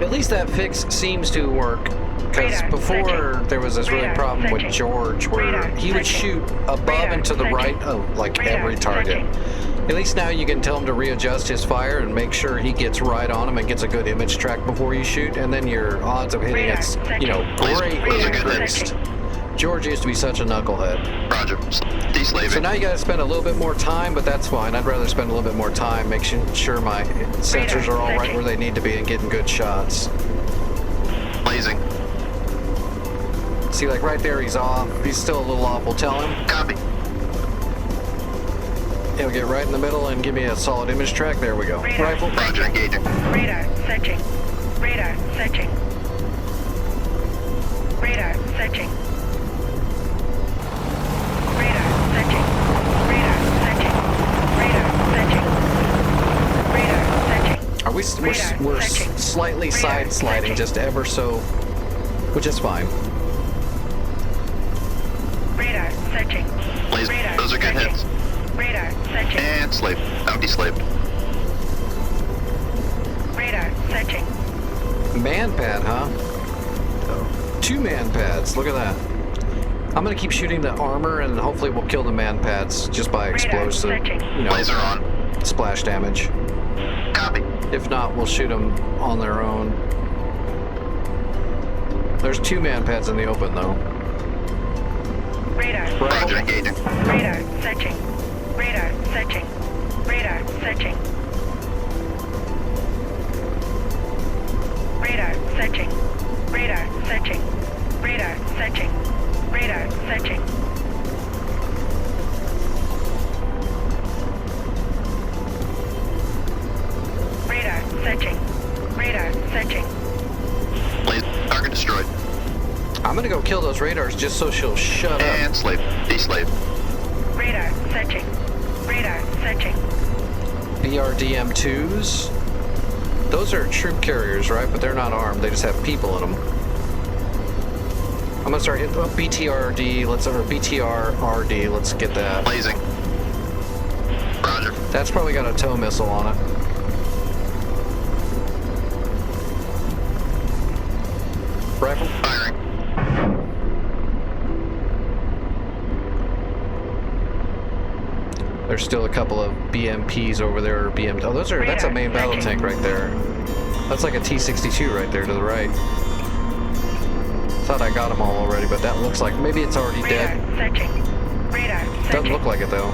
S2: At least that fix seems to work. Because
S4: Radar
S2: before
S4: searching.
S2: there was this really
S4: Radar
S2: problem with
S4: searching.
S2: George where
S4: Radar
S2: he would
S4: searching.
S2: shoot above
S4: Radar
S2: and to the
S4: searching.
S2: right of like
S4: Radar
S2: every target.
S4: searching.
S2: At least now you can tell him to readjust his fire and make sure he gets right on him and gets a good image track before you shoot, and then your odds of hitting
S4: Radar
S2: it's
S4: searching.
S2: greatly
S9: Radar
S2: increased.
S4: searching.
S2: George used to be such a knucklehead.
S9: Roger. Deslaving.
S2: So now you gotta spend a little bit more time, but that's fine. I'd rather spend a little bit more time making sure my sensors are all right
S4: searching.
S2: where they need to be and getting good shots.
S9: Blazing.
S2: See, like right there, he's off. He's still a little off. We'll tell him.
S9: Copy.
S2: He'll get right in the middle and give me a solid image track. There we go.
S4: Radar
S2: Rifle.
S9: Roger, engaging.
S4: Radar searching. Radar searching. Radar searching. Radar searching. Radar searching. Radar searching. Radar searching.
S2: Are we?
S4: Radar
S2: We're
S4: searching.
S2: slightly
S4: Radar
S2: side sliding,
S4: searching.
S2: just ever so, which is fine.
S4: Radar searching.
S9: Blaze,
S4: Radar
S9: those are good
S4: searching.
S9: hits.
S4: Radar searching.
S9: And slave. Now deslaved.
S4: Radar searching.
S2: Man pad, huh? 2 man pads. Look at that. I'm gonna keep shooting the armor, and hopefully we'll kill the man pads just by explosive,
S4: searching.
S9: Laser on.
S2: splash damage.
S9: Copy.
S2: If not, we'll shoot them on their own. There's 2 man pads in the open, though.
S4: Radar.
S9: Roger, engaging.
S4: Radar searching. Radar searching. Radar searching. Radar searching. Radar searching. Radar searching. Radar searching. Radar searching. Radar searching.
S9: Blaze, target destroyed.
S2: I'm gonna go kill those radars just so she'll shut up.
S9: And slave. Deslaved.
S4: Radar searching. Radar searching.
S2: BRDM2s. Those are troop carriers, right? But they're not armed. They just have people in them. I'm gonna start hitting BTRD. Or BTRRD. Let's get that.
S9: Blazing. Roger.
S2: That's probably got a tow missile on it. Rifle.
S9: Firing.
S2: There's still a couple of BMPs over there, or Oh, that's a main battle tank right there. That's like a T-62 right there to the right. Thought I got them all already, but that looks like maybe it's already
S4: Radar
S2: dead.
S4: searching. Radar searching.
S2: Doesn't look like it though.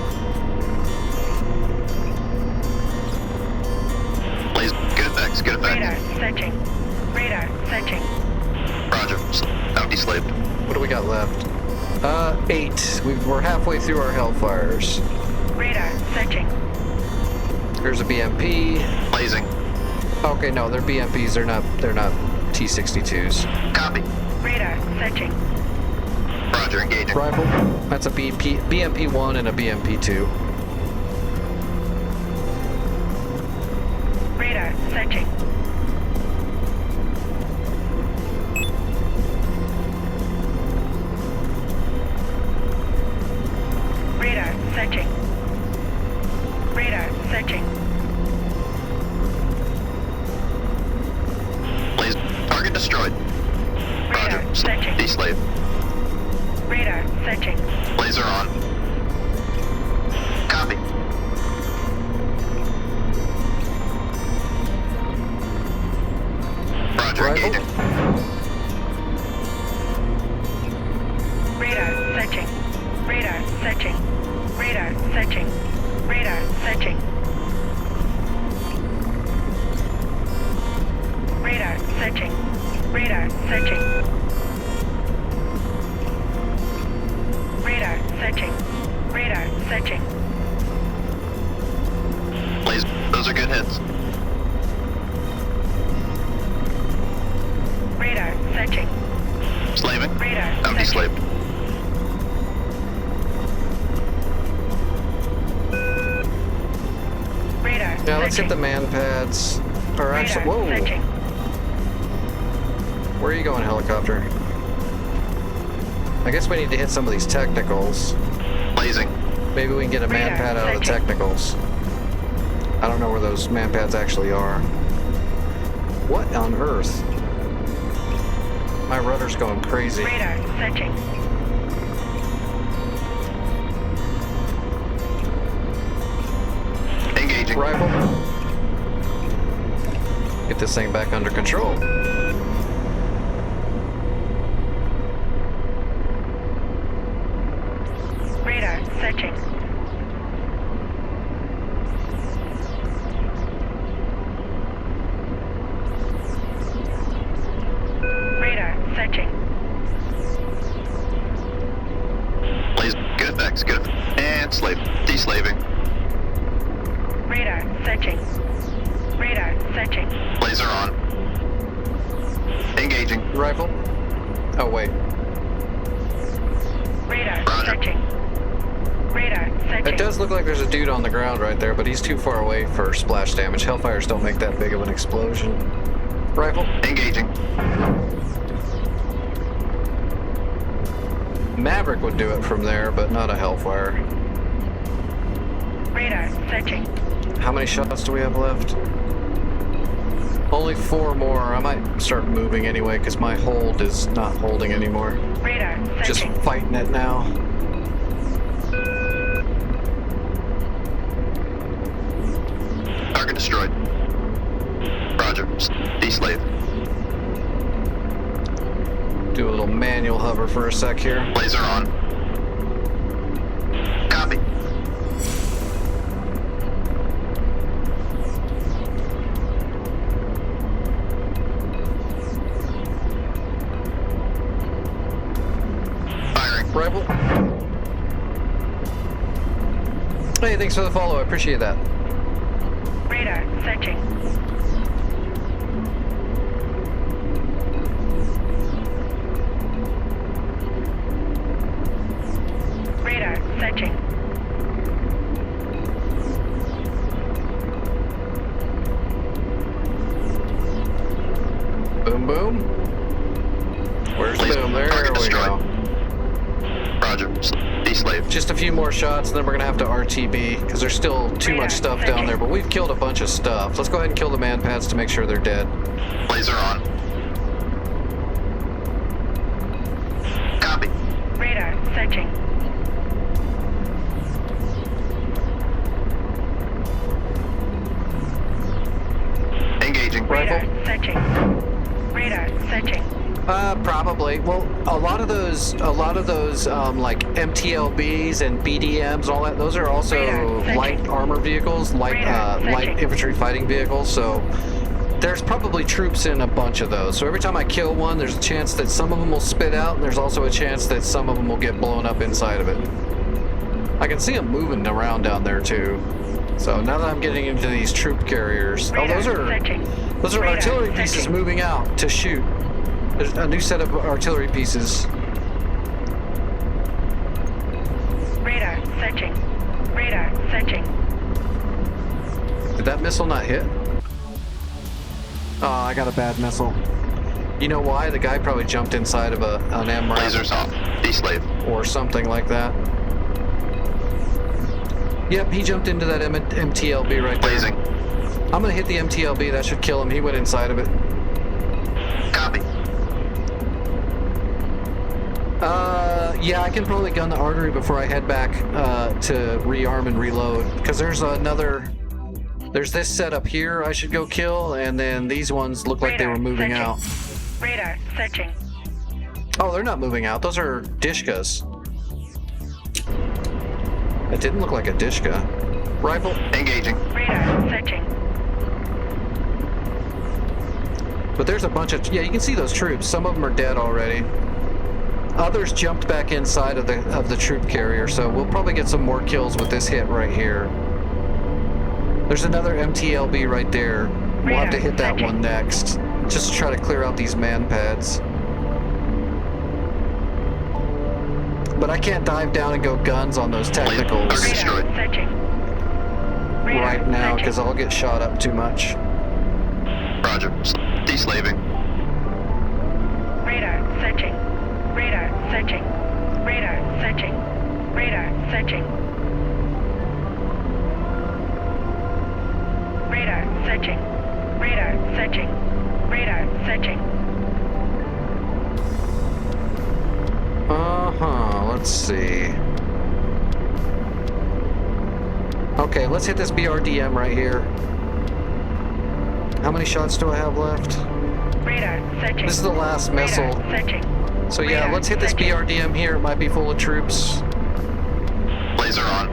S9: Blaze, good effects. Good
S4: Radar
S9: effects.
S4: searching. Radar searching.
S9: Roger. Now deslaved.
S2: What do we got left? 8. We're halfway through our Hellfires.
S4: Radar searching.
S2: Here's a BMP.
S9: Blazing.
S2: Okay, no, they're BMPs. They're not T-62s.
S9: Copy.
S4: Radar searching.
S9: Roger, engaging.
S2: Rifle. That's a BMP1 and a BMP2.
S4: Radar searching. Radar searching. Radar searching. Radar searching. Radar searching. Radar searching. Radar searching. Radar searching. Radar searching.
S9: Please, those are good hits.
S4: Radar searching.
S9: Slaving.
S4: Radar
S9: Empty
S4: searching.
S9: slave.
S4: Radar
S2: Yeah, let's
S4: searching.
S2: hit the man pads. Or actually,
S4: Radar
S2: whoa.
S4: searching.
S2: Where are you going, helicopter? I guess we need to hit some of these technicals.
S9: Blazing.
S2: Maybe we can get a man
S4: Radar
S2: pad out of the
S4: searching.
S2: technicals. I don't know where those man pads actually are. What on earth? My rudder's going crazy.
S4: Radar searching.
S9: Engaging.
S2: Rifle. Get this thing back under control.
S4: Radar searching. Radar searching.
S9: Blaze. Good effects. Good. And slave. Deslaving.
S4: Radar searching. Radar searching.
S9: Blazer on. Engaging.
S2: Rifle. Oh, wait.
S4: Radar
S9: Roger.
S4: searching. Radar searching.
S2: It does look like there's a dude on the ground right there, but he's too far away for splash damage. Hellfires don't make that big of an explosion. Rifle.
S9: Engaging.
S2: Maverick would do it from there, but not a Hellfire.
S4: Radar searching.
S2: How many shots do we have left? Only 4 more. I might start moving anyway, because my hold is not holding anymore.
S4: Radar
S2: Just
S4: searching.
S2: fighting it now.
S9: Target destroyed. Roger. Deslave.
S2: Do a little manual hover for a sec here.
S9: Blazer on. Copy. Firing.
S2: Rifle. Hey, thanks for the follow. I appreciate that.
S4: Radar searching. Radar searching.
S2: Boom, boom. Where's
S9: Please,
S2: boom? There
S9: target
S2: we
S9: destroyed.
S2: go.
S9: Roger. Deslave.
S2: Just a few more shots, and then we're gonna have to RTB because there's still too much stuff down there. But we've killed a bunch of stuff. Let's go ahead and kill the man pads to make sure they're dead.
S9: Blazer on. Copy.
S4: Radar searching.
S9: Engaging.
S4: Radar
S2: Rifle.
S4: searching. Radar searching.
S2: Probably. Well, a lot of those, like MTLBs and BDMs, all that. Those are also
S4: Radar searching.
S2: light armor vehicles, light
S4: Radar
S2: light
S4: searching.
S2: infantry fighting vehicles. So there's probably troops in a bunch of those. So every time I kill one, there's a chance that some of them will spit out, and there's also a chance that some of them will get blown up inside of it. I can see them moving around down there too. So now that I'm getting into these troop carriers,
S4: Radar
S2: those are
S4: searching.
S2: Radar artillery
S4: searching.
S2: pieces moving out to shoot. There's a new set of artillery pieces.
S4: Radar searching. Radar searching.
S2: Did that missile not hit? Oh, I got a bad missile. You know why? The guy probably jumped inside of an MRAP
S9: Lasers off. Deslave.
S2: or something like that. Yep, he jumped into that MTLB right there.
S9: Blazing.
S2: I'm gonna hit the MTLB. That should kill him. He went inside of it.
S9: Copy.
S2: Yeah, I can probably gun the artery before I head back to rearm and reload. Because there's this setup here I should go kill, and then these ones look like they
S4: Radar
S2: were moving
S4: searching.
S2: out.
S4: Radar searching.
S2: Oh, they're not moving out. Those are Dishkas. It didn't look like a Dishka. Rifle.
S9: Engaging.
S4: Radar searching.
S2: But there's a bunch of, yeah, you can see those troops. Some of them are dead already. Others jumped back inside of the troop carrier, so we'll probably get some more kills with this hit right here. There's another MTLB right there. We'll have to hit that one next, just to try to clear out these man pads. But I can't dive down and go guns on those technicals
S9: Target destroyed.
S4: Searching.
S2: right now because I'll get shot up too much.
S9: Roger. Deslaving.
S4: Radar searching. Radar searching. Radar searching. Radar searching. Radar searching. Radar searching. Radar searching.
S2: Let's see. Okay, let's hit this BRDM right here. How many shots do I have left?
S4: Radar searching.
S2: This is the last missile.
S4: Radar searching.
S2: So yeah,
S4: Radar
S2: let's hit this
S4: searching.
S2: BRDM here. It might be full of troops.
S9: Laser on.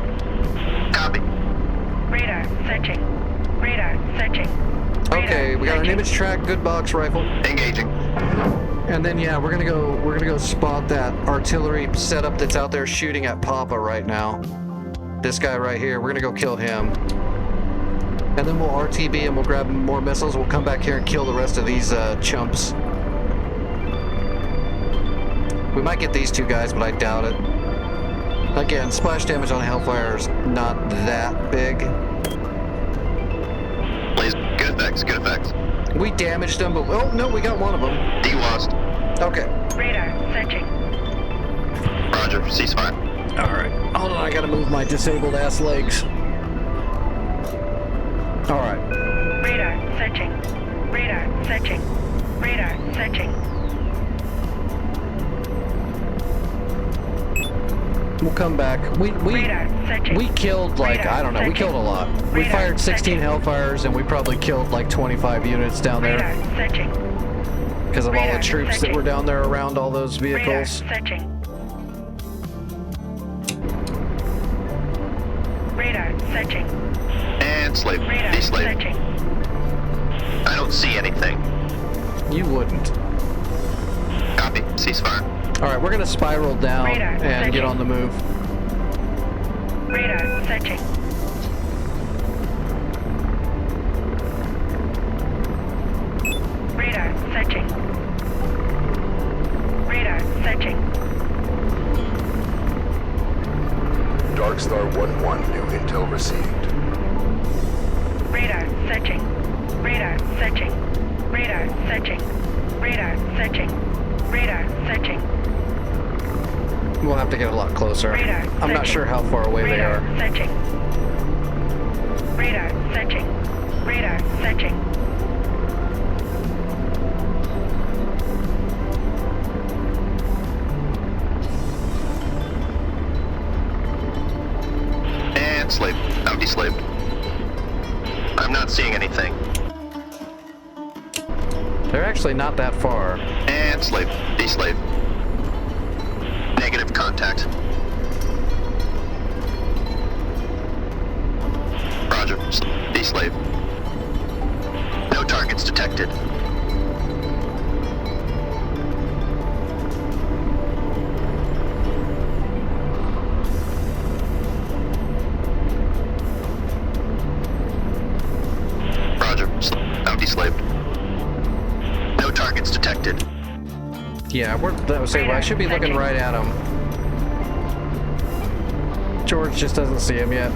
S9: Copy.
S4: Radar searching. Radar searching.
S2: Okay, we got an
S4: searching.
S2: image track, good box rifle.
S9: Engaging.
S2: And then yeah, we're gonna go spot that artillery setup that's out there shooting at Papa right now. This guy right here, we're gonna go kill him. And then we'll RTB and we'll grab more missiles. We'll come back here and kill the rest of these chumps. We might get these two guys, but I doubt it. Again, splash damage on Hellfire is not that big.
S9: Laser. Good effects. Good effects.
S2: We damaged them, but oh no, we got one of them.
S9: Delost.
S2: Okay.
S4: Radar searching.
S9: Roger. Ceasefire.
S2: All right. Hold on, I gotta move my disabled ass legs. All right.
S4: Radar searching. Radar searching. Radar searching.
S2: We'll come back.
S4: Radar searching.
S2: We killed like,
S4: Radar
S2: I don't know, we
S4: searching.
S2: killed a lot. We
S4: Radar
S2: fired 16
S4: searching.
S2: Hellfires and we probably killed like 25 units down
S4: Radar
S2: there
S4: searching.
S2: because of all the
S4: radar
S2: troops that
S4: searching.
S2: were down there around all those
S4: Radar
S2: vehicles.
S4: searching. Radar searching.
S9: And slave.
S4: Radar
S9: Deslave.
S4: searching.
S9: I don't see anything.
S2: You wouldn't.
S9: Copy. Ceasefire.
S2: All right, we're gonna spiral down
S4: Radar
S2: and
S4: searching.
S2: get on the move.
S4: Radar searching. Radar searching. Radar searching.
S6: Darkstar 1-1, new intel received.
S4: Radar searching. Radar searching. Radar searching. Radar searching. Radar searching.
S2: We'll have to get a lot closer.
S4: Radar
S2: I'm not
S4: searching.
S2: sure how far away they
S4: Radar
S2: are.
S4: searching. Radar searching. Radar searching.
S9: And slave. I'm deslaved. I'm not seeing anything.
S2: They're actually not that far.
S9: And slave. Deslave. Negative contact. Roger. Deslave. No targets detected. Roger. I'm deslaved. No targets detected.
S2: Yeah, I should be looking right at him. George just doesn't see him yet.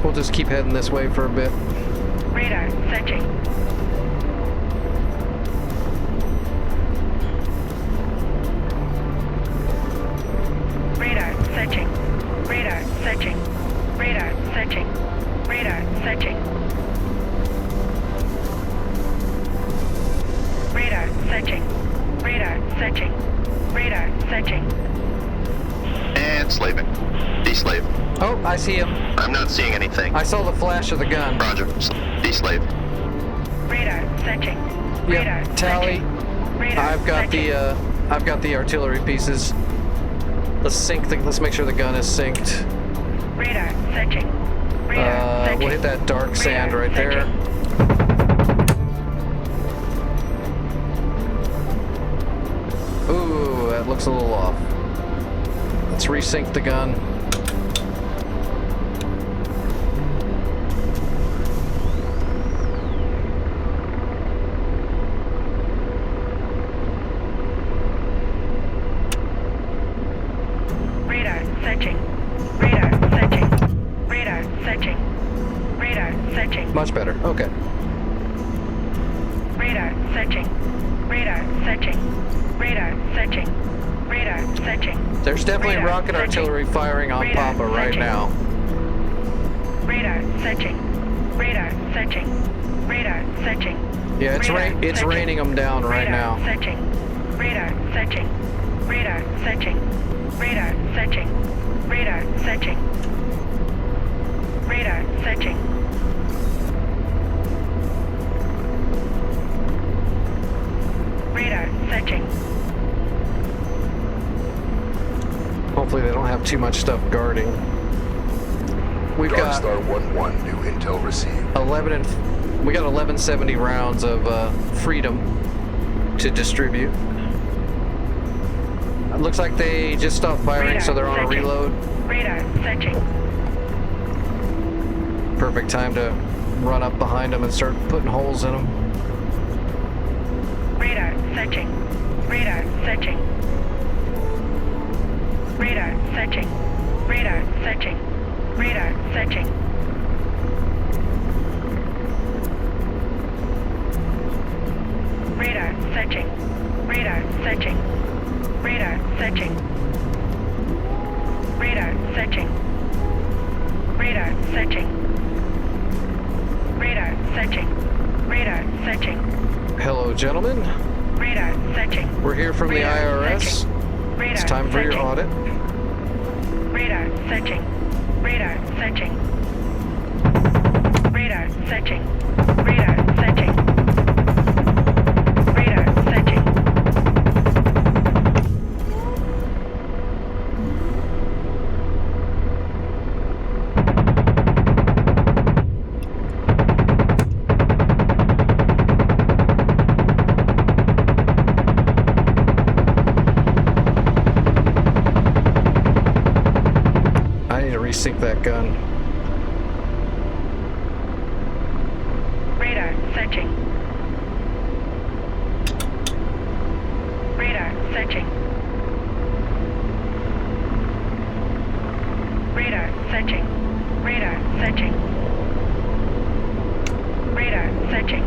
S2: We'll just keep heading this way for a bit.
S4: Radar searching. Radar searching. Radar searching. Radar searching. Radar searching. Radar searching. Radar searching. Radar searching.
S9: And slaving. Deslave.
S2: Oh, I see him.
S9: I'm not seeing anything.
S2: I saw the flash of the gun.
S9: Roger. Deslave.
S4: Radar searching. Radar
S2: Yep, tally.
S4: searching. Radar
S2: I've got
S4: searching.
S2: the artillery pieces. Let's make sure the gun is synced.
S4: Radar searching. Radar searching.
S2: We'll hit that dark sand right there. Ooh, that looks a little off. Let's resync the gun.
S4: Radar searching. Radar searching. Radar searching. Radar searching.
S2: Much better. Okay.
S4: Radar searching. Radar searching. Radar searching. Radar searching.
S2: There's definitely
S4: Radar
S2: rocket
S4: searching.
S2: artillery firing on
S4: Radar
S2: Papa right
S4: searching.
S2: now.
S4: Radar searching. Radar searching. Radar searching.
S2: Yeah, it's
S4: Radar
S2: it's
S4: searching.
S2: raining them down right
S4: Radar
S2: now.
S4: Searching. Radar searching. Radar searching. Radar searching. Radar searching. Radar searching. Radar searching.
S2: Hopefully they don't have too much stuff guarding. We've got
S6: Darkstar 1-1, new intel received.
S2: 1170 rounds of freedom to distribute. It looks like they just stopped firing,
S4: Radar
S2: so they're on a
S4: searching.
S2: reload.
S4: Radar searching.
S2: Perfect time to run up behind them and start putting holes in them.
S4: Radar searching. Radar searching. Radar searching. Radar searching. Radar searching. Radar searching. Radar searching. Radar searching. Radar searching. Radar searching. Radar searching. Radar searching.
S2: Hello, gentlemen.
S4: Radar searching.
S2: We're here from the
S4: Radar
S2: IRS.
S4: searching. Radar
S2: It's time for your
S4: searching.
S2: audit.
S4: Radar searching. Radar searching. Radar searching. Radar searching. Radar searching.
S2: I need to resync that gun.
S4: Radar searching. Radar searching. Radar searching. Radar searching. Radar searching.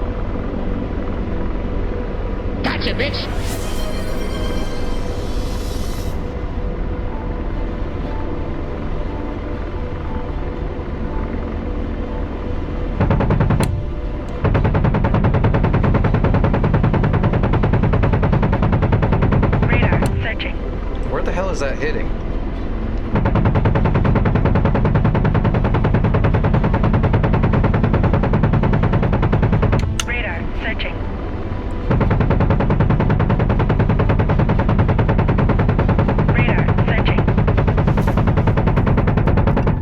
S10: Gotcha, bitch.
S4: Radar searching.
S2: Where the hell is that hitting?
S4: Radar searching. Radar searching.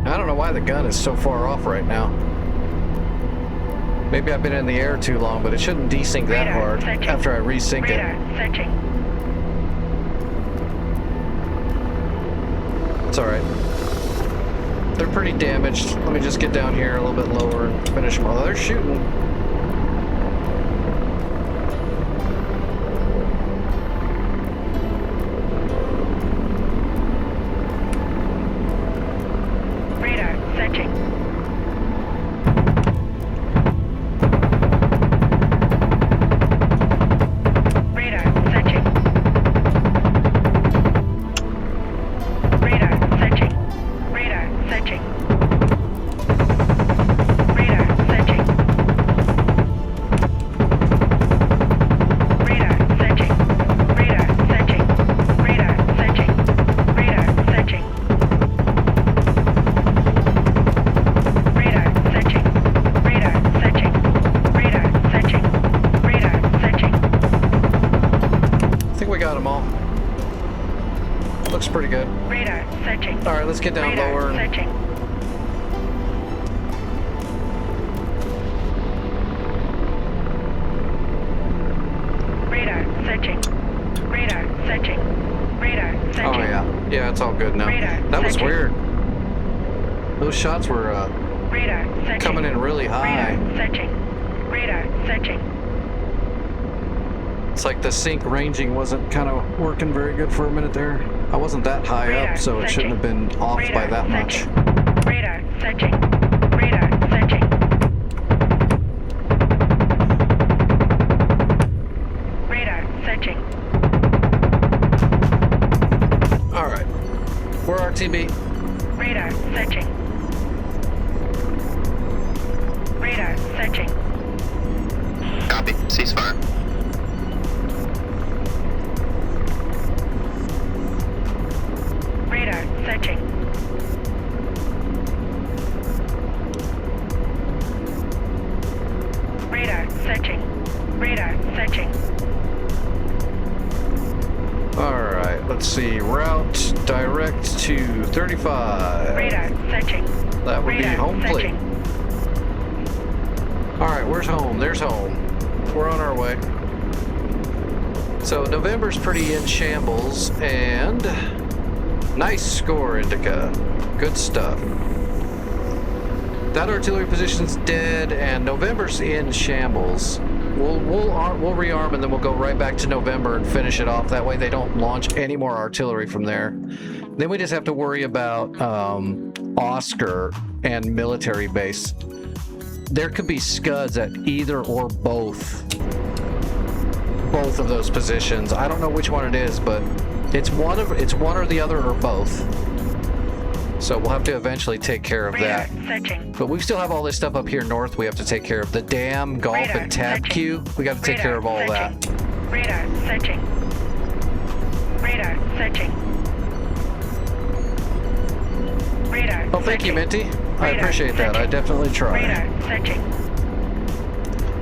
S2: I don't know why the gun is so far off right now. Maybe I've been in the air too long, but it shouldn't desync that
S4: Radar
S2: hard
S4: searching.
S2: after I resync
S4: Radar
S2: it.
S4: searching.
S2: It's alright. They're pretty damaged. Let me just get down here a little bit lower and finish them. Oh, they're shooting.
S4: Radar searching. Radar searching. Radar searching. Radar searching. Radar searching. Radar searching. Radar searching. Radar searching. Radar searching. searching.
S2: All right, let's get down
S4: Radar
S2: lower.
S4: searching. Radar searching. Radar searching. Radar searching.
S2: Oh yeah, yeah, it's all good now.
S4: Radar
S2: That was
S4: searching.
S2: weird. Those shots were
S4: Radar searching.
S2: coming in really high.
S4: Radar searching. Radar searching.
S2: It's like the sync ranging wasn't kind of working very good for a minute there. I wasn't that high
S4: Radar
S2: up, so it shouldn't have been off by
S4: Radar
S2: that much.
S4: searching. Radar searching. Radar searching. Radar searching.
S2: All right, we're RTB.
S4: Radar searching. Radar searching.
S9: Copy. Ceasefire.
S4: Radar searching. Radar searching. Radar searching.
S2: All right, let's see. Route direct to 35.
S4: Radar searching.
S2: That would be
S4: Radar
S2: home plate.
S4: searching.
S2: All right, where's home? There's home. We're on our way. So November's pretty in shambles, and nice score, Indica. Good stuff. That artillery position's dead, and November's in shambles. We'll rearm, and then we'll go right back to November and finish it off. That way they don't launch any more artillery from there. Then we just have to worry about Oscar and military base. There could be scuds at either or both of those positions. I don't know which one it is, but it's one or the other or both. So we'll have to eventually take care of
S4: Radar
S2: that.
S4: searching.
S2: But we still have all this stuff up here north we have to take care of. The dam, golf,
S4: Radar
S2: and tab
S4: searching.
S2: queue. We got to take
S4: Radar
S2: care of all that.
S4: searching. Radar searching. Radar searching. Radar
S2: Oh, thank you,
S4: searching.
S2: Minty. I
S4: Radar
S2: appreciate that. I
S4: searching.
S2: definitely try.
S4: Radar searching.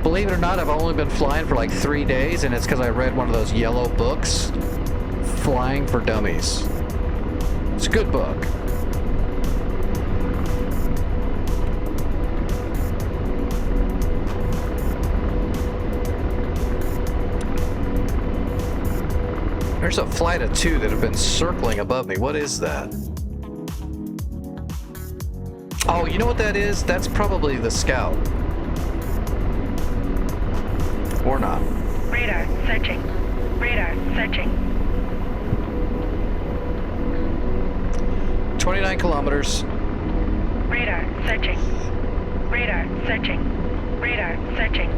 S2: Believe it or not, I've only been flying for like 3 days, and it's because I read one of those yellow books, Flying for Dummies. It's a good book. There's a flight of 2 that have been circling above me. What is that? Oh, you know what that is? That's probably the scout. Or not.
S4: Radar searching. Radar searching.
S2: 29 kilometers.
S4: Radar searching. Radar searching. Radar searching.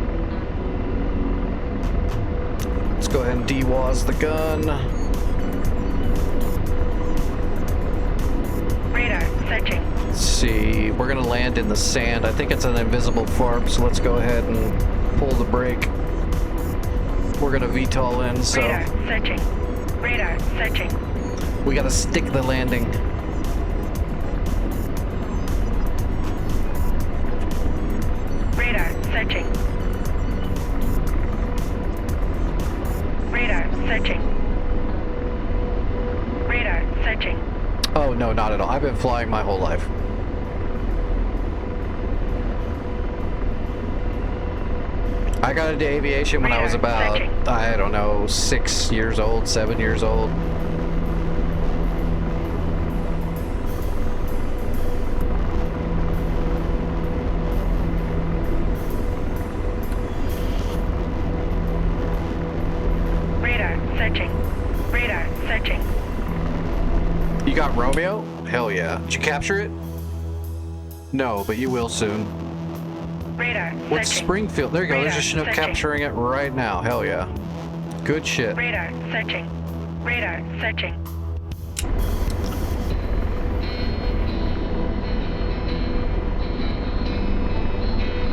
S2: Let's go ahead and DWAS the gun.
S4: Radar searching.
S2: Let's see. We're going to land in the sand. I think it's an invisible FARP, so let's go ahead and pull the brake. We're going to VTOL in, so
S4: Radar searching. Radar searching.
S2: we got to stick the landing.
S4: Radar searching. Radar searching. Radar searching.
S2: Oh, no, not at all. I've been flying my whole life. I got into aviation when I was about, I don't know, 6 years old, 7 years old.
S4: Radar searching. Radar searching.
S2: You got Romeo? Hell yeah. Did you capture it? No, but you will soon.
S4: Radar
S2: What's
S4: searching.
S2: Springfield? There you go. There's
S4: Radar
S2: a Chinook
S4: searching.
S2: capturing it right now. Hell yeah. Good shit.
S4: Radar searching. Radar searching.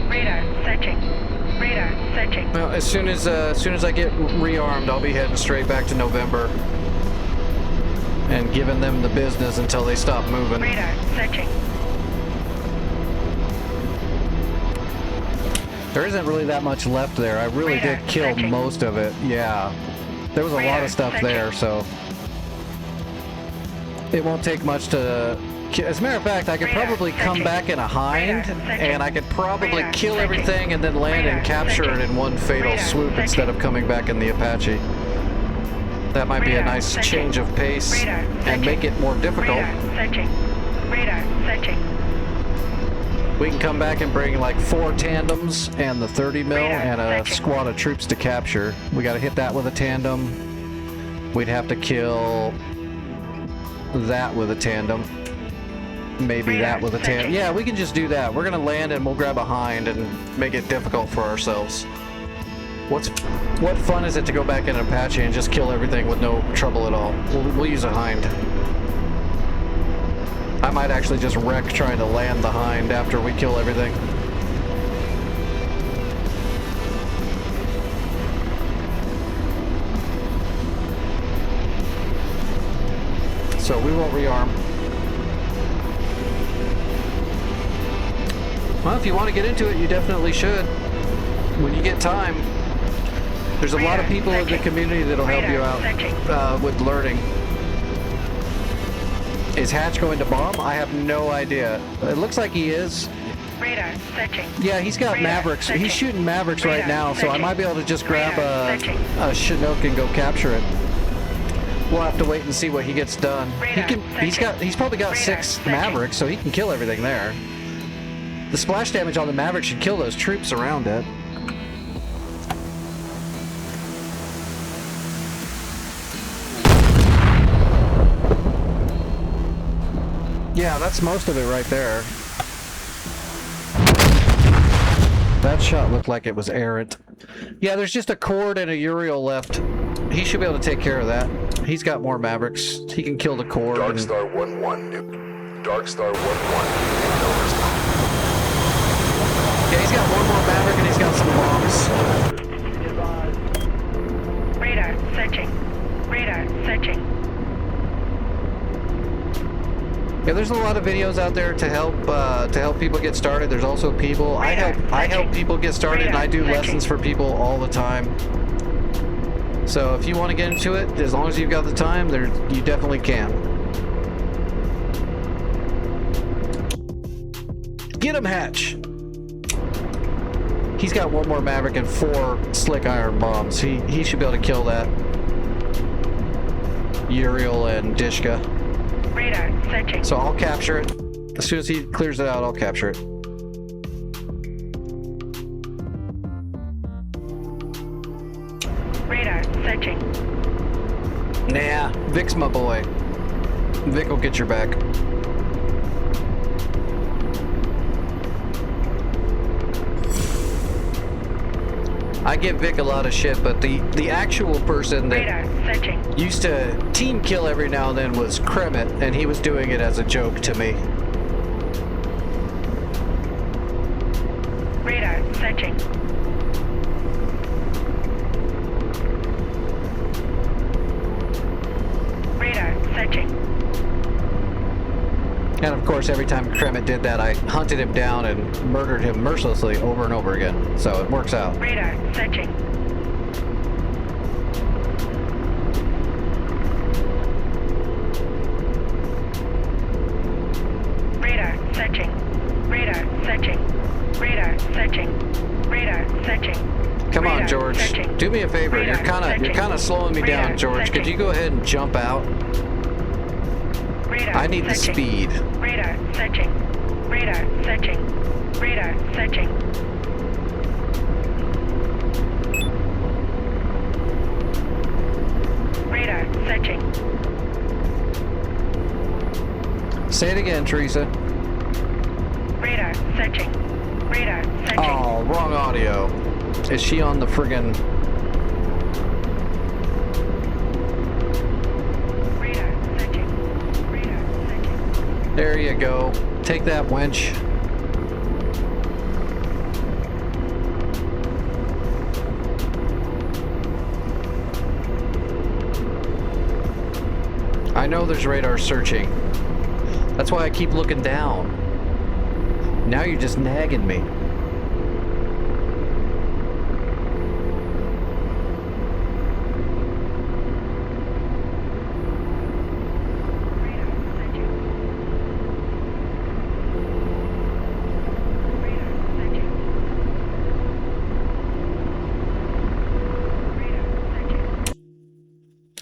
S4: Radar searching. Radar searching.
S2: Well, as soon as I get rearmed, I'll be heading straight back to November and giving them the business until they stop moving.
S4: Radar searching.
S2: There isn't really that much left there. I really
S4: Radar
S2: did kill
S4: searching.
S2: most of it. Yeah. There was a lot
S4: Radar
S2: of stuff
S4: searching.
S2: there, so. It won't take much to... As a matter of fact, I could probably come back in a hind, and I could probably kill everything and then land and capture it in one fatal swoop instead of coming back in the Apache. That might be a nice change of pace and make it more difficult. We can come back and bring like 4 tandems and the 30 mil and a squad of troops to capture. We got to hit that with a tandem. We'd have to kill that with a tandem. Maybe that with a tandem. Yeah, we can just do that. We're gonna land and we'll grab a hind and make it difficult for ourselves. What fun is it to go back in an Apache and just kill everything with no trouble at all? We'll use a hind. I might actually just wreck trying to land the hind after we kill everything. So we won't rearm. Well, if you want to get into it, you definitely should. When you get time, there's a lot of people in the community that'll help you out with learning. Is Hatch going to bomb? I have no idea. It looks like he is.
S4: Radar searching.
S2: Yeah, he's got Mavericks. He's shooting Mavericks right now, so I might be able to just grab a Chinook and go capture it. We'll have to wait and see what he gets done. He's probably got 6 Mavericks, so he can kill everything there. The splash damage on the Maverick should kill those troops around it. Yeah, that's most of it right there. That shot looked like it was errant. Yeah, there's just a Cord and a Uriel left. He should be able to take care of that. He's got more Mavericks. He can kill the Cord.
S6: Darkstar 1-1. Darkstar 1-1.
S2: Yeah, he's got one more Maverick and he's got some bombs.
S4: Radar searching. Radar searching.
S2: Yeah, there's a lot of videos out there to help people get started. There's also people I help people get started, and I do lessons for people all the time. So if you want to get into it, as long as you've got the time, you definitely can. Get him, Hatch. He's got one more Maverick and 4 slick iron bombs. He should be able to kill that. Uriel and Dishka.
S4: Radar searching.
S2: So I'll capture it. As soon as he clears it out, I'll capture it.
S4: Radar searching.
S2: Nah, Vic's my boy. Vic will get your back. I give Vic a lot of shit, but the actual person that used to team kill every now and then was Kremet, and he was doing it as a joke to me.
S4: Radar searching. Radar searching.
S2: And of course, every time Kremet did that, I hunted him down and murdered him mercilessly over and over again. So it works out.
S4: Radar searching. Radar searching. Radar searching. Radar searching. Radar searching.
S2: Come on, George. Do me a favor. You're kind of slowing me down, George. Could you go ahead and jump out? I need the speed.
S4: Radar searching. Radar searching. Radar searching. Radar searching.
S2: Say it again, Teresa.
S4: Radar searching. Radar searching.
S2: Oh, wrong audio. Is she on the friggin'... There you go. Take that, wench. I know there's radar searching. That's why I keep looking down. Now you're just nagging me.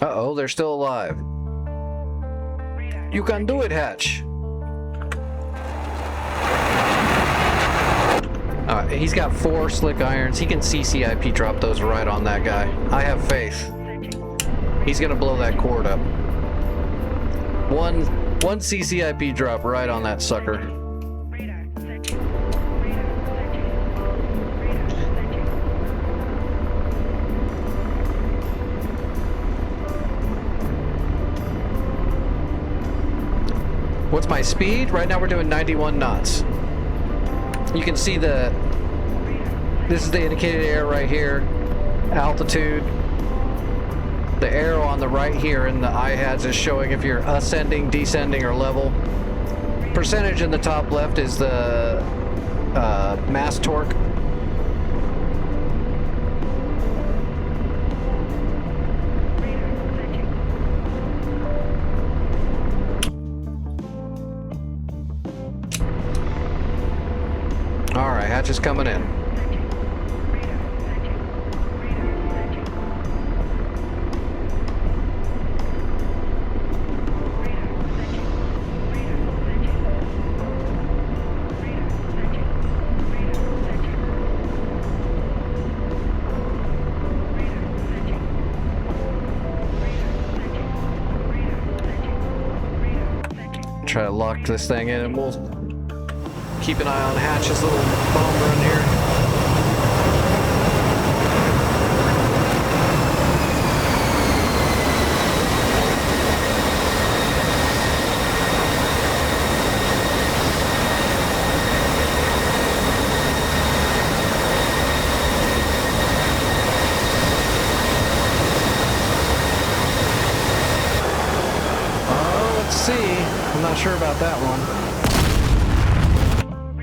S2: Uh-oh, they're still alive. You can do it, Hatch. Alright, he's got 4 slick irons. He can CCIP drop those right on that guy. I have faith. He's gonna blow that cord up. One CCIP drop right on that sucker. What's my speed? Right now we're doing 91 knots. You can see this is the indicated air right here, altitude. The arrow on the right here in the iHads is showing if you're ascending, descending, or level. Percentage in the top left is the mass torque. Alright, hatch is coming in. Try to lock this thing in and we'll keep an eye on Hatch's little bomb run here. Let's see. I'm not sure about that one.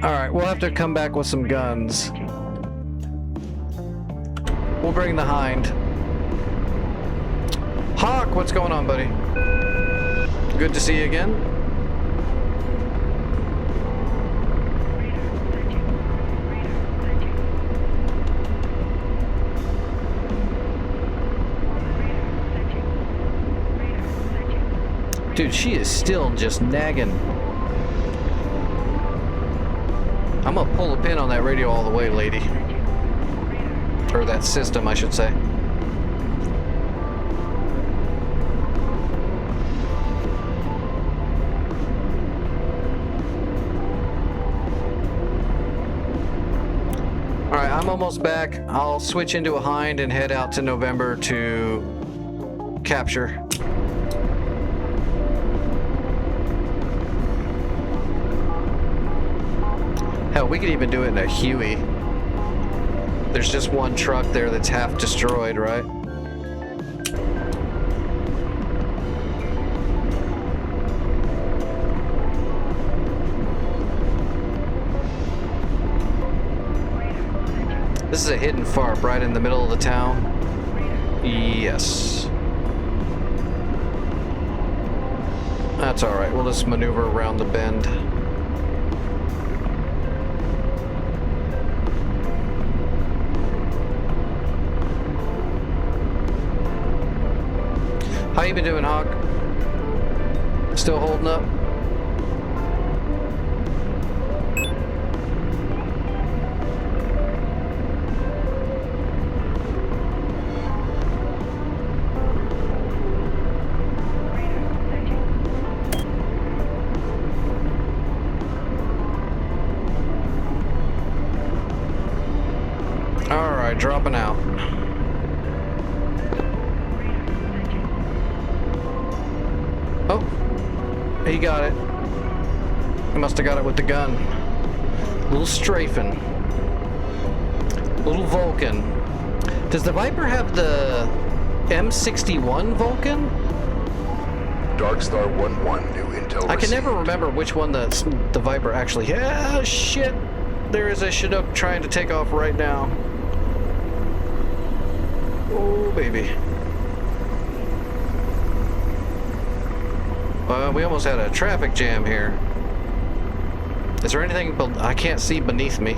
S2: Alright, we'll have to come back with some guns. We'll bring the Hind. Hawk, what's going on, buddy? Good to see you again. Dude, she is still just nagging. I'm gonna pull a pin on that radio all the way, lady. Or that system, I should say. Alright, I'm almost back. I'll switch into a Hind and head out to November to capture. Hell, we could even do it in a Huey. There's just one truck there that's half destroyed, right? This is a hidden FARP right in the middle of the town. Yes. That's alright, we'll just maneuver around the bend. How you been doing, Hawk? Still holding up? All right, dropping out. Oh, he got it. He must have got it with the gun. Little strafing. Little Vulcan. Does the Viper have the M61 Vulcan?
S6: Darkstar 1-1, new intel
S2: I can never
S6: received.
S2: remember which one the Viper actually. Yeah, shit. There is a Chinook trying to take off right now. Oh, baby. We almost had a traffic jam here. Is there anything I can't see beneath me?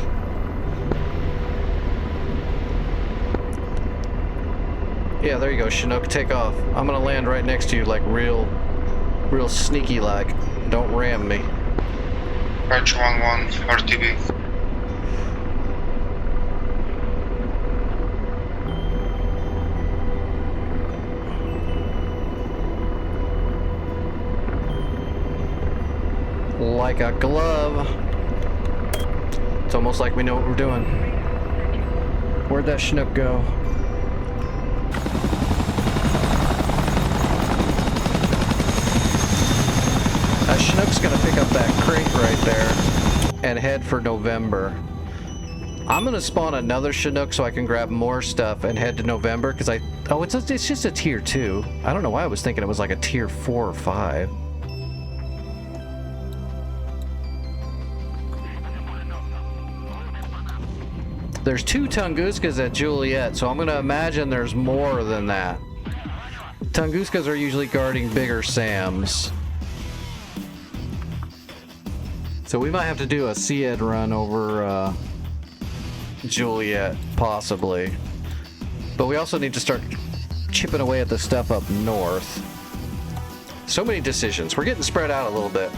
S2: Yeah, there you go, Chinook. Take off. I'm gonna land right next to you, like real sneaky like. Don't ram me.
S9: Approach 1-1, RTB.
S2: Like a glove. It's almost like we know what we're doing. Where'd that Chinook go? That Chinook's gonna pick up that crate right there and head for November. I'm gonna spawn another Chinook so I can grab more stuff and head to November because it's just a tier 2. I don't know why I was thinking it was like a tier 4 or 5. There's 2 Tunguskas at Juliet, so I'm going to imagine there's more than that. Tunguskas are usually guarding bigger SAMs. So we might have to do a SEAD run over Juliet, possibly. But we also need to start chipping away at the stuff up north. So many decisions. We're getting spread out a little bit.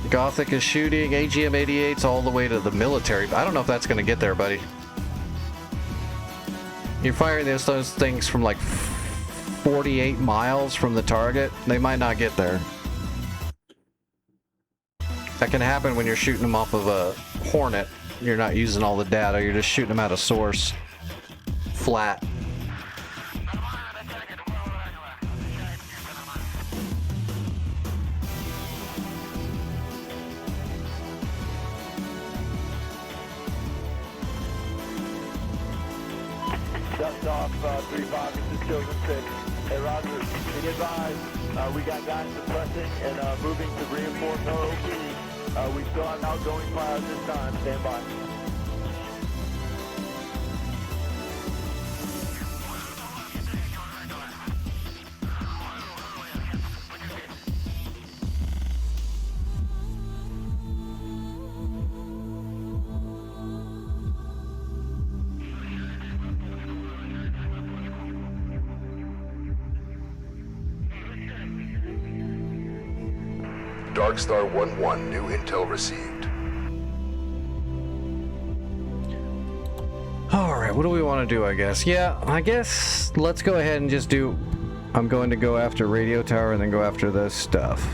S2: Gothic is shooting, AGM-88's all the way to the military. I don't know if that's going to get there, buddy. You're firing those things from like 48 miles from the target. They might not get there. That can happen when you're shooting them off of a Hornet. You're not using all the data, you're just shooting them out of source. Flat.
S10: Dust off 3 pockets of Chosen 6. Hey, Roger, be advised, we got guys suppressing and moving to reinforce OOP. We still have outgoing fire at this time. Stand by.
S6: Darkstar 1-1, new intel received.
S2: Alright, what do we want to do, I guess? Yeah, I guess let's go ahead and just do... I'm going to go after radio tower and then go after this stuff.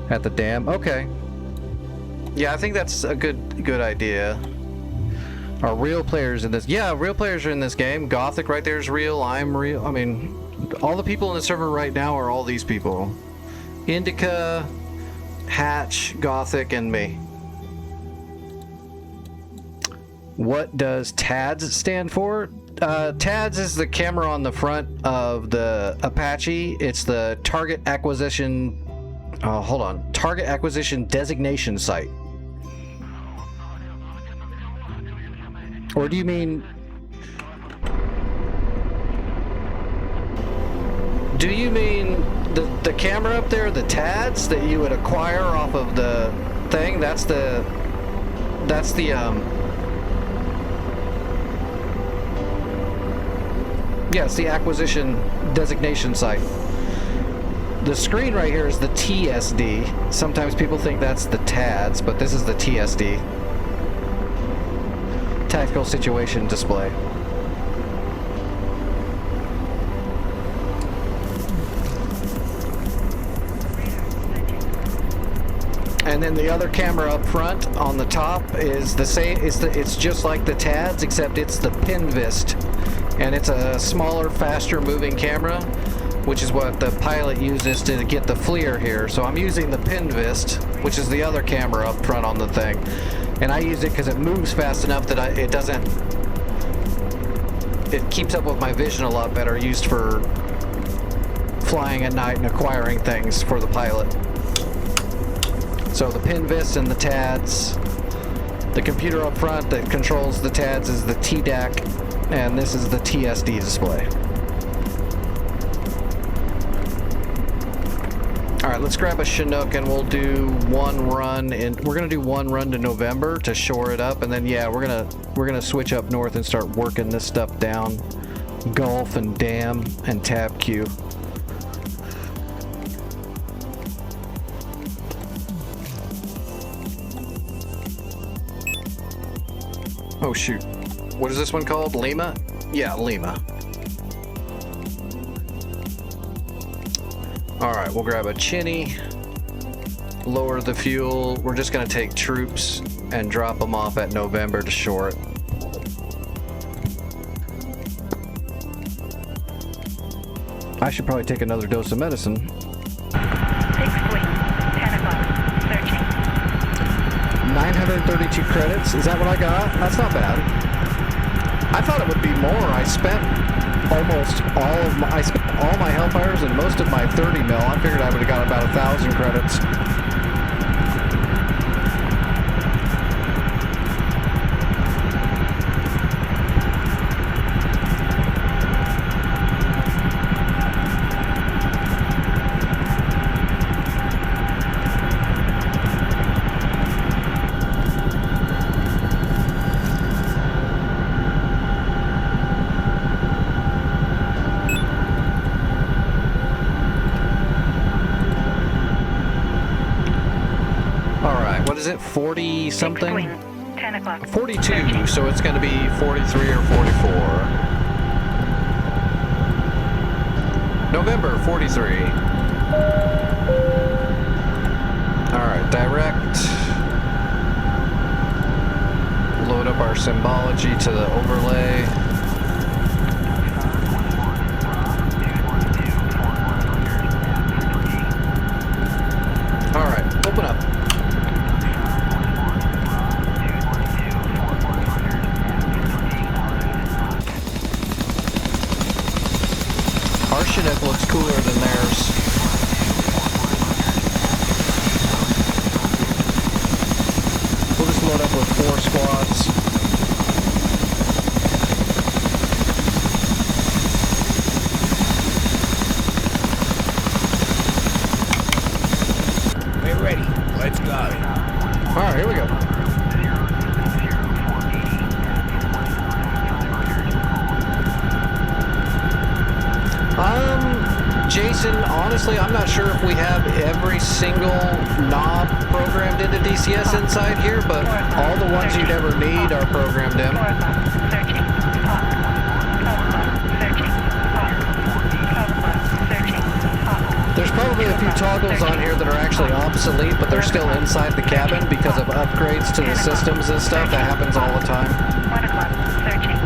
S2: At the dam? Okay. Yeah, I think that's a good idea. Are real players in this? Yeah, real players are in this game. Gothic right there is real. I'm real. I mean, all the people in the server right now are all these people. Indica, Hatch, Gothic, and me. What does TADS stand for? TADS is the camera on the front of the Apache. It's the Target Acquisition... hold on. Target Acquisition Designation Site. Or do you mean... Do you mean the camera up there, the TADS that you would acquire off of the thing? That's the yeah, it's the acquisition designation site. The screen right here is the TSD. Sometimes people think that's the TADS, but this is the TSD. Tactical Situation Display. And then the other camera up front on the top is the same. It's just like the TADS, except it's the Pinvist, and it's a smaller, faster moving camera, which is what the pilot uses to get the FLIR here. So I'm using the Pinvist, which is the other camera up front on the thing, and I use it because it moves fast enough that it keeps up with my vision a lot better. Used for flying at night and acquiring things for the pilot. So the Pinvist and the TADS, the computer up front that controls the TADS is the TDAC, and this is the TSD display. Alright, right, let's grab a Chinook and we'll do one run, and we're gonna do one run to November to shore it up, and then yeah, we're gonna switch up north and start working this stuff down. Gulf and Dam and Tab Q. Oh shoot. What is this one called? Lima? Yeah, Lima. Alright, we'll grab a Chinny, lower the fuel. We're just gonna take troops and drop them off at November to shore it. I should probably take another dose of medicine.
S4: 6 wing, 10 o'clock, searching.
S2: 932 credits, is that what I got? That's not bad. I thought it would be more. I spent all my Hellfires and most of my 30 mil. I figured I would have got about 1,000 credits. What is it, 40 something?
S4: 10 o'clock.
S2: 42, so it's going to be 43 or 44. November 43. Alright, direct. Load up our symbology to the overlay. Alright, open up. Our Chinook looks cooler than theirs. We'll just load up with 4 squads.
S8: We're ready. Let's go.
S2: Alright, here we go. Jason, honestly, I'm not sure if we have every single knob programmed into DCS inside here, but all the ones you'd ever need are programmed in.
S4: 4 o'clock, searching. Hawk. 12 o'clock, searching. Hawk. 12 o'clock, searching. Hawk.
S2: There's probably a few toggles on here that are actually obsolete, but they're still inside the cabin because of upgrades to the systems and stuff. That happens all the time.
S4: 1 o'clock, searching.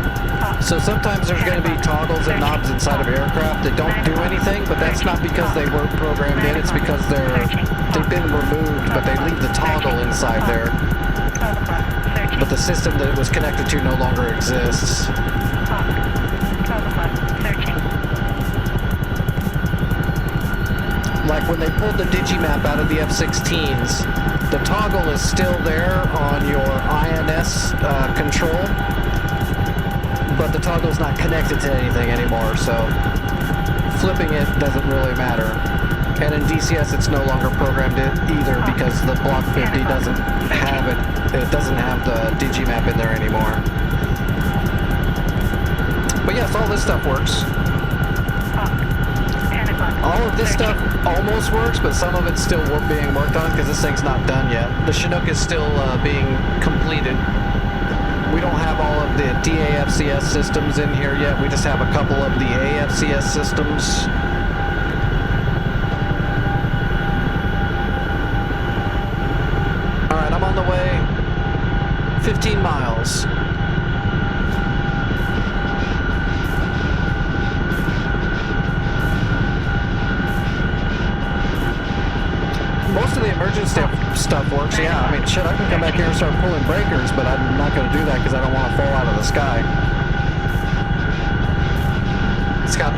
S2: So sometimes there's going to be toggles and knobs inside of aircraft that don't do anything, but that's not because they weren't programmed in, it's because they've been removed, but they leave the toggle inside there. But the system that it was connected to no longer exists.
S4: 12 o'clock, searching.
S2: Like when they pulled the digimap out of the F-16s, the toggle is still there on your INS control, but the toggle's not connected to anything anymore, so flipping it doesn't really matter. And in DCS it's no longer programmed in either because the Block 50 doesn't have it doesn't have the digimap in there anymore. But yes, all this stuff works. All of this stuff almost works, but some of it's still being worked on because this thing's not done yet. The Chinook is still being completed. We don't have all of the DAFCS systems in here yet. We just have a couple of the AFCS systems. Alright, I'm on the way. 15 miles. Most of the emergency stuff works, yeah. I mean, shit, I can come back here and start pulling breakers, but I'm not going to do that because I don't want to fall out of the sky. It's got...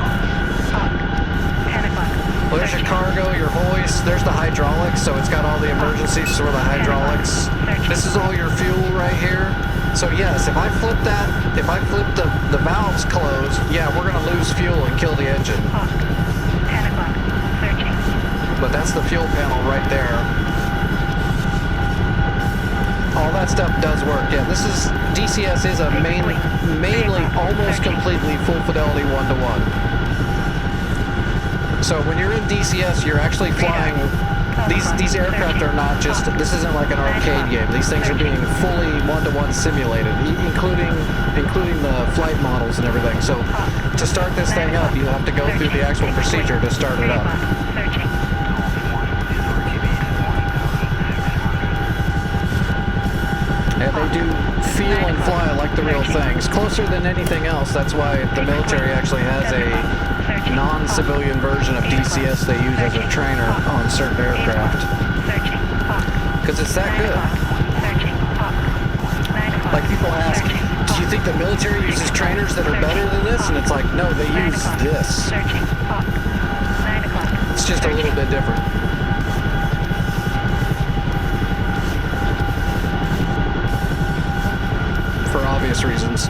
S2: Well, there's your cargo, your hoist, there's the hydraulics, so it's got all the emergencies for the hydraulics. This is all your fuel right here. So yes, if I flip that, if I flip the valves closed, yeah, we're going to lose fuel and kill the engine.
S4: 10 o'clock, searching.
S2: but that's the fuel panel right there. All that stuff does work. Yeah, this is DCS is a mainly almost completely full fidelity 1-to-1. So when you're in DCS, you're actually flying. These aircraft are not just. This isn't like an arcade game. These things are being fully 1-to-1 simulated, including the flight models and everything. So to start this thing up, you have to go through the actual procedure to start it up. And they do feel and fly like the real things. Closer than anything else. That's why the military actually has a non-civilian version of DCS they use as a trainer on certain aircraft. Because it's that good. Like people ask, do you think the military uses trainers that are better than this? And it's like, no, they use this. It's just a little bit different. For obvious reasons.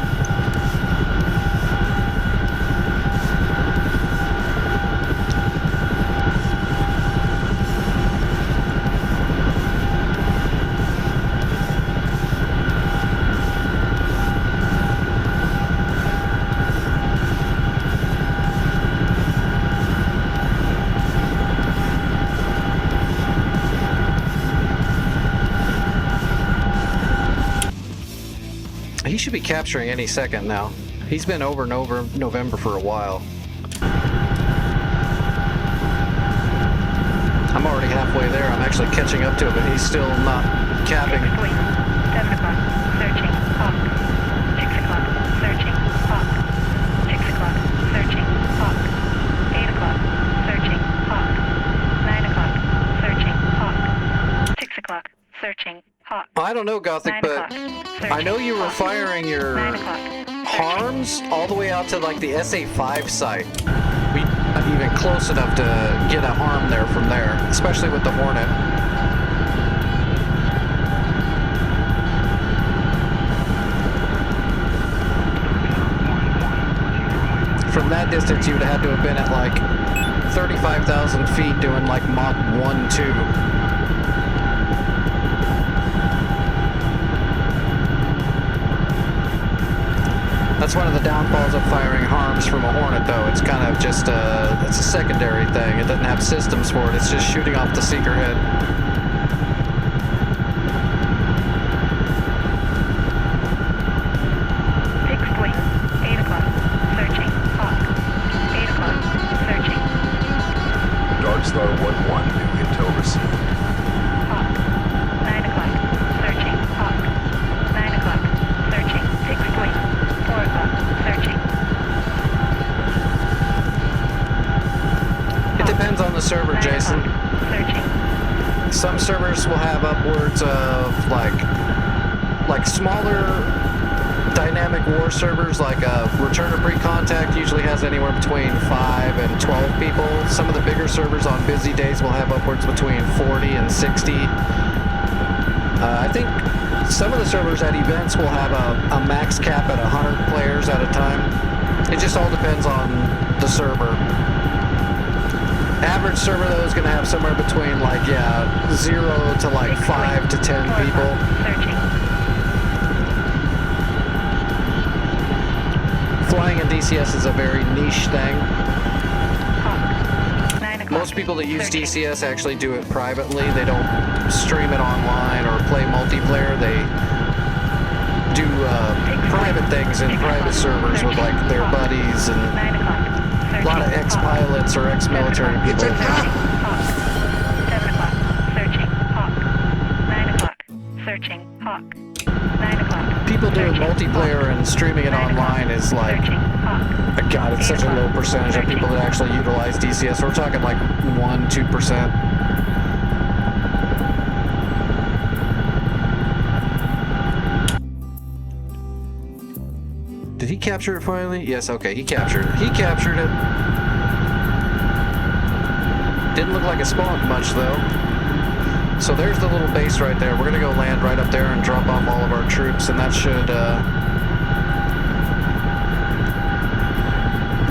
S2: He should be capturing any second now. He's been over and over November for a while. I'm already halfway there. I'm actually catching up to him, but he's still not capping.
S4: 7 o'clock, searching, hawk. 6 o'clock, searching, hawk. 6 o'clock, searching, hawk. 8 o'clock, searching, hawk. 9 o'clock, searching, hawk. 6 o'clock, searching, hawk.
S2: I don't know, Gothic, but I know you were firing your harms all the way out to like the SA5 site. We not even close enough to get a harm there from there, especially with the Hornet. From that distance, you would have had to have been at like 35,000 feet doing like Mach 1-2. That's one of the downfalls of firing harms from a Hornet, though. It's kind of just it's a secondary thing. It doesn't have systems for it. It's just shooting off the seeker head.
S4: Fixed wing, 8 o'clock, searching, hawk. 8 o'clock, searching.
S6: Darkstar 1-1, new intel received.
S4: Hawk. 9 o'clock, searching, hawk. 9 o'clock, searching, fixed wing. 4 o'clock, searching.
S2: It depends on the server, Jason.
S4: Searching.
S2: Some servers will have upwards of like smaller dynamic war servers, like Return to Pre-Contact usually has anywhere between 5 and 12 people. Some of the bigger servers on busy days will have upwards between 40 and 60. I think some of the servers at events will have a max cap at 100 players at a time. It just all depends on the server. Average server, though, is going to have somewhere between, like, 0 to, like, 5 to 10 people.
S4: Searching.
S2: Flying in DCS is a very niche thing.
S4: Hawk. 9 o'clock.
S2: Most people that use
S4: searching.
S2: DCS actually do it privately. They don't stream it online or play multiplayer. They do private things in private servers with, like, their buddies and
S4: 9 o'clock.
S2: a lot of ex-pilots or ex-military people.
S4: 7 o'clock, searching, hawk. 9 o'clock, searching, hawk. 9 o'clock.
S2: People doing multiplayer and streaming it online is like,
S4: Searching, hawk.
S2: God, it's such a low percentage of people that actually utilize DCS. We're talking like 1-2%. Did he capture it finally? Yes, okay, he captured it. He captured it. Didn't look like it spawned much, though. So there's the little base right there. We're going to go land right up there and drop off all of our troops, and that should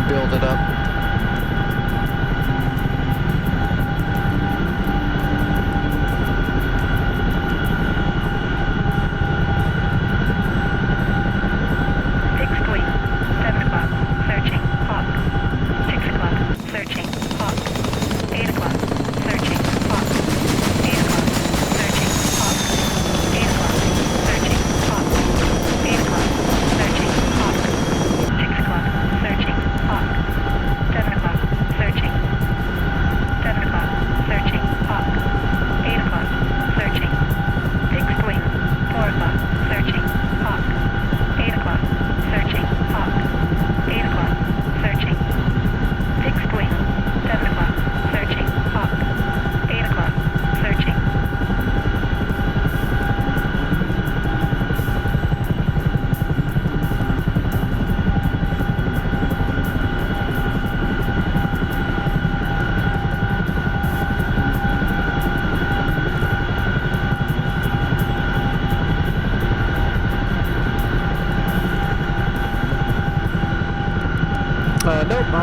S2: build it up.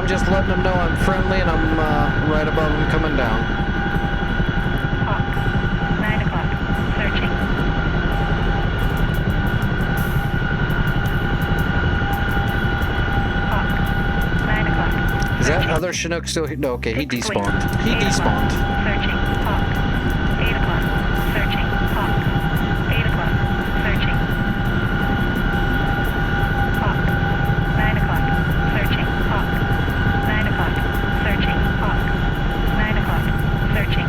S2: I'm just letting them know I'm friendly and I'm right above them coming down.
S4: Hawk. 9 o'clock. Searching. Hawk. 9 o'clock.
S2: Is that other Chinook still here? No, okay, he
S4: Fixed wing.
S2: despawned. He
S4: 8 o'clock.
S2: despawned.
S4: Searching. Hawk. 8 o'clock. Searching. Hawk. 8 o'clock. Searching. Hawk. 9 o'clock. Searching. Hawk. 9 o'clock. Searching. Hawk. 9 o'clock. Searching.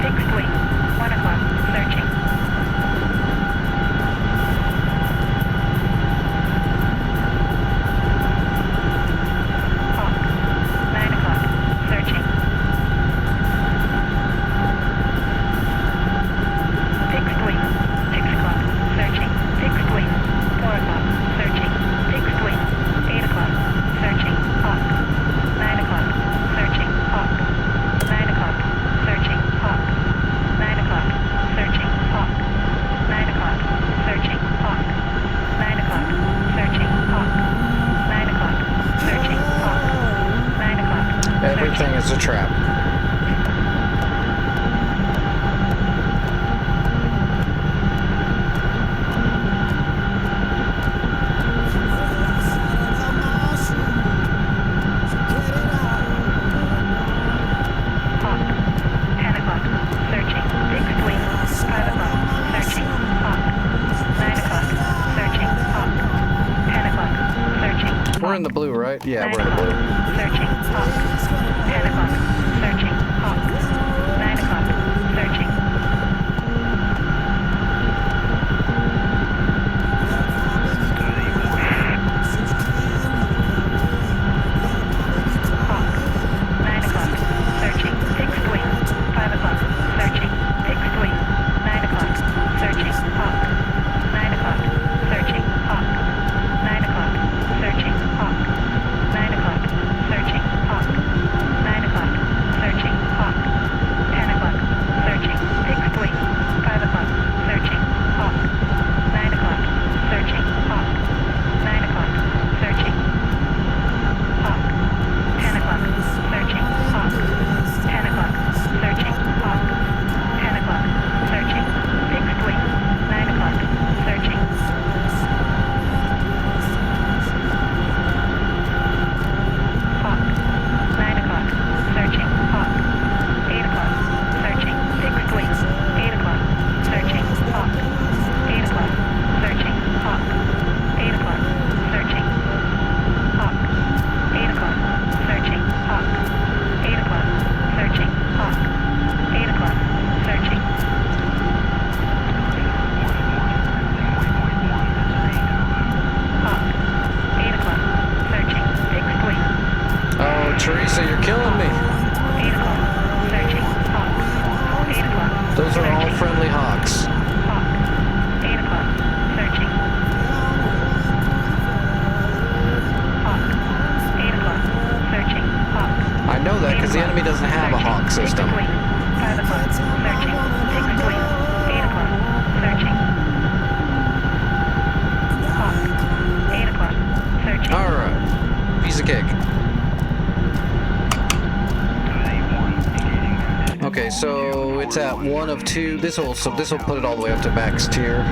S4: Fixed wing. 1 o'clock. Searching. Hawk. 9 o'clock. Searching. Fixed wing. 6 o'clock. Searching. Fixed wing. 4 o'clock. Searching. Fixed wing. 8 o'clock. Searching. Hawk. 9 o'clock. Searching. Hawk. 9 o'clock. Searching. Hawk. 9 o'clock. Searching. Hawk. 9 o'clock. Searching. Hawk. 9 o'clock. Searching. Hawk. 9 o'clock. Searching. Hawk. 9 o'clock.
S2: Everything is a trap.
S4: Hawk. 10 o'clock. Searching. Fixed wing. 5 o'clock. Searching. Hawk. 9 o'clock. Searching. Hawk. 10 o'clock. Searching.
S2: We're in the blue, right? Yeah,
S4: 9
S2: we're in the
S4: o'clock.
S2: blue.
S4: Searching. Hawk. 10 o'clock. Searching. Hawk. 9 o'clock. Searching. Hawk. 9 o'clock. Searching. Fixed wing. 5 o'clock. Searching. Fixed wing. 9 o'clock. Searching. Hawk. 9 o'clock. Searching. Hawk. 9 o'clock. Searching. Hawk. 9 o'clock. Searching. Hawk. 9 o'clock. Searching. Hawk. 10 o'clock. Searching. Fixed wing. 5 o'clock. Searching. Hawk. 9 o'clock. Searching. Hawk. 9 o'clock. Searching. Hawk. 10 o'clock. Searching. Hawk. 10 o'clock. Searching. Hawk. 10 o'clock. Searching. Fixed wing. 9 o'clock. Searching. Hawk. 9 o'clock. Searching. Hawk. 8 o'clock. Searching. Fixed wing. 8 o'clock. Searching. Hawk. 8 o'clock. Searching. Hawk. 8 o'clock. Searching. Hawk. 8 o'clock. Searching. Hawk. 8 o'clock. Searching. Hawk. 8 o'clock. Searching. Hawk. 8 o'clock. Searching. Fixed wing.
S2: Oh, Teresa, you're killing me.
S4: 8 o'clock. Searching. Hawk. 8 o'clock.
S2: Those are all
S4: Searching.
S2: friendly hawks.
S4: Hawk. 8 o'clock. Searching. Hawk. 8 o'clock. Searching. Hawk.
S2: I know that because the enemy doesn't have a hawk system.
S4: Fixed wing. 5 o'clock. Searching. Fixed wing. 8 o'clock. Searching. Hawk. 8 o'clock. Searching.
S2: Alright. Piece of cake. Okay, so it's at 1 of 2. This will put it all the way up to max tier.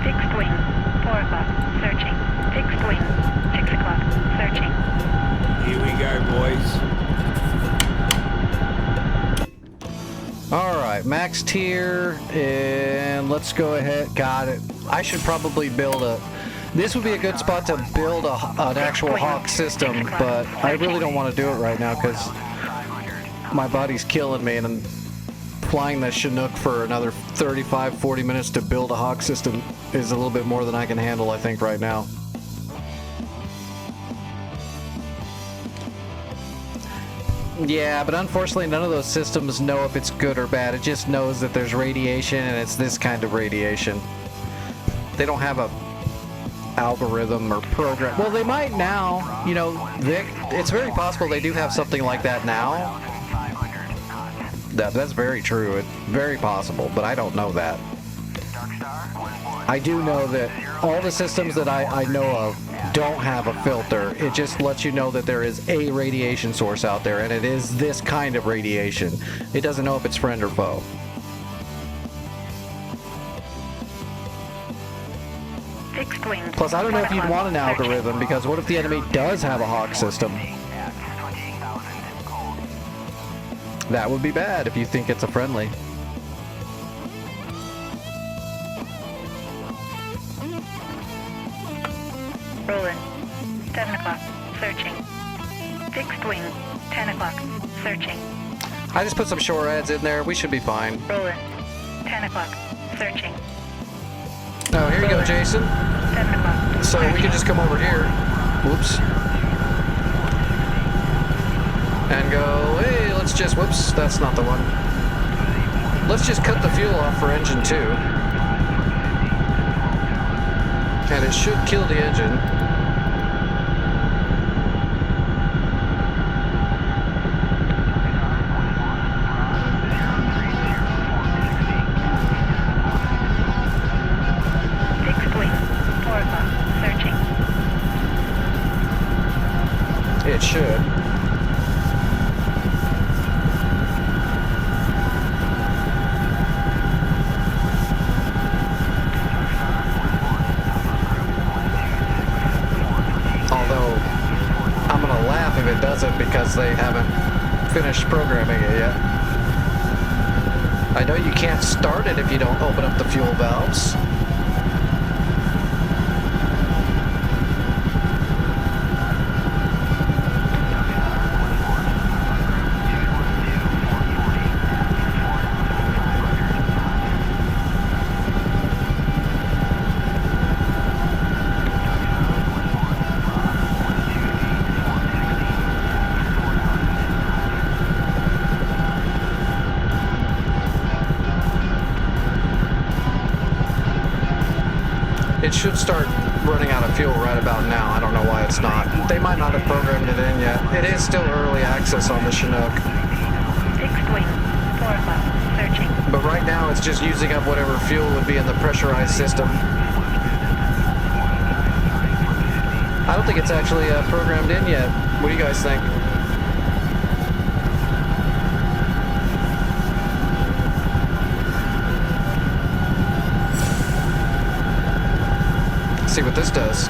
S4: Fixed wing. 4 o'clock. Searching. Fixed wing. 6 o'clock. Searching.
S8: Here we go, boys.
S2: Alright, max tier, and let's go ahead. Got it. I should probably build a... This would be a good spot to build an actual hawk system, but I really don't want to do it right now because my body's killing me, and I'm flying the Chinook for another 35-40 minutes to build a hawk system is a little bit more than I can handle, I think, right now. Yeah, but unfortunately none of those systems know if it's good or bad. It just knows that there's radiation and it's this kind of radiation. They don't have a algorithm or program. Well, they might now, you know, Vic, it's very possible they do have something like that now. That's very true. It's very possible, but I don't know that. I do know that all the systems that I know of don't have a filter. It just lets you know that there is a radiation source out there, and it is this kind of radiation. It doesn't know if it's friend or foe.
S4: Fixed wing.
S2: Plus, I don't know if you'd want an algorithm, because what if the enemy does have a Hawk system? That would be bad if you think it's a friendly.
S4: Roland. 7 o'clock. Searching. Fixed wing. 10 o'clock. Searching.
S2: I just put some shore ads in there. We should be fine.
S4: Roland. 10 o'clock. Searching.
S2: Oh, here you go, Jason.
S4: 7 o'clock.
S2: So we can just come over here. Whoops. And go, hey, let's just, whoops, that's not the one. Let's just cut the fuel off for engine 2. And it should kill the engine.
S4: Fixed wing. 4 o'clock. Searching.
S2: It should. If it doesn't, because they haven't finished programming it yet. I know you can't start it if you don't open up the fuel valves. It should start running out of fuel right about now. I don't know why it's not. They might not have programmed it in yet. It is still early access on the Chinook.
S4: Fixed wing. 4 o'clock. Searching.
S2: But right now it's just using up whatever fuel would be in the pressurized system. I don't think it's actually programmed in yet. What do you guys think? See what this does.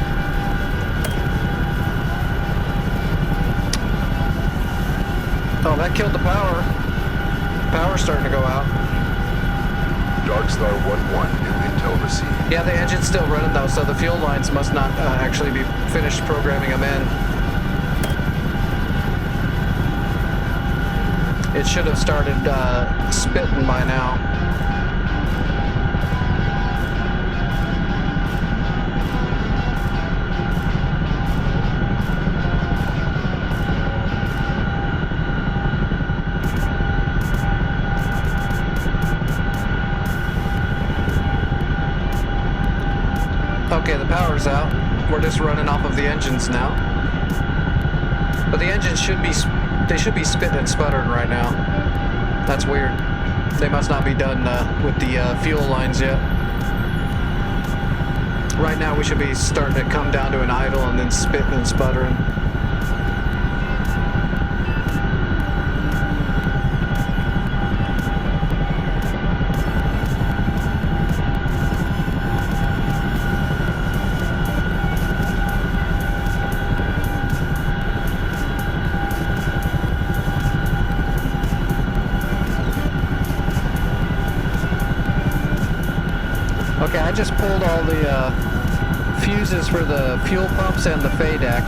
S2: Oh, that killed the power. Power's starting to go out.
S6: Darkstar 1-1, new intel received.
S2: Yeah, the engine's still running though, so the fuel lines must not actually be finished programming them in. It should have started spitting by now. Okay, the power's out. We're just running off of the engines now. But the engines should be spitting and sputtering right now. That's weird. They must not be done with the fuel lines yet. Right now we should be starting to come down to an idle and then spitting and sputtering. Okay, I just pulled all the fuses for the fuel pumps and the FADEC.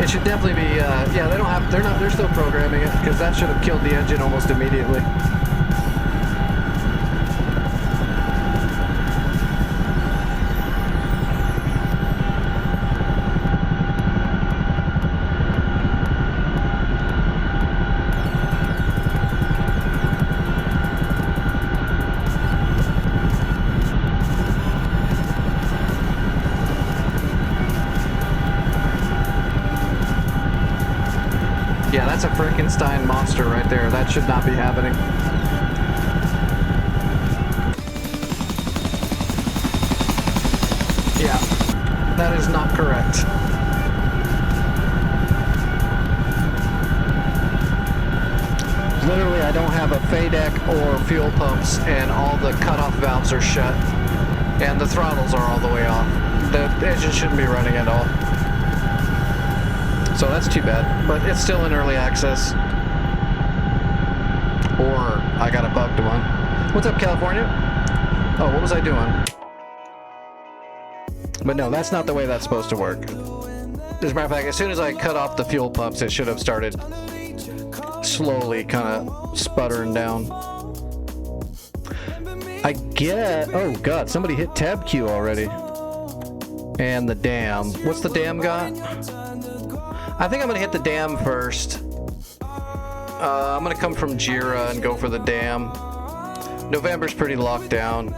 S2: It should definitely be, yeah, they're still programming it, because that should have killed the engine almost immediately. Yeah, that's a Frankenstein monster right there. That should not be happening. Yeah, that is not correct. Literally, I don't have a FADEC or fuel pumps, and all the cutoff valves are shut, and the throttles are all the way off. The engine shouldn't be running at all. So that's too bad, but it's still in early access. Or I got a bugged one. What's up, California? Oh, what was I doing? But no, that's not the way that's supposed to work. As a matter of fact, as soon as I cut off the fuel pumps, it should have started slowly kind of sputtering down. I get... Oh, God, somebody hit tab Q already. And the dam. What's the dam got? I think I'm going to hit the dam first. I'm going to come from Jira and go for the dam. November's pretty locked down.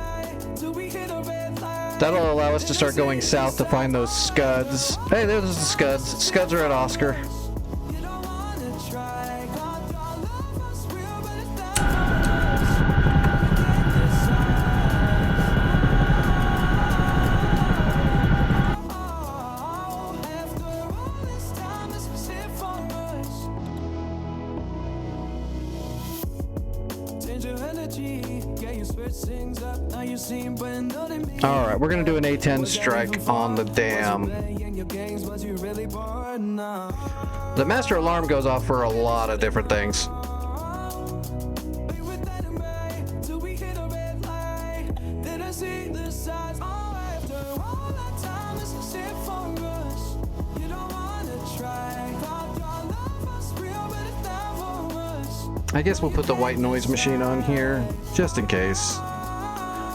S2: That'll allow us to start going south to find those scuds. Hey, there's the scuds. Scuds are at Oscar. Alright, we're gonna do an A10 strike on the dam. The master alarm goes off for a lot of different things. I guess we'll put the white noise machine on here, just in case.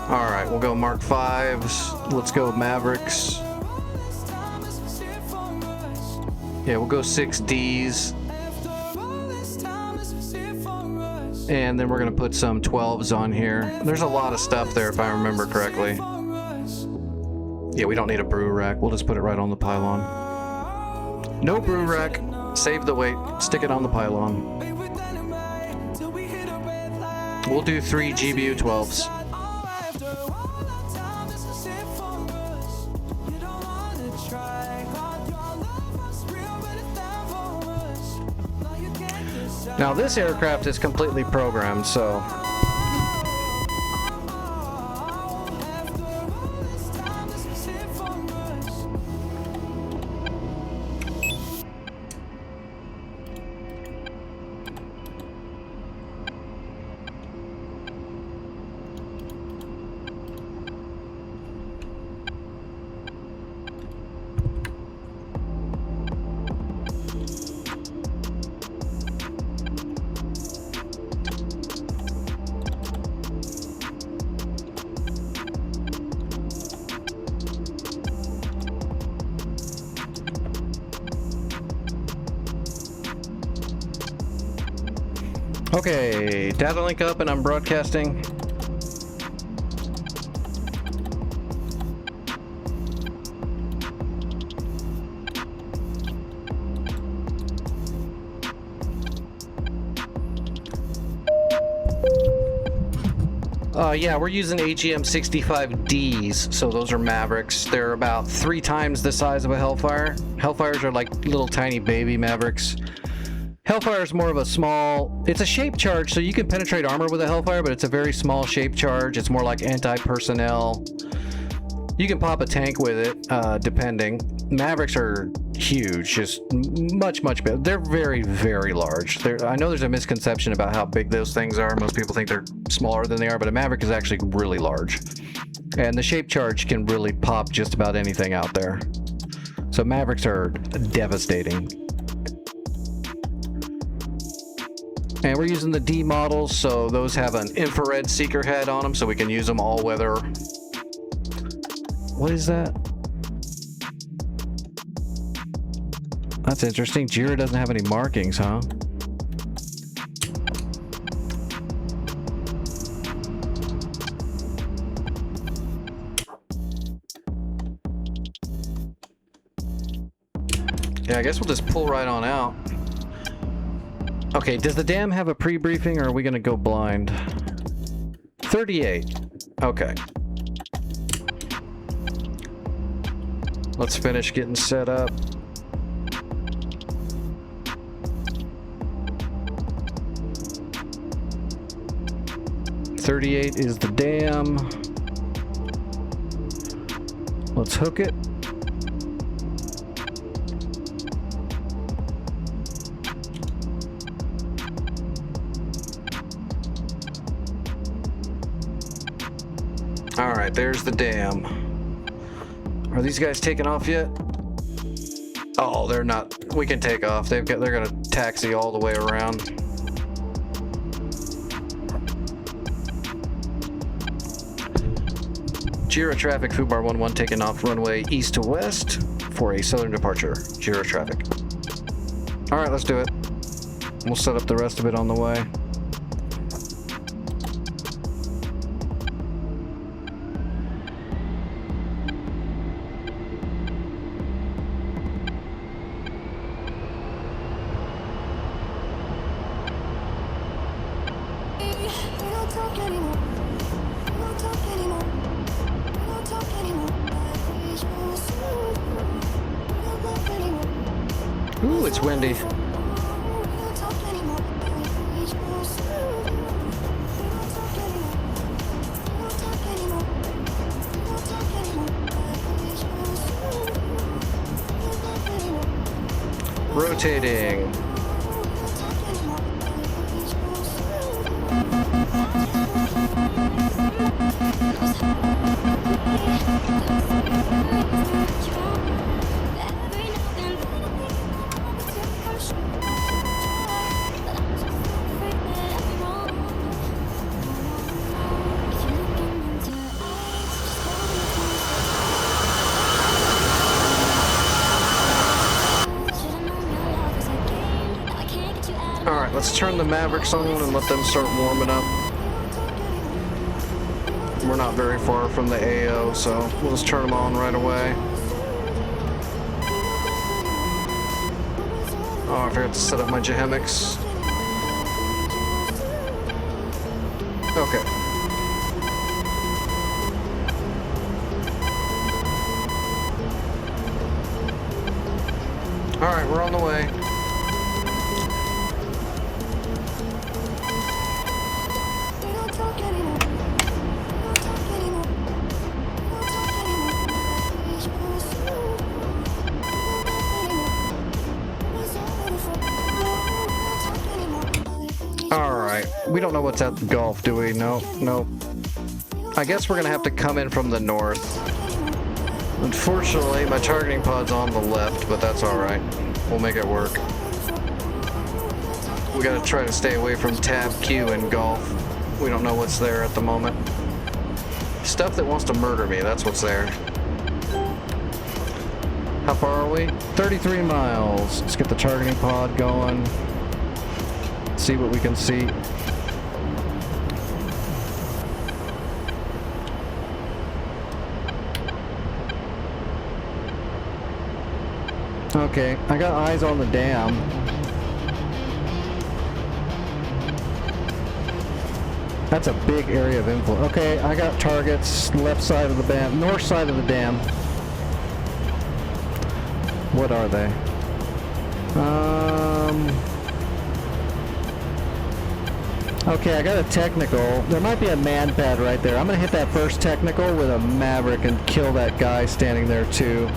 S2: Alright, we'll go Mark 5s. Let's go Mavericks. Yeah, we'll go 6Ds. And then we're going to put some 12s on here. There's a lot of stuff there if I remember correctly. Yeah, we don't need a brew rack. We'll just put it right on the pylon. No brew rack. Save the weight. Stick it on the pylon. We'll do 3 GBU 12s. Now this aircraft is completely programmed, so... Okay, data link up and I'm broadcasting. Yeah, we're using AGM 65Ds, so those are Mavericks. They're about 3 times the size of a Hellfire. Hellfires are like little tiny baby Mavericks. Hellfire is more of a small... It's a shape charge, so you can penetrate armor with a Hellfire, but it's a very small shape charge. It's more like anti-personnel. You can pop a tank with it, depending. Mavericks are huge, just much, much bigger. They're very, very large. I know there's a misconception about how big those things are. Most people think they're smaller than they are, but a Maverick is actually really large. And the shape charge can really pop just about anything out there. So Mavericks are devastating. And we're using the D models, so those have an infrared seeker head on them, so we can use them all weather. What is that? That's interesting. Jira doesn't have any markings, huh? Yeah, I guess we'll just pull right on out. Okay, does the dam have a pre-briefing, or are we gonna go blind? 38. Okay. Let's finish getting set up. .38 is the dam. Let's hook it. All right, there's the dam. Are these guys taking off yet? Oh, they're not. We can take off. They're gonna taxi all the way around. Jira traffic, Fubar 11 taking off runway east to west for a southern departure. Jira traffic. All right, let's do it. We'll set up the rest of it on the way. Ooh, it's windy. Rotating. Alright, let's turn the Mavericks on and let them start warming up. We're not very far from the AO, so we'll just turn them on right away. Oh, I forgot to set up my Jahemics. Okay. Alright, we're on the way. Alright, we don't know what's at the Gulf, do we? No, no. I guess we're gonna have to come in from the north. Unfortunately, my targeting pod's on the left, but that's alright. We'll make it work. We gotta try to stay away from Tab Q and Gulf. We don't know what's there at the moment. Stuff that wants to murder me, that's what's there. How far are we? 33 miles. Let's get the targeting pod going. See what we can see. Okay, I got eyes on the dam. That's a big area of influence. Okay, I got targets left side of the dam, north side of the dam. What are they? Okay, I got a technical. There might be a man pad right there. I'm gonna hit that first technical with a Maverick and kill that guy standing there too.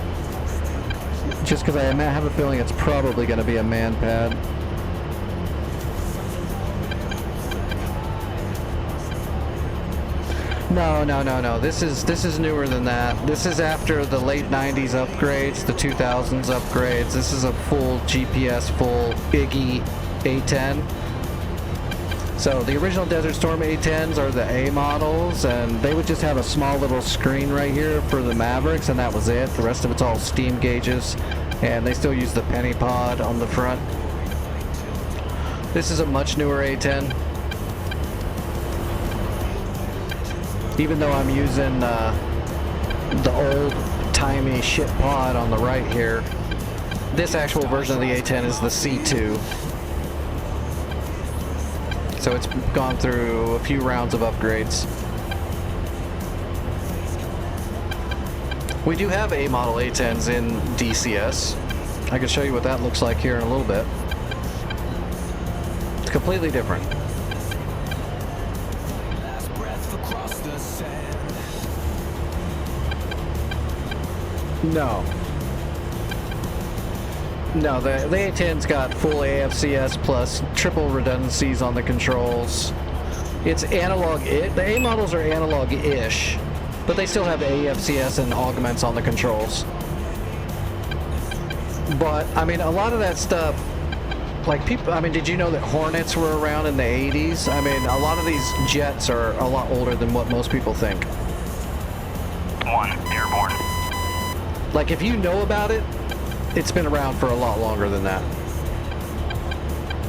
S2: Just because I have a feeling it's probably gonna be a man pad. No. This is newer than that. This is after the late 90s upgrades, the 2000s upgrades. This is a full GPS, full Biggie A10. So the original Desert Storm A10s are the A models, and they would just have a small little screen right here for the Mavericks, and that was it. The rest of it's all steam gauges, and they still use the penny pod on the front. This is a much newer A10. Even though I'm using the old-timey shit pod on the right here, this actual version of the A10 is the C2. So it's gone through a few rounds of upgrades. We do have A model A10s in DCS. I can show you what that looks like here in a little bit. It's completely different.
S1: Last breath across the sand.
S2: No. No, the A10's got full AFCS plus triple redundancies on the controls. It's analog. The A models are analog-ish, but they still have AFCS and augments on the controls. But, I mean, a lot of that stuff, like people, I mean, did you know that Hornets were around in the 80s? I mean, a lot of these jets are a lot older than what most people think.
S9: 1, airborne.
S2: Like, if you know about it, it's been around for a lot longer than that.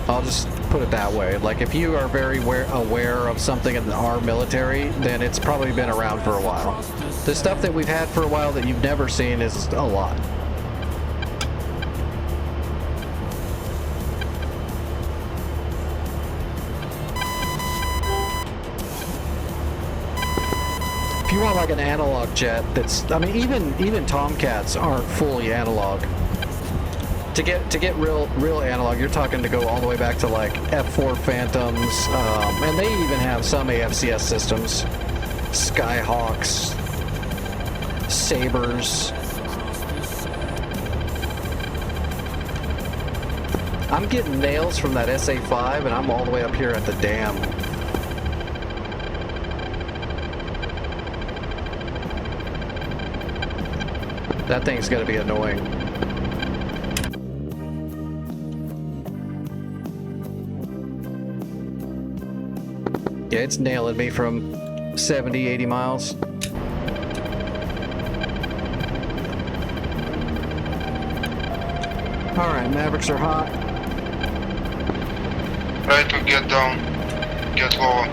S2: I'll just put it that way. Like, if you are very aware of something in our military, then it's probably been around for a while. The stuff that we've had for a while that you've never seen is a lot. If you want like an analog jet that's, I mean, even Tomcats aren't fully analog. To get real analog, you're talking to go all the way back to like F4 Phantoms, and they even have some AFCS systems, Skyhawks, Sabres. I'm getting nails from that SA5, and I'm all the way up here at the dam. That thing's gonna be annoying. Yeah, it's nailing me from 70, 80 miles. Alright, Mavericks are hot.
S8: Try to get down. Get lower.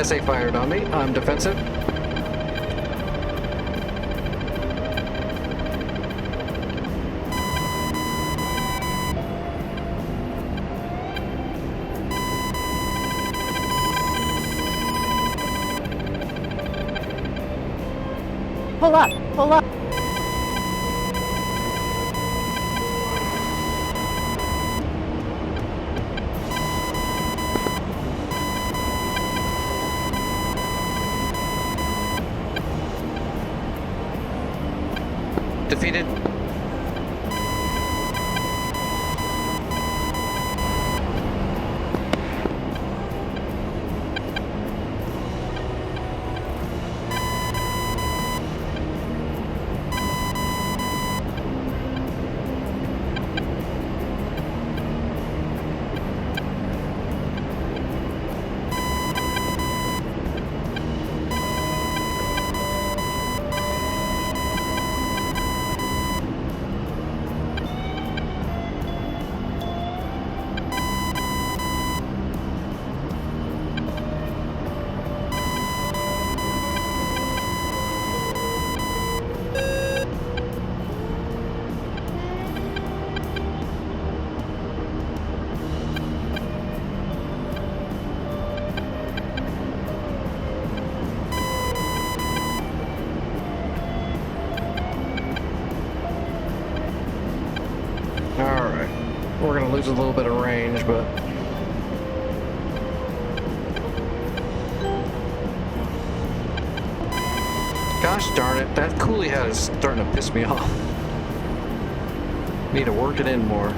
S2: SA fired on me. I'm defensive.
S5: Pull up, pull up.
S2: Defeated. Alright. We're gonna lose a little bit of range, but... Gosh darn it, that coolie hat is starting to piss me off. Need to work it in more.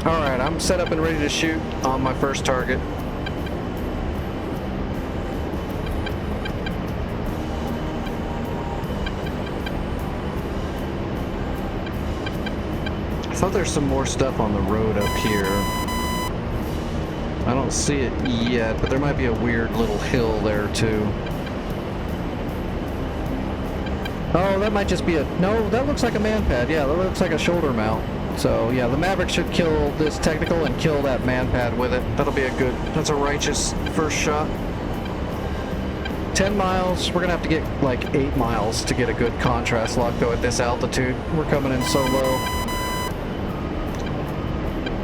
S2: Alright, I'm set up and ready to shoot on my first target. I thought there's some more stuff on the road up here. I don't see it yet, but there might be a weird little hill there too. Oh, that might just be a... No, that looks like a man pad. Yeah, that looks like a shoulder mount. So, yeah, the Maverick should kill this technical and kill that man pad with it. That'll be a good... That's a righteous first shot. 10 miles. We're gonna have to get like 8 miles to get a good contrast lock though at this altitude. We're coming in so low.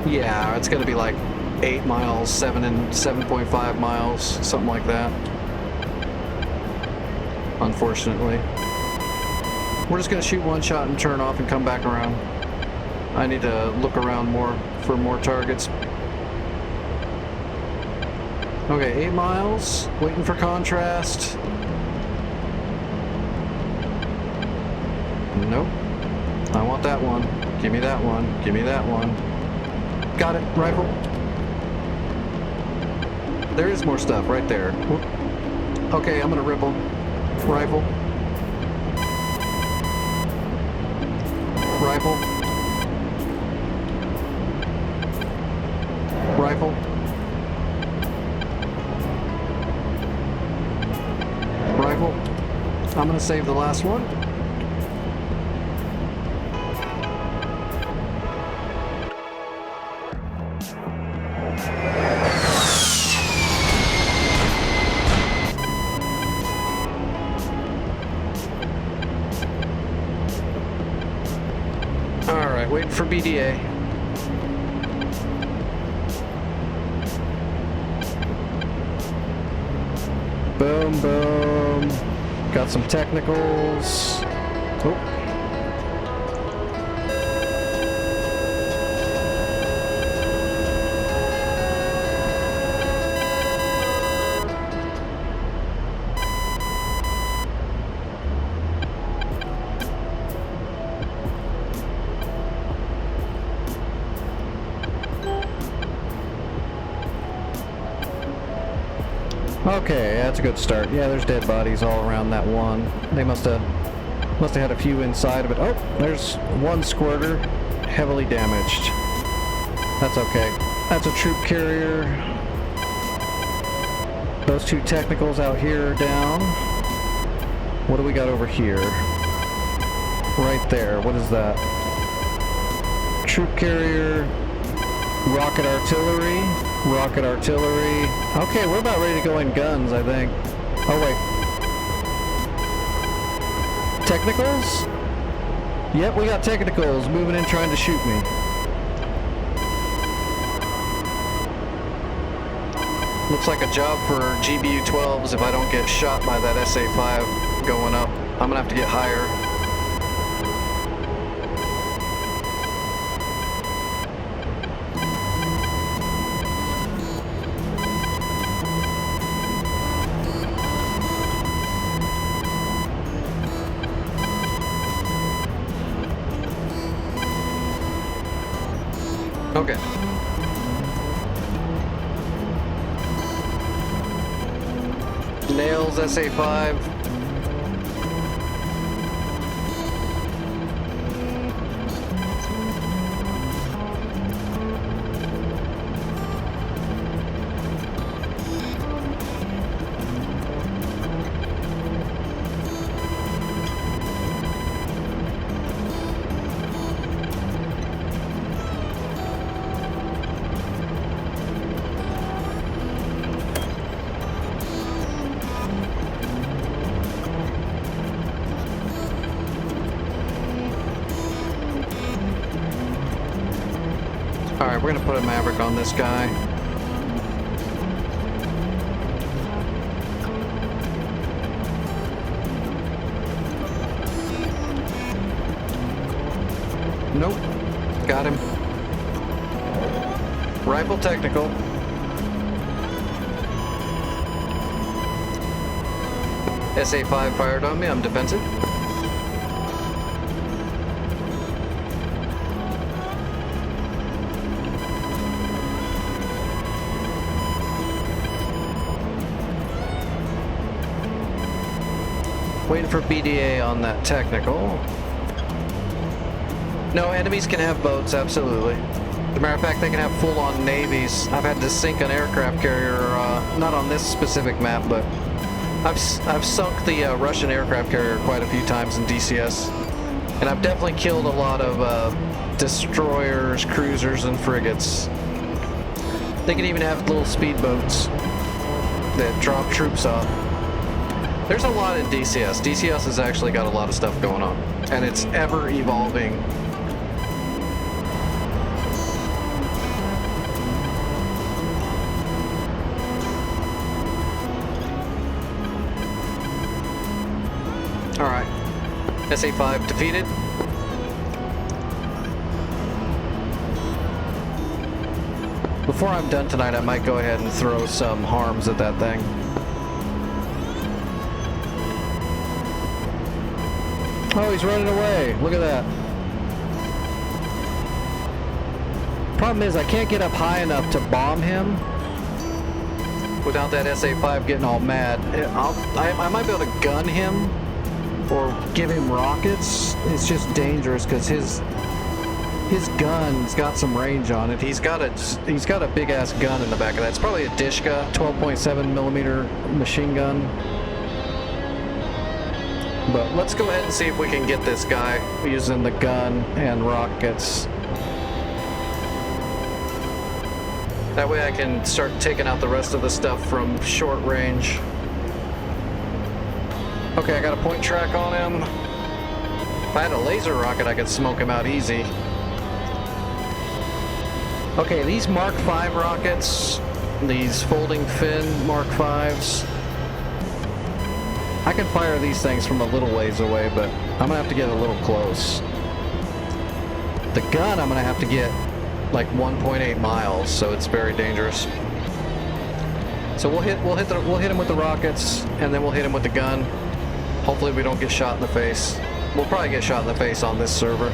S2: Yeah, it's gonna be like 8 miles, 7.5 miles, something like that. Unfortunately. We're just gonna shoot one shot and turn off and come back around. I need to look around more for more targets. Okay, 8 miles, waiting for contrast. Nope. I want that one. Give me that one. Give me that one. Got it. Rifle. There is more stuff right there. Whoop. Okay, I'm gonna ripple. Rifle. Rifle. Rifle. Rifle. I'm gonna save the last one. Alright, waiting for BDA. Boom, boom. Got some technicals. Oh. Okay, that's a good start. Yeah, there's dead bodies all around that one. They must have had a few inside of it. Oh, there's one squirter, heavily damaged. That's okay. That's a troop carrier. Those two technicals out here are down. What do we got over here? Right there. What is that? Troop carrier, rocket artillery. Rocket artillery. Okay, we're about ready to go in guns, I think. Oh, wait. Technicals? Yep, we got technicals moving in trying to shoot me. Looks like a job for GBU-12s if I don't get shot by that SA-5 going up. I'm gonna have to get higher. Okay. Nails SA-5. Alright, we're gonna put a Maverick on this guy. Nope. Got him. Rifle technical. SA-5 fired on me, I'm defensive. Waiting for BDA on that technical. No, enemies can have boats, absolutely. As a matter of fact, they can have full-on navies. I've had to sink an aircraft carrier, not on this specific map, but I've sunk the Russian aircraft carrier quite a few times in DCS. And I've definitely killed a lot of destroyers, cruisers, and frigates. They can even have little speedboats that drop troops off. There's a lot in DCS. DCS has actually got a lot of stuff going on, and it's ever evolving. All right, SA-5 defeated. Before I'm done tonight, I might go ahead and throw some harms at that thing. Oh, he's running away. Look at that. Problem is, I can't get up high enough to bomb him without that SA-5 getting all mad. I might be able to gun him or give him rockets. It's just dangerous because his gun's got some range on it. He's got a big ass gun in the back of that. It's probably a Dishka 12.7 millimeter machine gun. But let's go ahead and see if we can get this guy using the gun and rockets. That way I can start taking out the rest of the stuff from short range. Okay, I got a point track on him. If I had a laser rocket, I could smoke him out easy. Okay, these Mark V rockets, these folding fin Mark Vs, I can fire these things from a little ways away, but I'm gonna have to get a little close. The gun I'm gonna have to get like 1.8 miles, so it's very dangerous. So we'll hit him with the rockets, and then we'll hit him with the gun. Hopefully we don't get shot in the face. We'll probably get shot in the face on this server.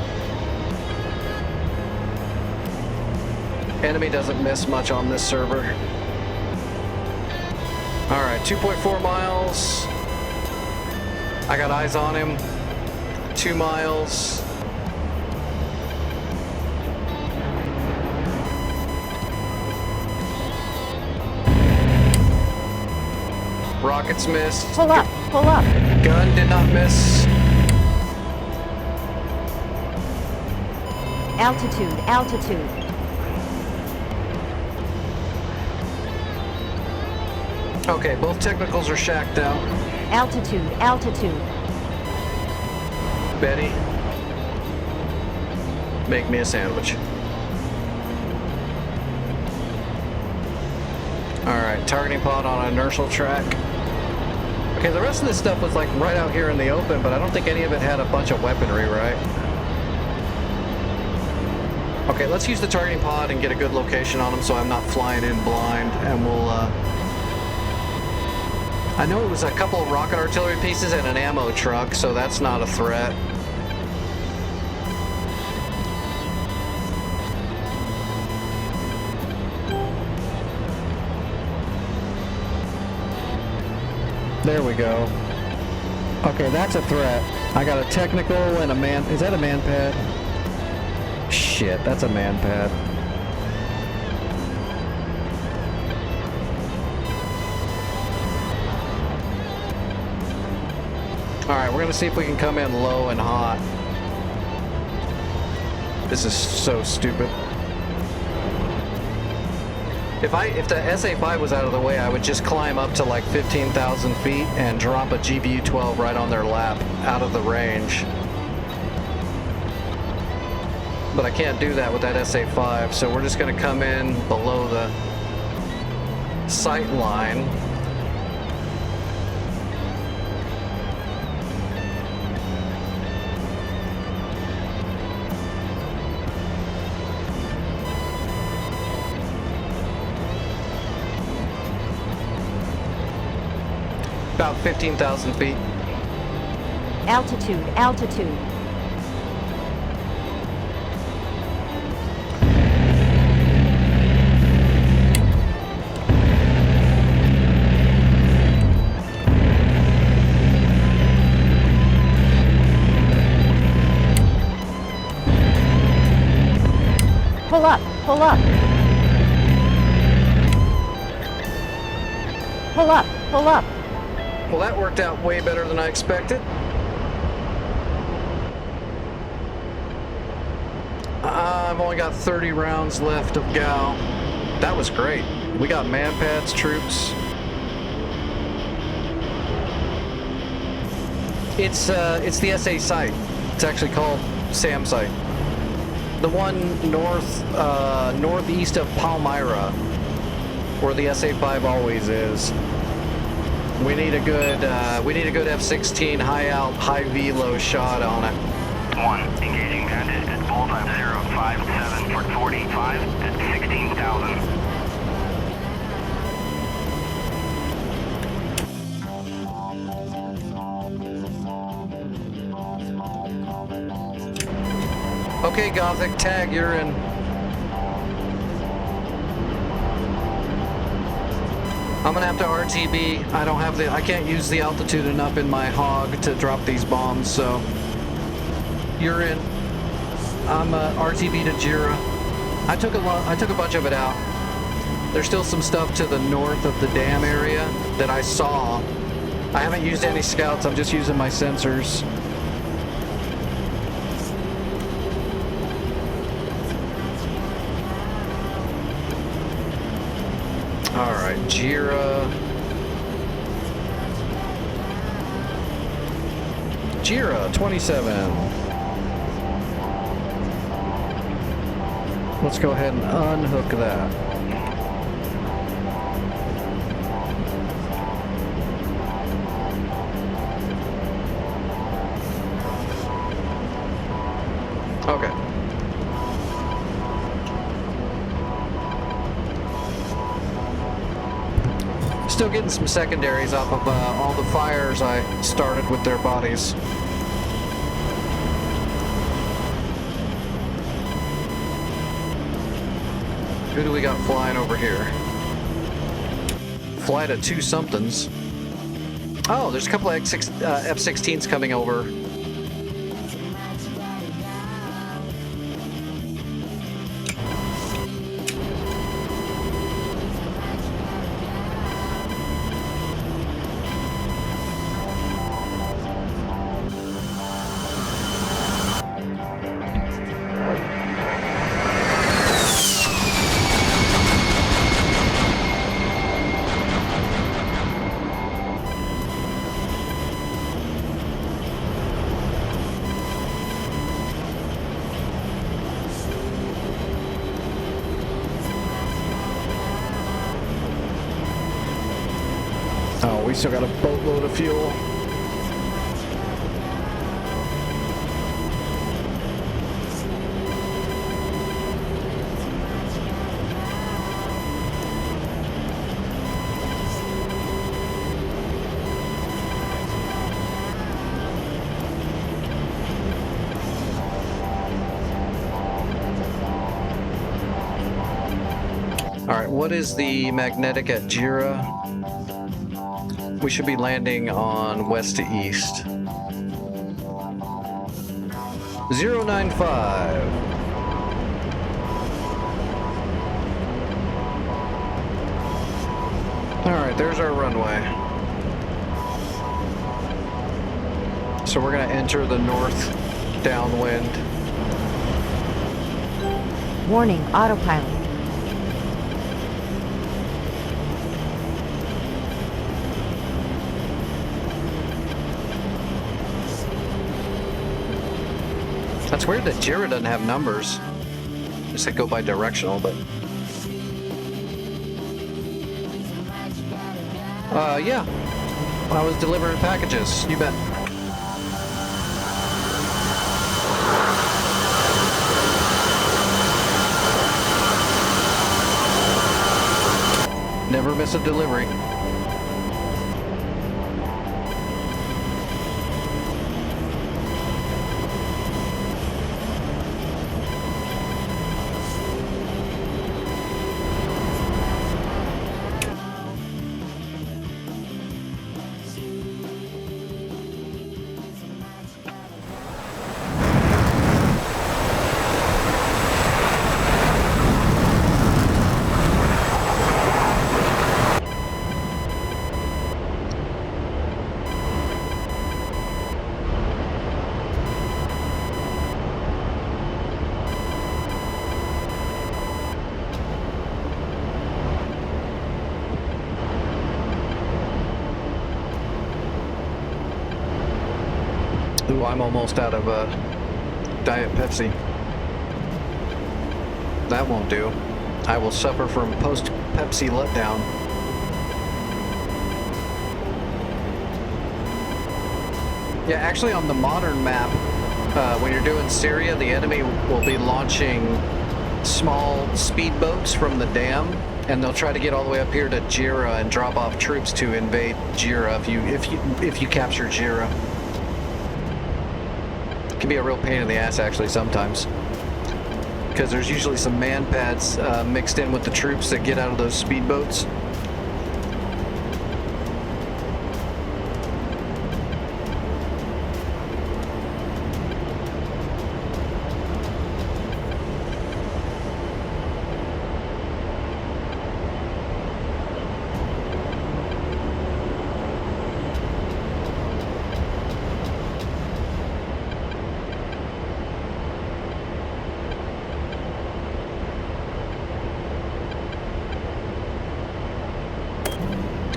S2: Enemy doesn't miss much on this server. All right, 2.4 miles. I got eyes on him. 2 miles. Rockets missed.
S5: Pull up, pull up.
S2: Gun did not miss.
S5: Altitude, altitude.
S2: Okay, both technicals are shacked out.
S5: Altitude, altitude.
S2: Betty, make me a sandwich. Alright, targeting pod on inertial track. Okay, the rest of this stuff was like right out here in the open, but I don't think any of it had a bunch of weaponry, right? Okay, let's use the targeting pod and get a good location on them so I'm not flying in blind, and we'll, I know it was a couple of rocket artillery pieces and an ammo truck, so that's not a threat. There we go. Okay, that's a threat. I got a technical and a man. Is that a man pad? Shit, that's a man pad. Alright, we're gonna see if we can come in low and hot. This is so stupid. If the SA-5 was out of the way, I would just climb up to like 15,000 feet and drop a GBU-12 right on their lap out of the range. But I can't do that with that SA-5, so we're just gonna come in below the sight line. About 15,000 feet.
S5: Altitude, altitude. Pull up, pull up. Pull up, pull up.
S2: Well, that worked out way better than I expected. I've only got 30 rounds left of GAL. That was great. We got man pads, troops. It's the SA site. It's actually called SAM site. The one northeast of Palmyra, where the SA-5 always is. We need a good F-16 high alt, high velo shot on it.
S11: 1, engaging bandit at bullseye 057 for 45 at 16,000.
S2: Okay, Gothic, tag, you're in. I'm gonna have to RTB. I can't use the altitude enough in my hog to drop these bombs, so you're in. I'm RTB to Jira. I took a bunch of it out. There's still some stuff to the north of the dam area that I saw. I haven't used any scouts, I'm just using my sensors. Alright, Jira. Jira 27. Let's go ahead and unhook that. Okay. Still getting some secondaries off of all the fires I started with their bodies. Who do we got flying over here? Flight of 2 somethings. Oh, there's a couple of F-16s coming over. Oh, we still got a boatload of fuel. All right, what is the magnetic at Jira? We should be landing on west to east. 095. Alright, there's our runway. So we're gonna enter the north downwind.
S5: Warning, autopilot.
S2: That's weird that Jira doesn't have numbers. Just they go by directional, but... yeah. I was delivering packages, you bet. Never miss a delivery. Ooh, I'm almost out of Diet Pepsi. That won't do. I will suffer from post-Pepsi letdown. Yeah, actually on the modern map, when you're doing Syria, the enemy will be launching small speedboats from the dam, and they'll try to get all the way up here to Jira and drop off troops to invade Jira if you capture Jira. It can be a real pain in the ass actually sometimes, because there's usually some man pads mixed in with the troops that get out of those speedboats.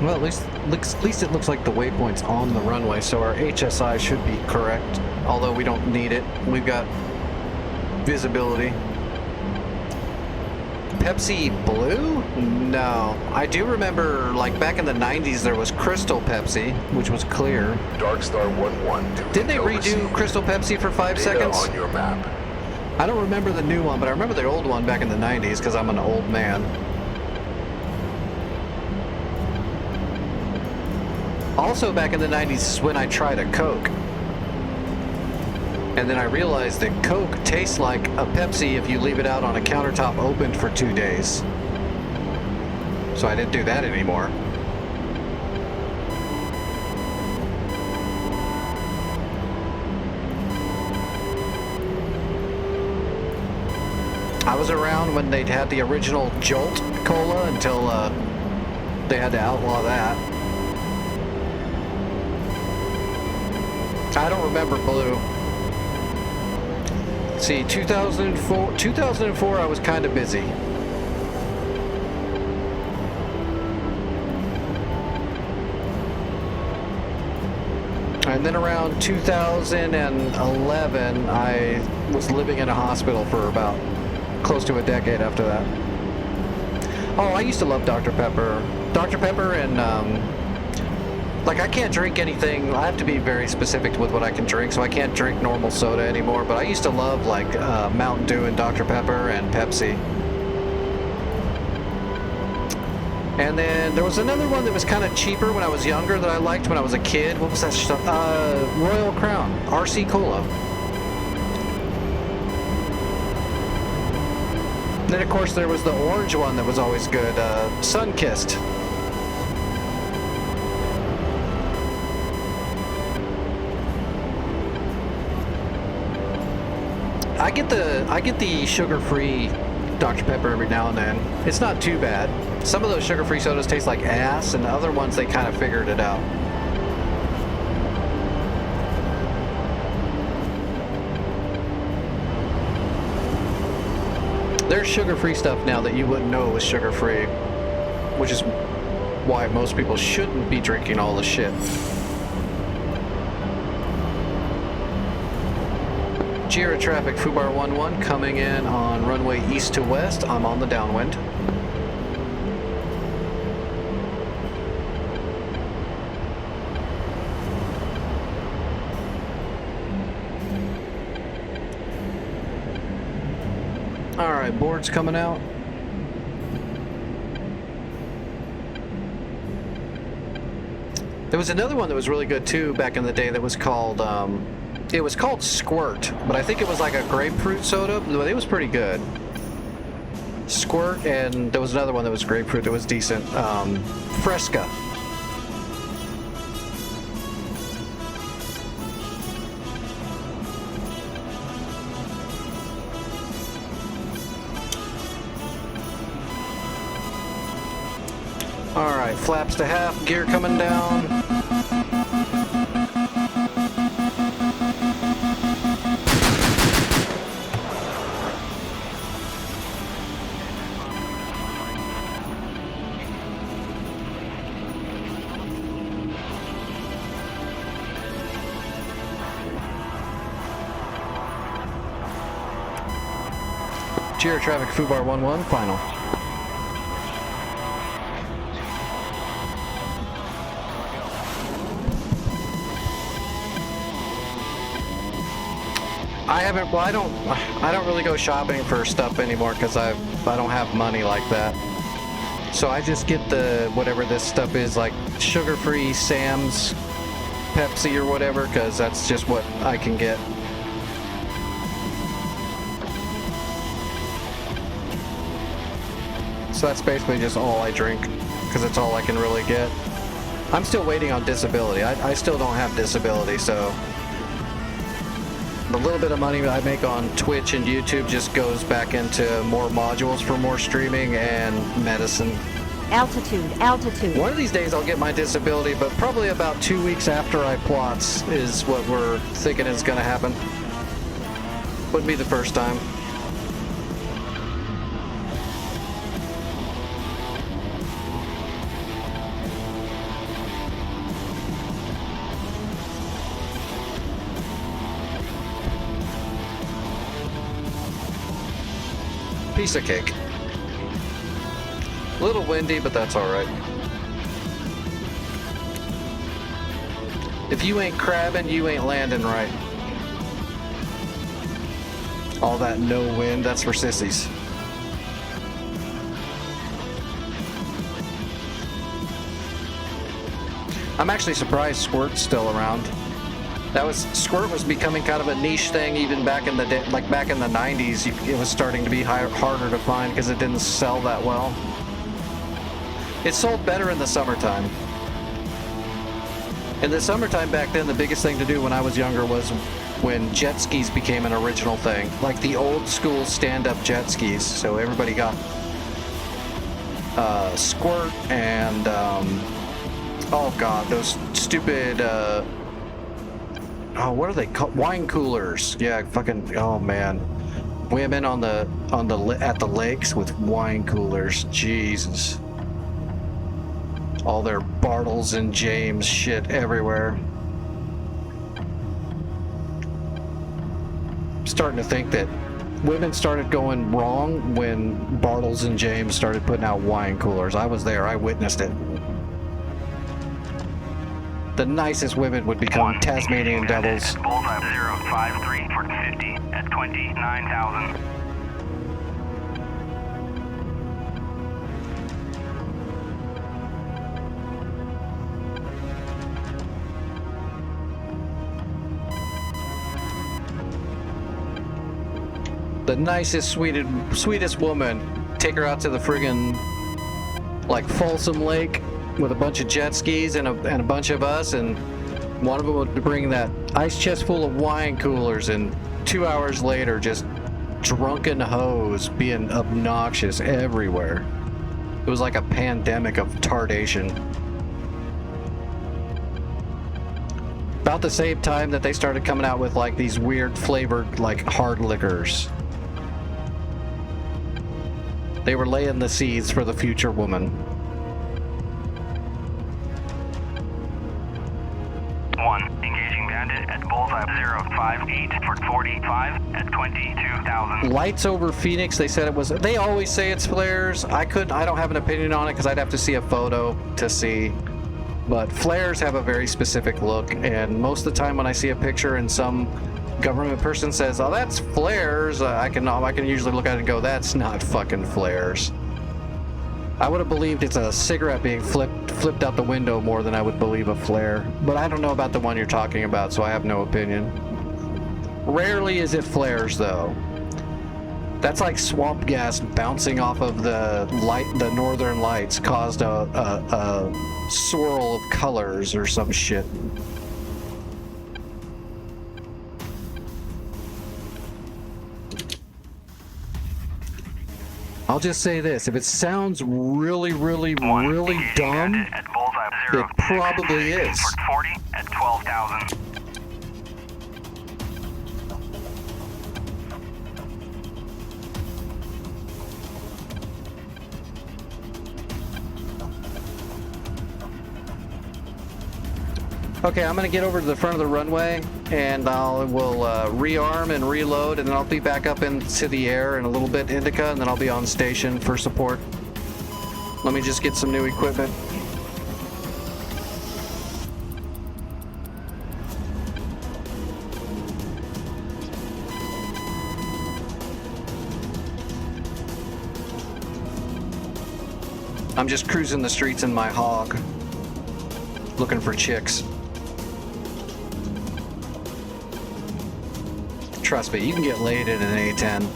S2: Well, at least it looks like the waypoint's on the runway, so our HSI should be correct. Although we don't need it, we've got visibility. Pepsi Blue? No. I do remember, like, back in the 90s there was Crystal Pepsi, which was clear.
S6: Dark Star 1-1.
S2: Didn't they redo Crystal Pepsi for 5 seconds?
S6: on your map.
S2: I don't remember the new one, but I remember the old one back in the 90s because I'm an old man. Also back in the 90s is when I tried a Coke. And then I realized that Coke tastes like a Pepsi if you leave it out on a countertop open for 2 days. So I didn't do that anymore. I was around when they'd had the original Jolt Cola until they had to outlaw that. I don't remember Blue. Let's see, 2004 I was kind of busy. And then around 2011 I was living in a hospital for about close to a decade after that. Oh, I used to love Dr. Pepper. Dr. Pepper and like, I can't drink anything. I have to be very specific with what I can drink, so I can't drink normal soda anymore. But I used to love, like, Mountain Dew and Dr. Pepper and Pepsi. And then there was another one that was kind of cheaper when I was younger that I liked when I was a kid. What was that stuff? Royal Crown. RC Cola. And then, of course, there was the orange one that was always good. Sun-Kissed. I get the sugar-free Dr. Pepper every now and then. It's not too bad. Some of those sugar-free sodas taste like ass, and the other ones they kind of figured it out. There's sugar-free stuff now that you wouldn't know was sugar-free, which is why most people shouldn't be drinking all the shit. Jira traffic, Fubar 11 coming in on runway east to west. I'm on the downwind. All right, board's coming out. There was another one that was really good too back in the day that was called it was called Squirt, but I think it was like a grapefruit soda, but it was pretty good. Squirt, and there was another one that was grapefruit that was decent. Fresca. All right, flaps to half, gear coming down. Cheer traffic, Fubar 1-1, final. I don't really go shopping for stuff anymore because I don't have money like that. So I just get the whatever this stuff is, like sugar-free Sam's Pepsi or whatever, because that's just what I can get. So that's basically just all I drink, because it's all I can really get. I'm still waiting on disability. I still don't have disability, so the little bit of money I make on Twitch and YouTube just goes back into more modules for more streaming and medicine.
S5: Altitude, altitude.
S2: One of these days I'll get my disability, but probably about 2 weeks after I plots is what we're thinking is going to happen. Wouldn't be the first time. Piece of cake. A little windy, but that's alright. If you ain't crabbing, you ain't landing right. All that no wind, that's for sissies. I'm actually surprised Squirt's still around. Squirt was becoming kind of a niche thing even back in the day, like back in the 90s. It was starting to be harder to find because it didn't sell that well. It sold better in the summertime. In the summertime back then, the biggest thing to do when I was younger was when jet skis became an original thing, like the old school stand-up jet skis. So everybody got Squirt and oh god, those stupid what are they called? Wine coolers. Yeah, fucking. Oh man, women at the lakes with wine coolers. Jesus. All their Bartles and James shit everywhere. I'm starting to think that women started going wrong when Bartles and James started putting out wine coolers. I was there. I witnessed it. The nicest women would become Tasmanian devils.
S11: Bullseye 053 for 50 at 29,000.
S2: The nicest, sweetest woman. Take her out to the friggin' like Folsom Lake with a bunch of jet skis and a bunch of us, and one of them would bring that ice chest full of wine coolers, and 2 hours later just drunken hoes being obnoxious everywhere. It was like a pandemic of tardation. About the same time that they started coming out with like these weird flavored like hard liquors. They were laying the seeds for the future woman.
S11: Engaging bandit at bullseye 058 for 45 at 22,000.
S2: Lights over Phoenix, they said it was. They always say it's flares. I don't have an opinion on it because I'd have to see a photo to see. But flares have a very specific look, and most of the time when I see a picture and some government person says, "Oh, that's flares," I can usually look at it and go, "That's not fucking flares." I would have believed it's a cigarette being flipped out the window more than I would believe a flare. But I don't know about the one you're talking about, so I have no opinion. Rarely is it flares, though. That's like swamp gas bouncing off of the northern lights caused a swirl of colors or some shit. I'll just say this, if it sounds really dumb, it probably is.
S11: 40 at 12,000.
S2: Okay, I'm gonna get over to the front of the runway, and we'll rearm and reload, and then I'll be back up into the air in a little bit, Indica, and then I'll be on station for support. Let me just get some new equipment. I'm just cruising the streets in my hog, looking for chicks. Trust me, you can get laid in an A10.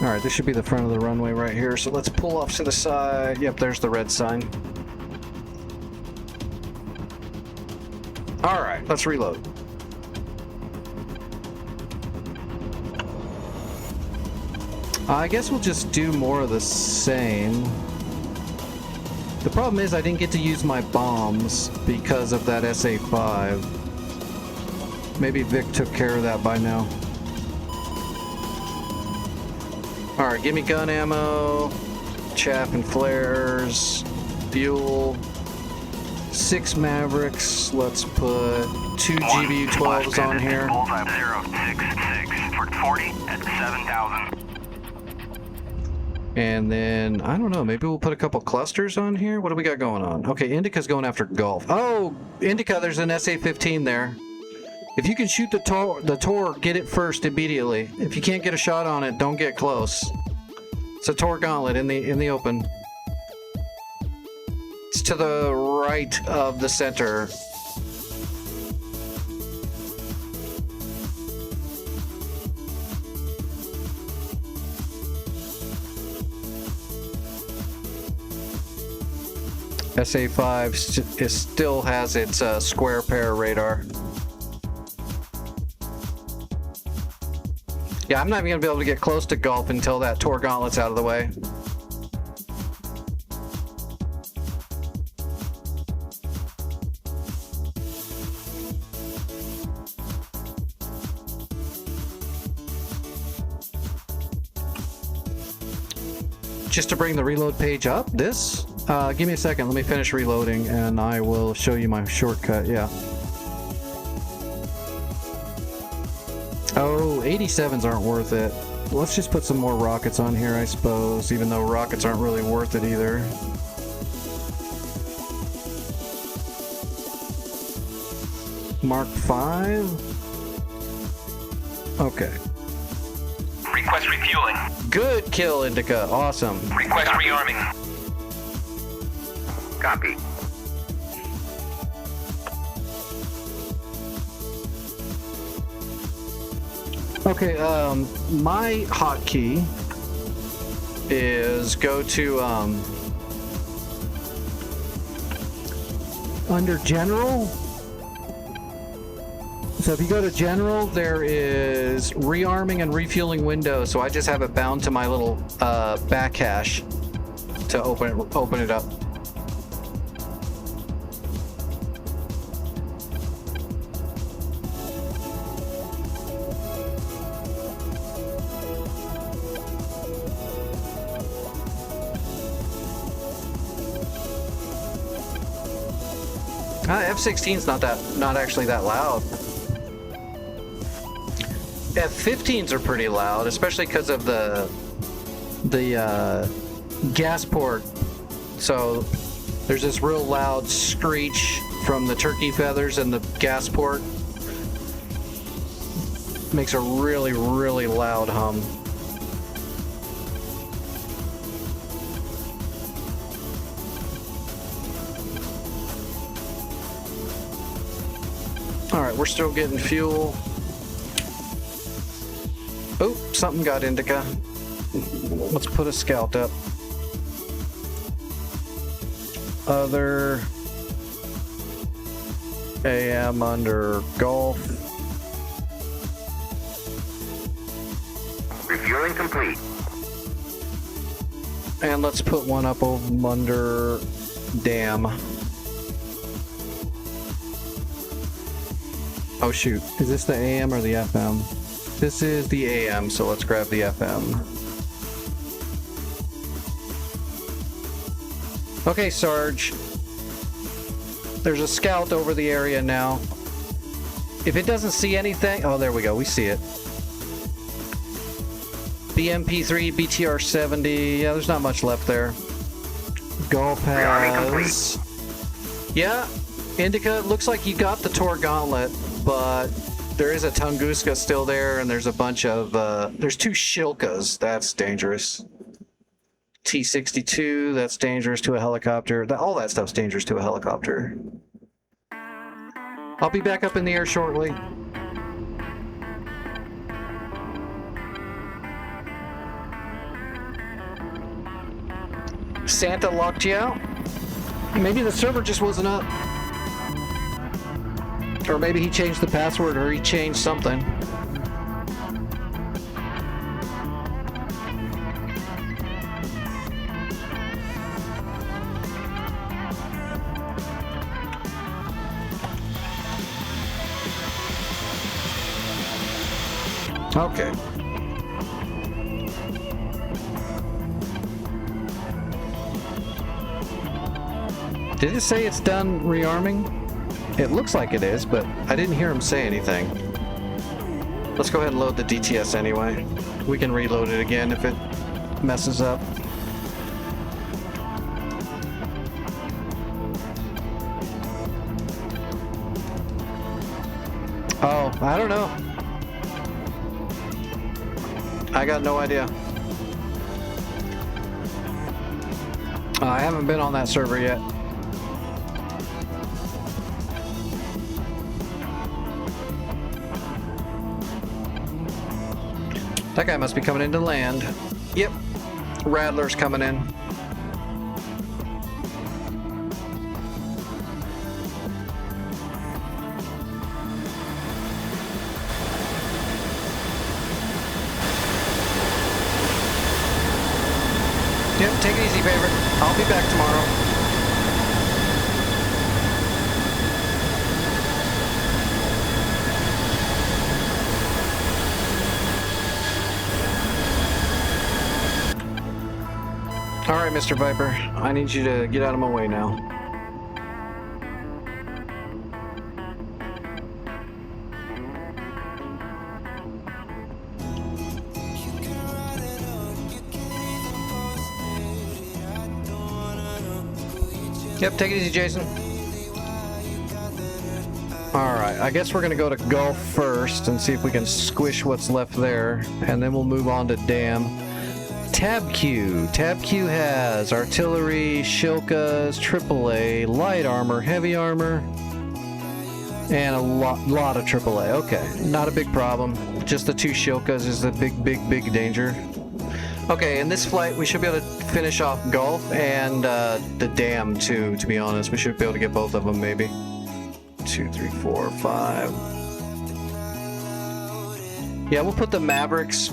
S2: Alright, this should be the front of the runway right here, so let's pull off to the side. Yep, there's the red sign. Alright, let's reload. I guess we'll just do more of the same. The problem is I didn't get to use my bombs because of that SA-5. Maybe Vic took care of that by now. Alright, give me gun ammo, chaff and flares, fuel, 6 Mavericks. Let's put 2 GBU-12s on here.
S11: Bullseye 066 for 40 at 7,000.
S2: And then, I don't know, maybe we'll put a couple clusters on here? What do we got going on? Okay, Indica's going after Golf. Oh, Indica, there's an SA-15 there. If you can shoot the Tor, get it first immediately. If you can't get a shot on it, don't get close. It's a Tor gauntlet in the open. It's to the right of the center. SA-5 still has its square pair radar. Yeah, I'm not even gonna be able to get close to Golf until that Tor gauntlet's out of the way. Just to bring the reload page up, this? Give me a second, let me finish reloading and I will show you my shortcut, yeah. Oh, 87s aren't worth it. Let's just put some more rockets on here, I suppose, even though rockets aren't really worth it either. Mark 5? Okay.
S11: Request refueling.
S2: Good kill, Indica. Awesome.
S11: Request rearming. Copy.
S2: Okay, my hotkey is go to, under General. So if you go to General, there is rearming and refueling window. So I just have it bound to my little back hash to open it up. F-16's not actually that loud. F-15s are pretty loud, especially because of the gas port. So there's this real loud screech from the turkey feathers and the gas port. Makes a really, really loud hum. Alright, we're still getting fuel. Oh, something got Indica. Let's put a scout up. Other AM under Golf.
S11: Refueling complete.
S2: And let's put one up over under Dam. Oh shoot, is this the AM or the FM? This is the AM, so let's grab the FM. Okay, Sarge. There's a scout over the area now. If it doesn't see anything... Oh, there we go. We see it. BMP3, BTR 70. Yeah, there's not much left there. Golf has... Yeah, Indica, looks like you got the Tor Gauntlet, but there is a Tunguska still there, and there's a bunch of... there's 2 Shilkas. That's dangerous. T-62, that's dangerous to a helicopter. All that stuff's dangerous to a helicopter. I'll be back up in the air shortly. Santa locked you out? Maybe the server just wasn't up. Or maybe he changed the password, or he changed something. Okay. Did it say it's done rearming? It looks like it is, but I didn't hear him say anything. Let's go ahead and load the DTS anyway. We can reload it again if it messes up. Oh, I don't know. I got no idea. I haven't been on that server yet. That guy must be coming into land. Yep. Rattler's coming in. Yep, take it easy, favorite. I'll be back tomorrow. All right, Mr. Viper, I need you to get out of my way now. Yep, take it easy, Jason. All right, I guess we're gonna go to Gulf first and see if we can squish what's left there, and then we'll move on to Dam. Tab Q. Tab Q has artillery, Shilkas, AAA, light armor, heavy armor, and a lot of AAA. Okay, not a big problem. Just the 2 Shilkas is the big danger. Okay, in this flight we should be able to finish off Gulf and the Dam too, to be honest. We should be able to get both of them maybe. 2, 3, 4, 5. Yeah, we'll put the Mavericks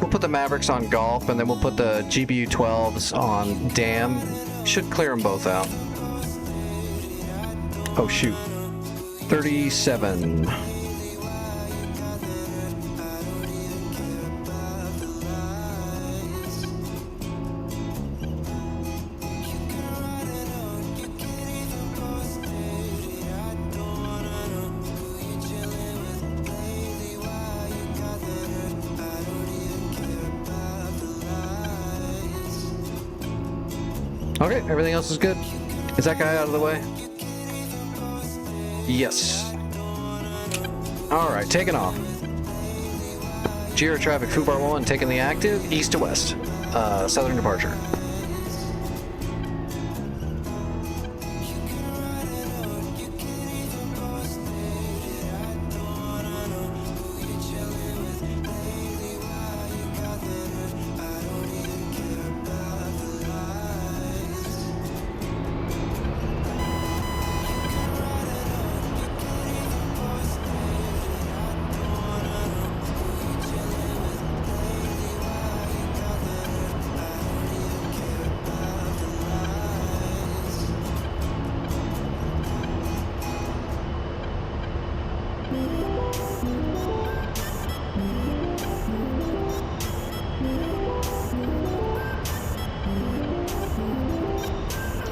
S2: on Golf, and then we'll put the GBU-12s on Dam. Should clear them both out. Oh shoot. 37. Okay, everything else is good. Is that guy out of the way? Yes. Alright, taking off. Giro traffic, Fubar 1, taking the active, east to west. Southern departure.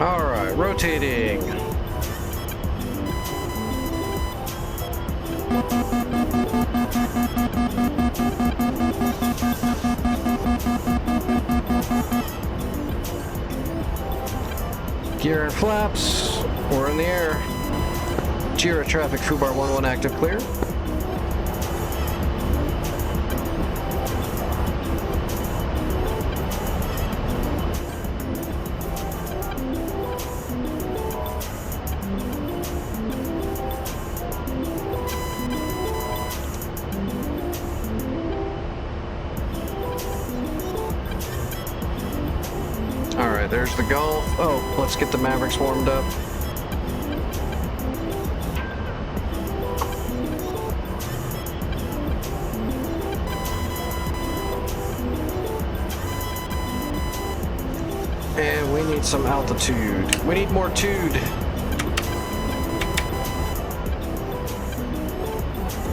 S2: Alright, rotating. Gear and flaps. We're in the air. Jira traffic, Fubar 11 active, clear. Alright, there's the Gulf. Oh, let's get the Mavericks warmed up. And we need some altitude. We need more tude.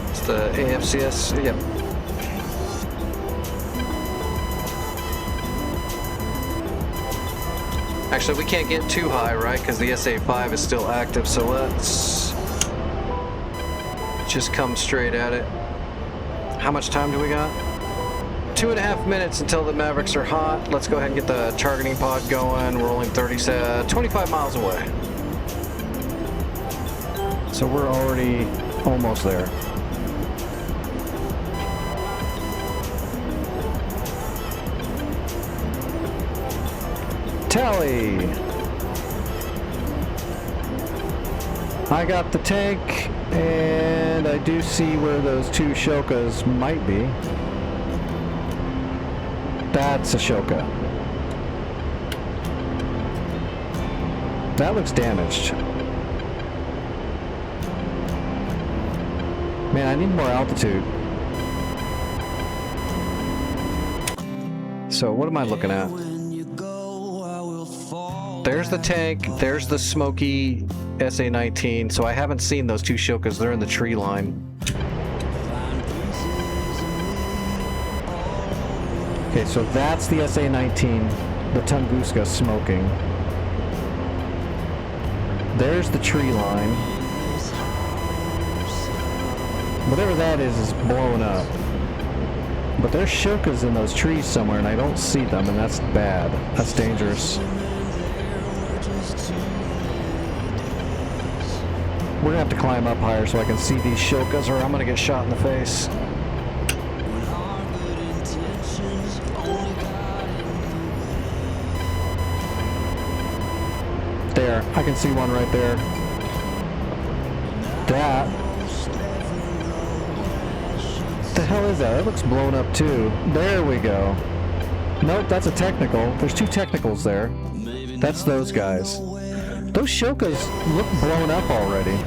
S2: It's the AFCS, yep. Actually, we can't get too high, right? Because the SA5 is still active, so let's just come straight at it. How much time do we got? 2.5 minutes until the Mavericks are hot. Let's go ahead and get the targeting pod going. We're only 25 miles away. So we're already almost there. Tally! I got the tank, and I do see where those two Shokas might be. That's a Shoka. That looks damaged. Man, I need more altitude. So what am I looking at? There's the tank, there's the smoky SA-19, so I haven't seen those two Shokas, they're in the tree line. Okay, so that's the SA-19, the Tunguska smoking. There's the tree line. Whatever that is blowing up. But there's Shokas in those trees somewhere, and I don't see them, and that's bad. That's dangerous. We're gonna have to climb up higher so I can see these Shokas, or I'm gonna get shot in the face. There, I can see one right there. That. What the hell is that? That looks blown up too. There we go. Nope, that's a technical. There's two technicals there. That's those guys. Those Shokas look blown up already,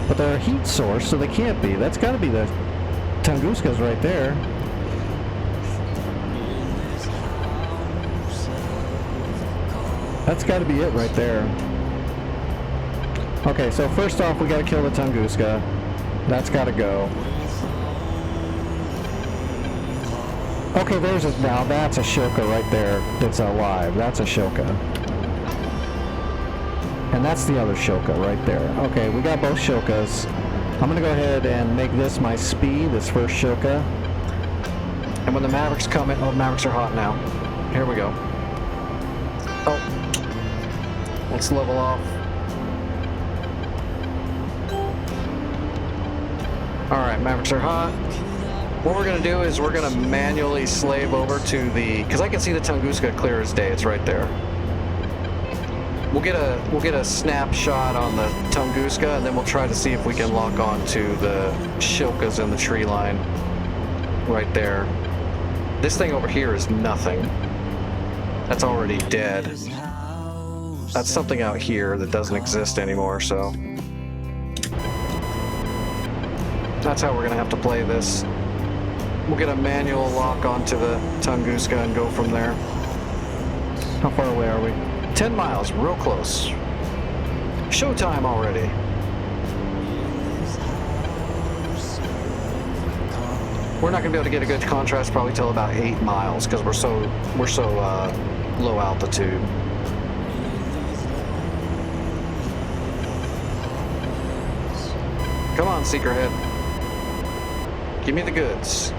S2: but they're a heat source, so they can't be. That's got to be the Tunguskas right there. That's got to be it right there. Okay, so first off, we got to kill the Tunguska. That's got to go. Okay, now that's a Shoka right there that's alive. That's a Shoka. And that's the other Shoka right there. Okay, we got both Shokas. I'm gonna go ahead and make this my speed, this first Shoka. And when the Mavericks come in, oh, Mavericks are hot now. Here we go. Oh, let's level off. All right, Mavericks are hot. What we're gonna do is we're gonna manually slave over to the, because I can see the Tunguska clear as day. It's right there. We'll get a snapshot on the Tunguska, and then we'll try to see if we can lock on to the Shokas in the tree line right there. This thing over here is nothing. That's already dead. That's something out here that doesn't exist anymore, so that's how we're gonna have to play this. We'll get a manual lock onto the Tunguska and go from there. How far away are we? 10 miles, real close. Showtime already. We're not gonna be able to get a good contrast probably till about 8 miles because we're so low altitude. Come on, Secrethead. Give me the goods.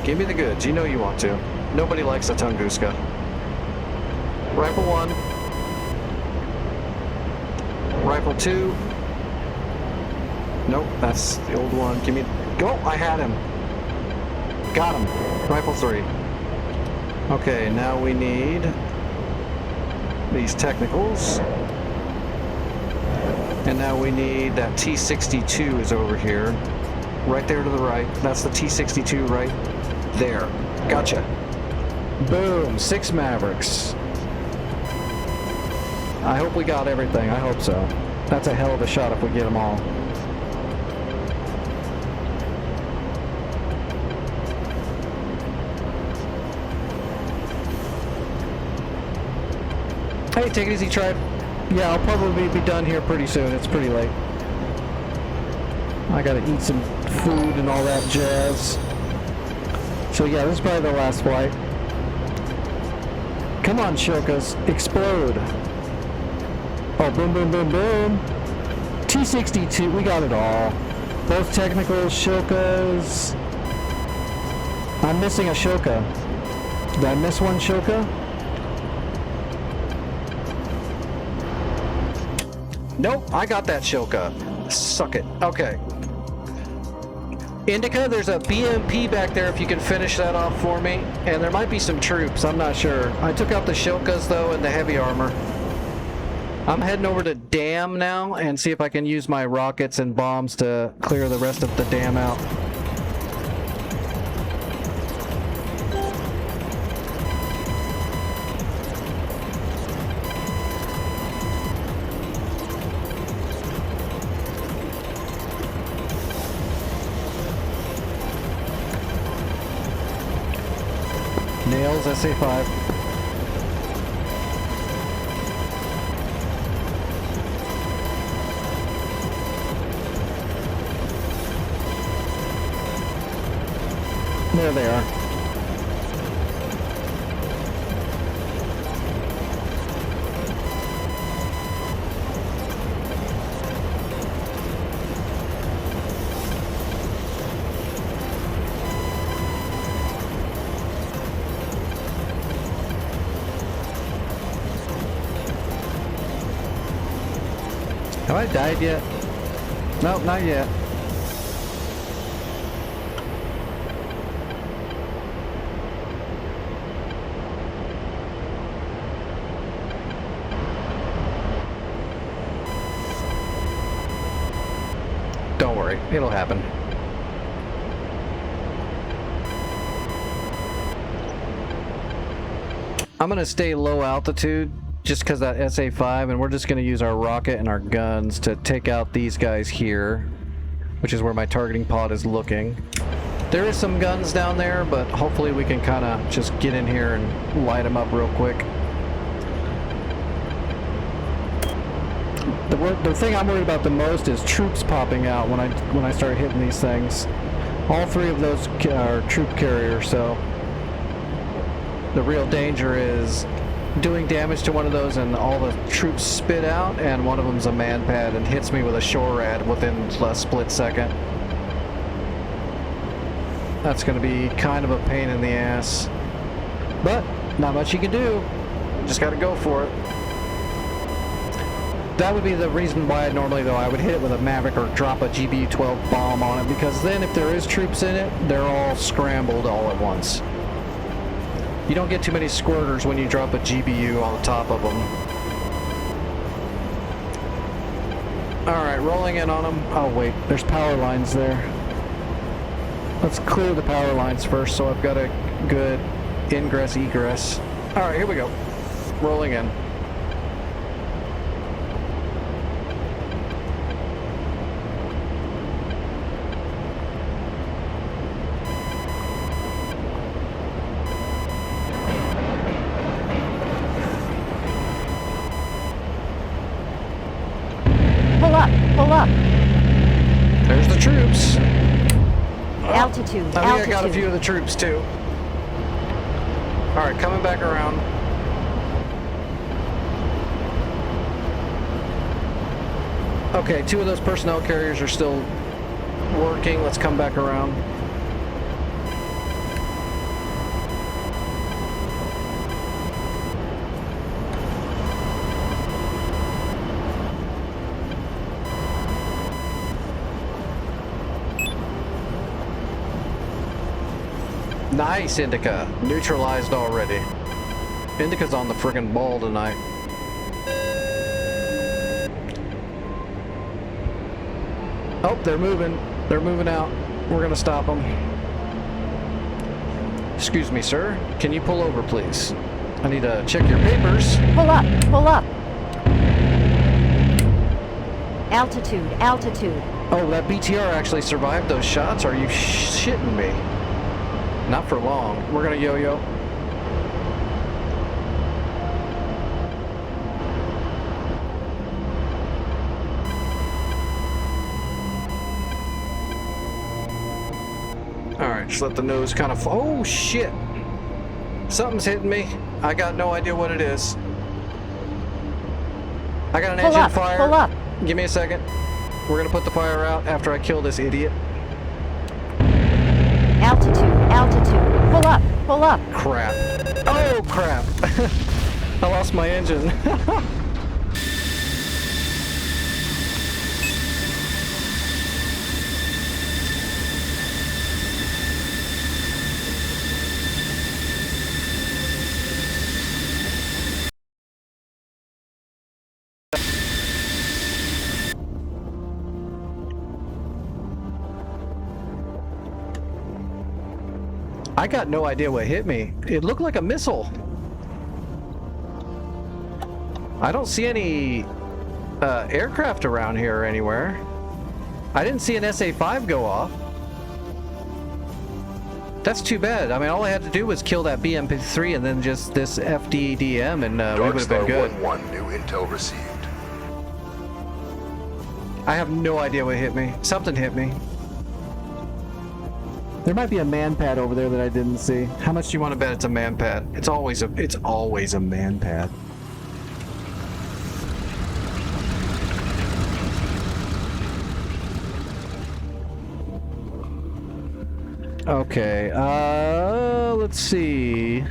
S2: Give me the goods. You know you want to. Nobody likes a Tunguska. Rifle 1. Rifle 2. Nope, that's the old one. Give me... Go! I had him. Got him. Rifle 3. Okay, now we need these technicals. And now we need that T-62 is over here. Right there to the right. That's the T-62 right there. Gotcha. Boom. 6 Mavericks. I hope we got everything. I hope so. That's a hell of a shot if we get them all. Hey, take it easy, tribe. Yeah, I'll probably be done here pretty soon. It's pretty late. I gotta eat some food and all that jazz. So yeah, this is probably the last flight. Come on, Shokas, explode. Oh, boom, boom, boom, boom. T-62, we got it all. Both technicals, Shokas. I'm missing a Shoka. Did I miss one Shoka? Nope, I got that Shoka. Suck it. Okay. Indica, there's a BMP back there if you can finish that off for me. And there might be some troops, I'm not sure. I took out the Shokas though and the heavy armor. I'm heading over to Dam now and see if I can use my rockets and bombs to clear the rest of the dam out. Nails, SA5. There they are. Have I died yet? Nope, not yet. Don't worry, it'll happen. I'm gonna stay low altitude just because that SA5, and we're just going to use our rocket and our guns to take out these guys here, which is where my targeting pod is looking. There is some guns down there, but hopefully we can kind of just get in here and light them up real quick. The thing I'm worried about the most is troops popping out when I start hitting these things. All 3 of those are troop carriers, so the real danger is doing damage to one of those and all the troops spit out, and one of them's a man pad and hits me with a shore rad within a split second. That's going to be kind of a pain in the ass, but not much you can do. Just got to go for it. That would be the reason why normally though I would hit it with a Maverick or drop a GBU-12 bomb on it, because then if there is troops in it, they're all scrambled all at once. You don't get too many squirters when you drop a GBU on top of them. Alright, rolling in on them. Oh wait, there's power lines there. Let's clear the power lines first so I've got a good ingress egress. Alright, here we go. Rolling in.
S5: Pull up.
S2: There's the troops.
S5: Altitude,
S2: I think I got a few of the troops too. Alright, coming back around. Okay, 2 of those personnel carriers are still working. Let's come back around. Nice, Indica. Neutralized already. Indica's on the friggin' ball tonight. Oh, they're moving. They're moving out. We're gonna stop them. Excuse me, sir. Can you pull over, please? I need to check your papers.
S5: Pull up, pull up. Altitude, altitude.
S2: Oh, that BTR actually survived those shots? Are you shitting me? Not for long. We're gonna yo-yo. Alright, just let the nose kind of... Oh, shit! Something's hitting me. I got no idea what it is. I got an engine fire.
S5: Pull up.
S2: Give me a second. We're gonna put the fire out after I kill this idiot.
S5: Altitude, altitude. Pull up, pull up.
S2: Crap. Oh, crap. I lost my engine. I got no idea what hit me. It looked like a missile. I don't see any aircraft around here or anywhere. I didn't see an SA-5 go off. That's too bad. I mean, all I had to do was kill that BMP-3 and then just this FDDM and we would have been good.
S6: Darkstar 1-1, new intel received.
S2: I have no idea what hit me. Something hit me. There might be a man pad over there that I didn't see. How much do you want to bet it's a man pad? It's always a man pad. Okay, let's see.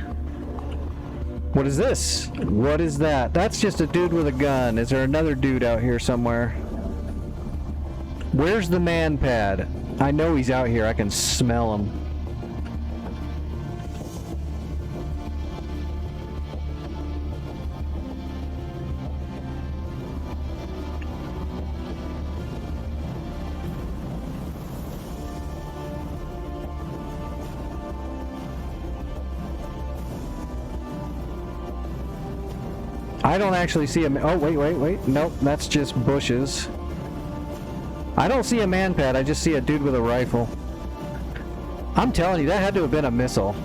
S2: What is this? What is that? That's just a dude with a gun. Is there another dude out here somewhere? Where's the man pad? I know he's out here. I can smell him. I don't actually see him. Oh, wait. Nope, that's just bushes. I don't see a man pad, I just see a dude with a rifle. I'm telling you, that had to have been a missile.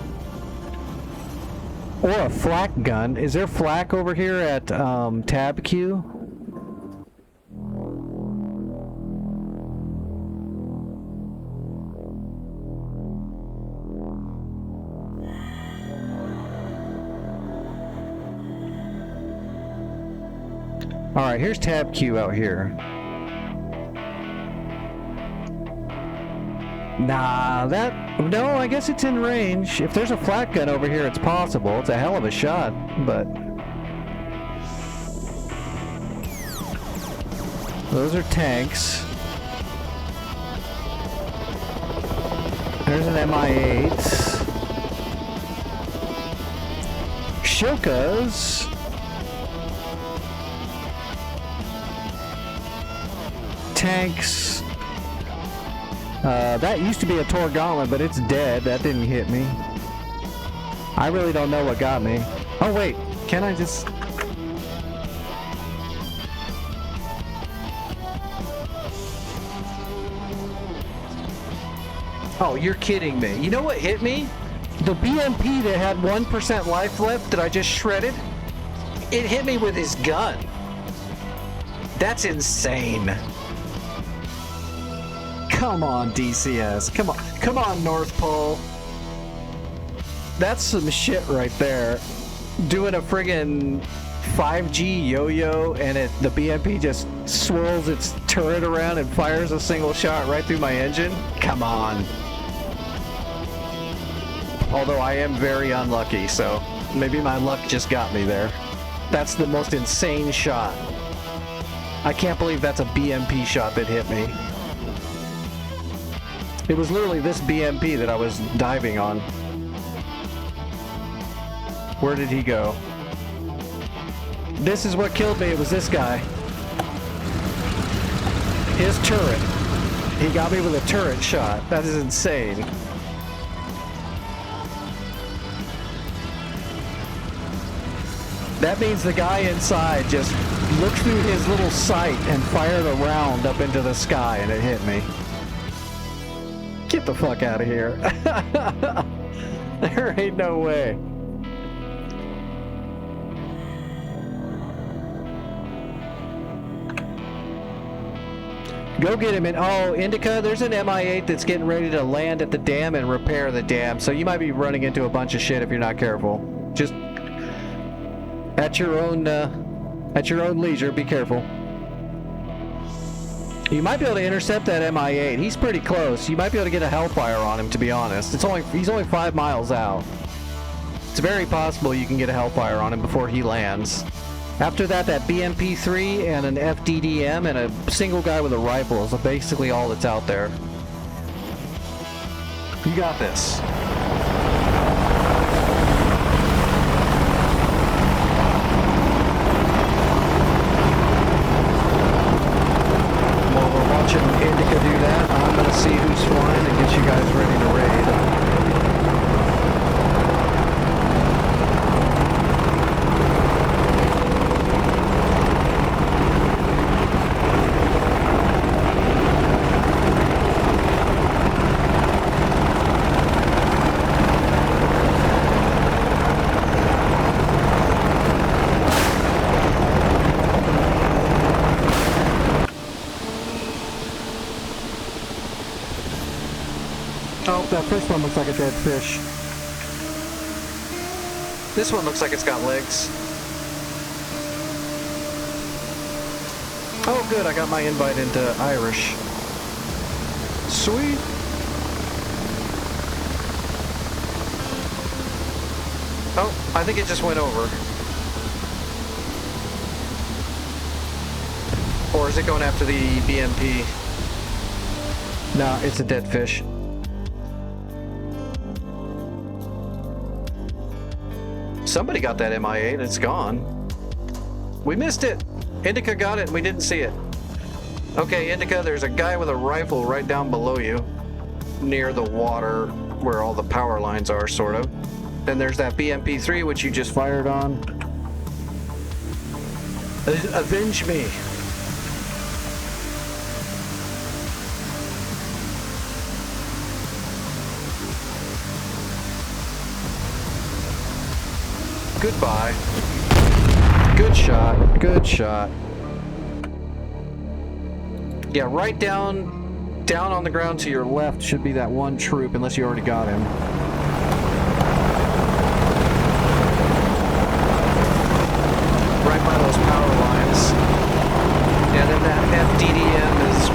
S2: Or a flak gun. Is there flak over here at tab Q? Alright, here's tab Q out here. Nah, no, I guess it's in range. If there's a flak gun over here, it's possible. It's a hell of a shot, but... Those are tanks. There's an Mi-8. Shokas. Tanks. That used to be a Tor Gauntlet, but it's dead. That didn't hit me. I really don't know what got me. Oh wait, can I just... Oh, you're kidding me. You know what hit me? The BMP that had 1% life left that I just shredded? It hit me with his gun. That's insane. Come on, DCS. Come on, North Pole. That's some shit right there. Doing a friggin' 5G yo-yo and the BMP just swirls its turret around and fires a single shot right through my engine? Come on. Although I am very unlucky, so maybe my luck just got me there. That's the most insane shot. I can't believe that's a BMP shot that hit me. It was literally this BMP that I was diving on. Where did he go? This is what killed me. It was this guy. His turret. He got me with a turret shot. That is insane. That means the guy inside just looked through his little sight and fired a round up into the sky and it hit me. Get the fuck out of here. There ain't no way. Go get him in. Oh, Indica, there's an MI8 that's getting ready to land at the dam and repair the dam. So you might be running into a bunch of shit if you're not careful. Just at your own leisure, be careful. You might be able to intercept that MI8. He's pretty close. You might be able to get a hellfire on him, to be honest. He's only 5 miles out. It's very possible you can get a hellfire on him before he lands. After that BMP-3 and an FDDM and a single guy with a rifle is basically all that's out there. You got this. While we're watching Indica do that, I'm going to see who's flying and get you guys ready to raid. That first one looks like a dead fish. This one looks like it's got legs. Oh good, I got my invite into Irish. Sweet. Oh, I think it just went over. Or is it going after the BMP? No, it's a dead fish. Somebody got that MI8, it's gone. We missed it. Indica got it and we didn't see it. Okay, Indica, there's a guy with a rifle right down below you, near the water where all the power lines are, sort of. Then there's that BMP-3 which you just fired on. Avenge me. Goodbye. Good shot. Good shot. Yeah, right down on the ground to your left should be that one troop, unless you already got him. Right by those power lines. Yeah, then that FDDM is...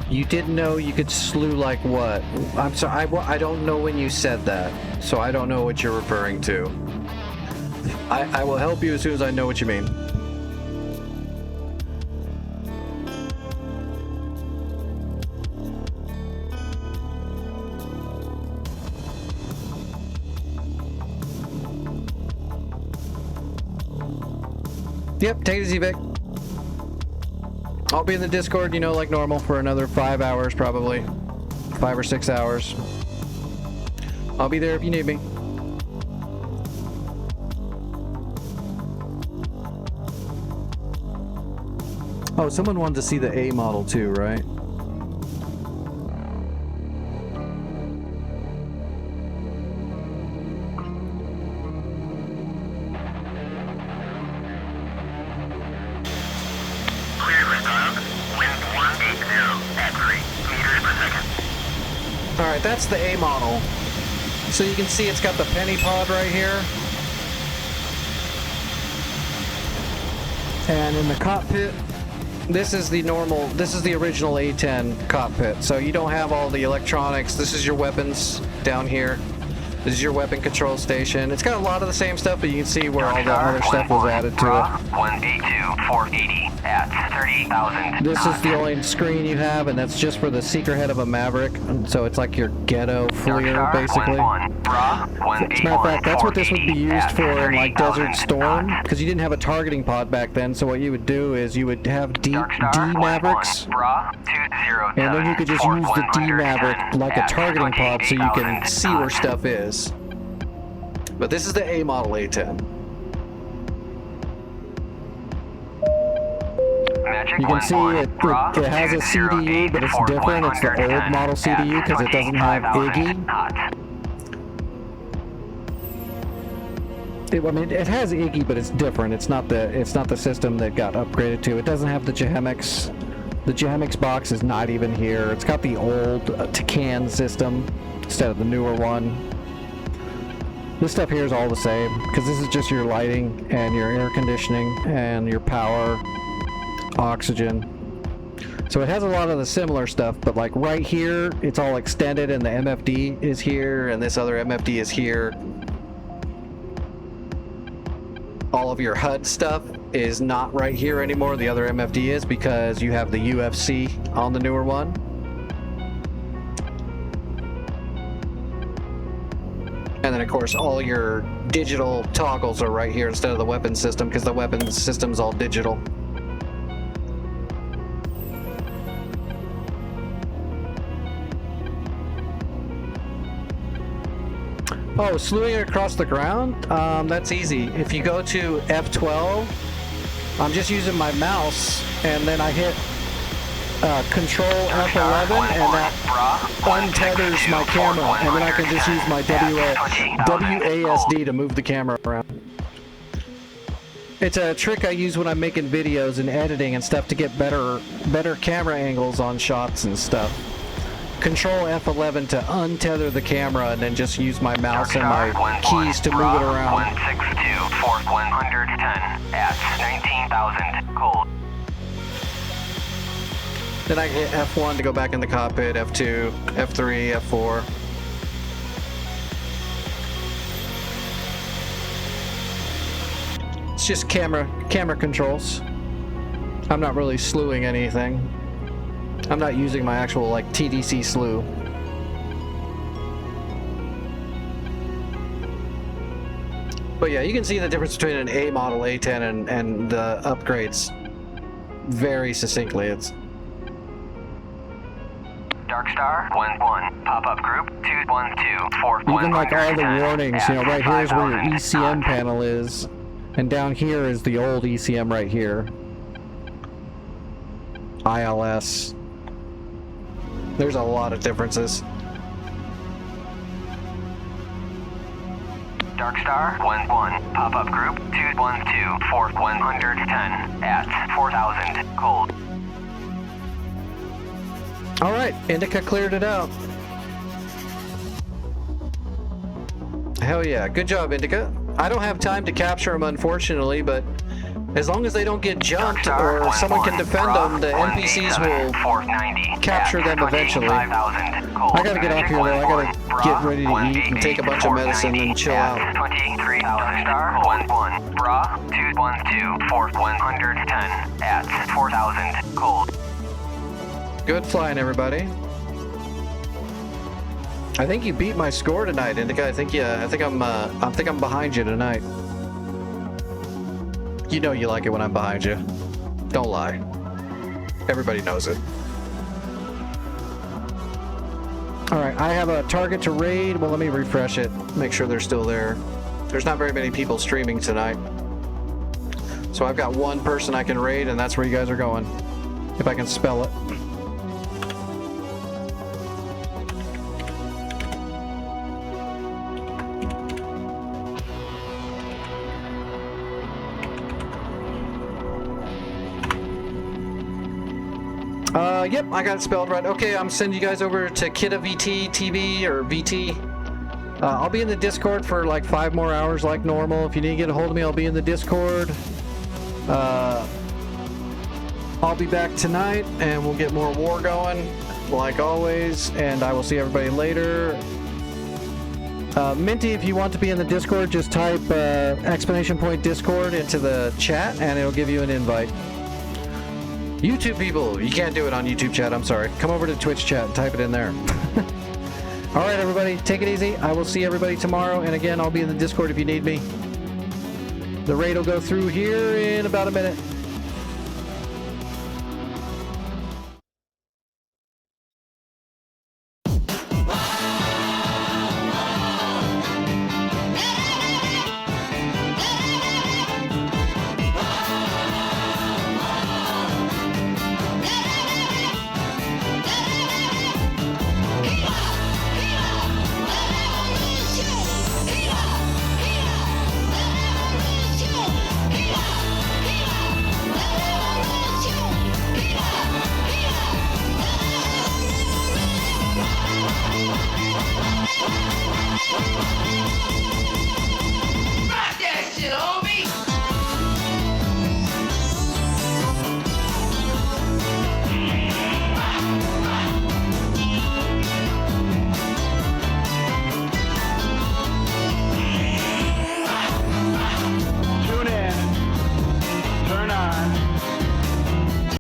S2: You didn't know you could slew like what? I'm sorry, I don't know when you said that, so I don't know what you're referring to. I will help you as soon as I know what you mean. Yep, take it easy, Vic. I'll be in the Discord, you know, like normal for another 5 hours probably. 5 or 6 hours. I'll be there if you need me. Oh, someone wanted to see the A model too, right? Alright, that's the A model. So you can see it's got the penny pod right here. And in the cockpit, this is the original A10 cockpit. So you don't have all the electronics. This is your weapons down here. This is your weapon control station. It's got a lot of the same stuff, but you can see where all the other stuff was added to it.
S11: 182 480 at 30,000.
S2: This is the only screen you have, and that's just for the seeker head of a Maverick. So it's like your ghetto FLIR, basically. As a matter of fact, that's what this would be used for in like Desert Storm, because you didn't have a targeting pod back then. So what you would do is you would have D Mavericks, and then you could just use the D Maverick like a targeting pod, so you can see where stuff is. But this is the A model A10. You can see it has a CDU, but it's different. It's the old model CDU because it doesn't have IGI. I mean, it has IGI, but it's different. It's not the system that got upgraded to. It doesn't have the JHEMX. The JHEMX box is not even here. It's got the old Tacan system instead of the newer one. This stuff here is all the same because this is just your lighting and your air conditioning and your power, oxygen. So it has a lot of the similar stuff, but like right here, it's all extended and the MFD is here and this other MFD is here. All of your HUD stuff is not right here anymore. The other MFD is because you have the UFC on the newer one. And then of course all your digital toggles are right here instead of the weapon system because the weapon system's all digital. Oh, slewing it across the ground? That's easy. If you go to F12, I'm just using my mouse and then I hit Control F11 and that untethers my camera, and then I can just use my WASD to move the camera around. It's a trick I use when I'm making videos and editing and stuff to get better camera angles on shots and stuff. Control F11 to untether the camera and then just use my mouse and my keys to move it around.
S11: 162 for 110 at 19,000 cold.
S2: Then I hit F1 to go back in the cockpit, F2, F3, F4. It's just camera controls. I'm not really slewing anything. I'm not using my actual like TDC slew. But yeah, you can see the difference between an A model A10 and the upgrades very succinctly. It's
S11: Darkstar 1-1 pop-up group 212
S2: even like all the warnings, you know, right here is where your ECM panel is, and down here is the old ECM right here. ILS. There's a lot of differences.
S11: Darkstar 1-1 pop-up group 212 for 110 at 4,000 cold.
S2: All right, Indica cleared it out. Hell yeah, good job, Indica. I don't have time to capture them, unfortunately, but as long as they don't get jumped or someone can defend them, the NPCs will capture them eventually. I gotta get off here though. I gotta get ready to eat and take a bunch of medicine and chill out.
S11: 23,000 star 1-1 bra 212 for 110 at 4,000 cold.
S2: Good flying, everybody. I think you beat my score tonight, Indica. I think I'm behind you tonight. You know you like it when I'm behind you. Don't lie. Everybody knows it. All right, I have a target to raid. Well, let me refresh it. Make sure they're still there. There's not very many people streaming tonight. So I've got one person I can raid, and that's where you guys are going. If I can spell it. Yep, I got it spelled right. Okay, I'm sending you guys over to Kidda VT TV or VT. I'll be in the Discord for like 5 more hours like normal. If you need to get a hold of me, I'll be in the Discord. I'll be back tonight and we'll get more war going like always, and I will see everybody later. Minty, if you want to be in the Discord, just type exclamation point Discord into the chat and it'll give you an invite. YouTube people, you can't do it on YouTube chat, I'm sorry. Come over to Twitch chat and type it in there. All right, everybody, take it easy. I will see everybody tomorrow, and again, I'll be in the Discord if you need me. The raid will go through here in about a minute.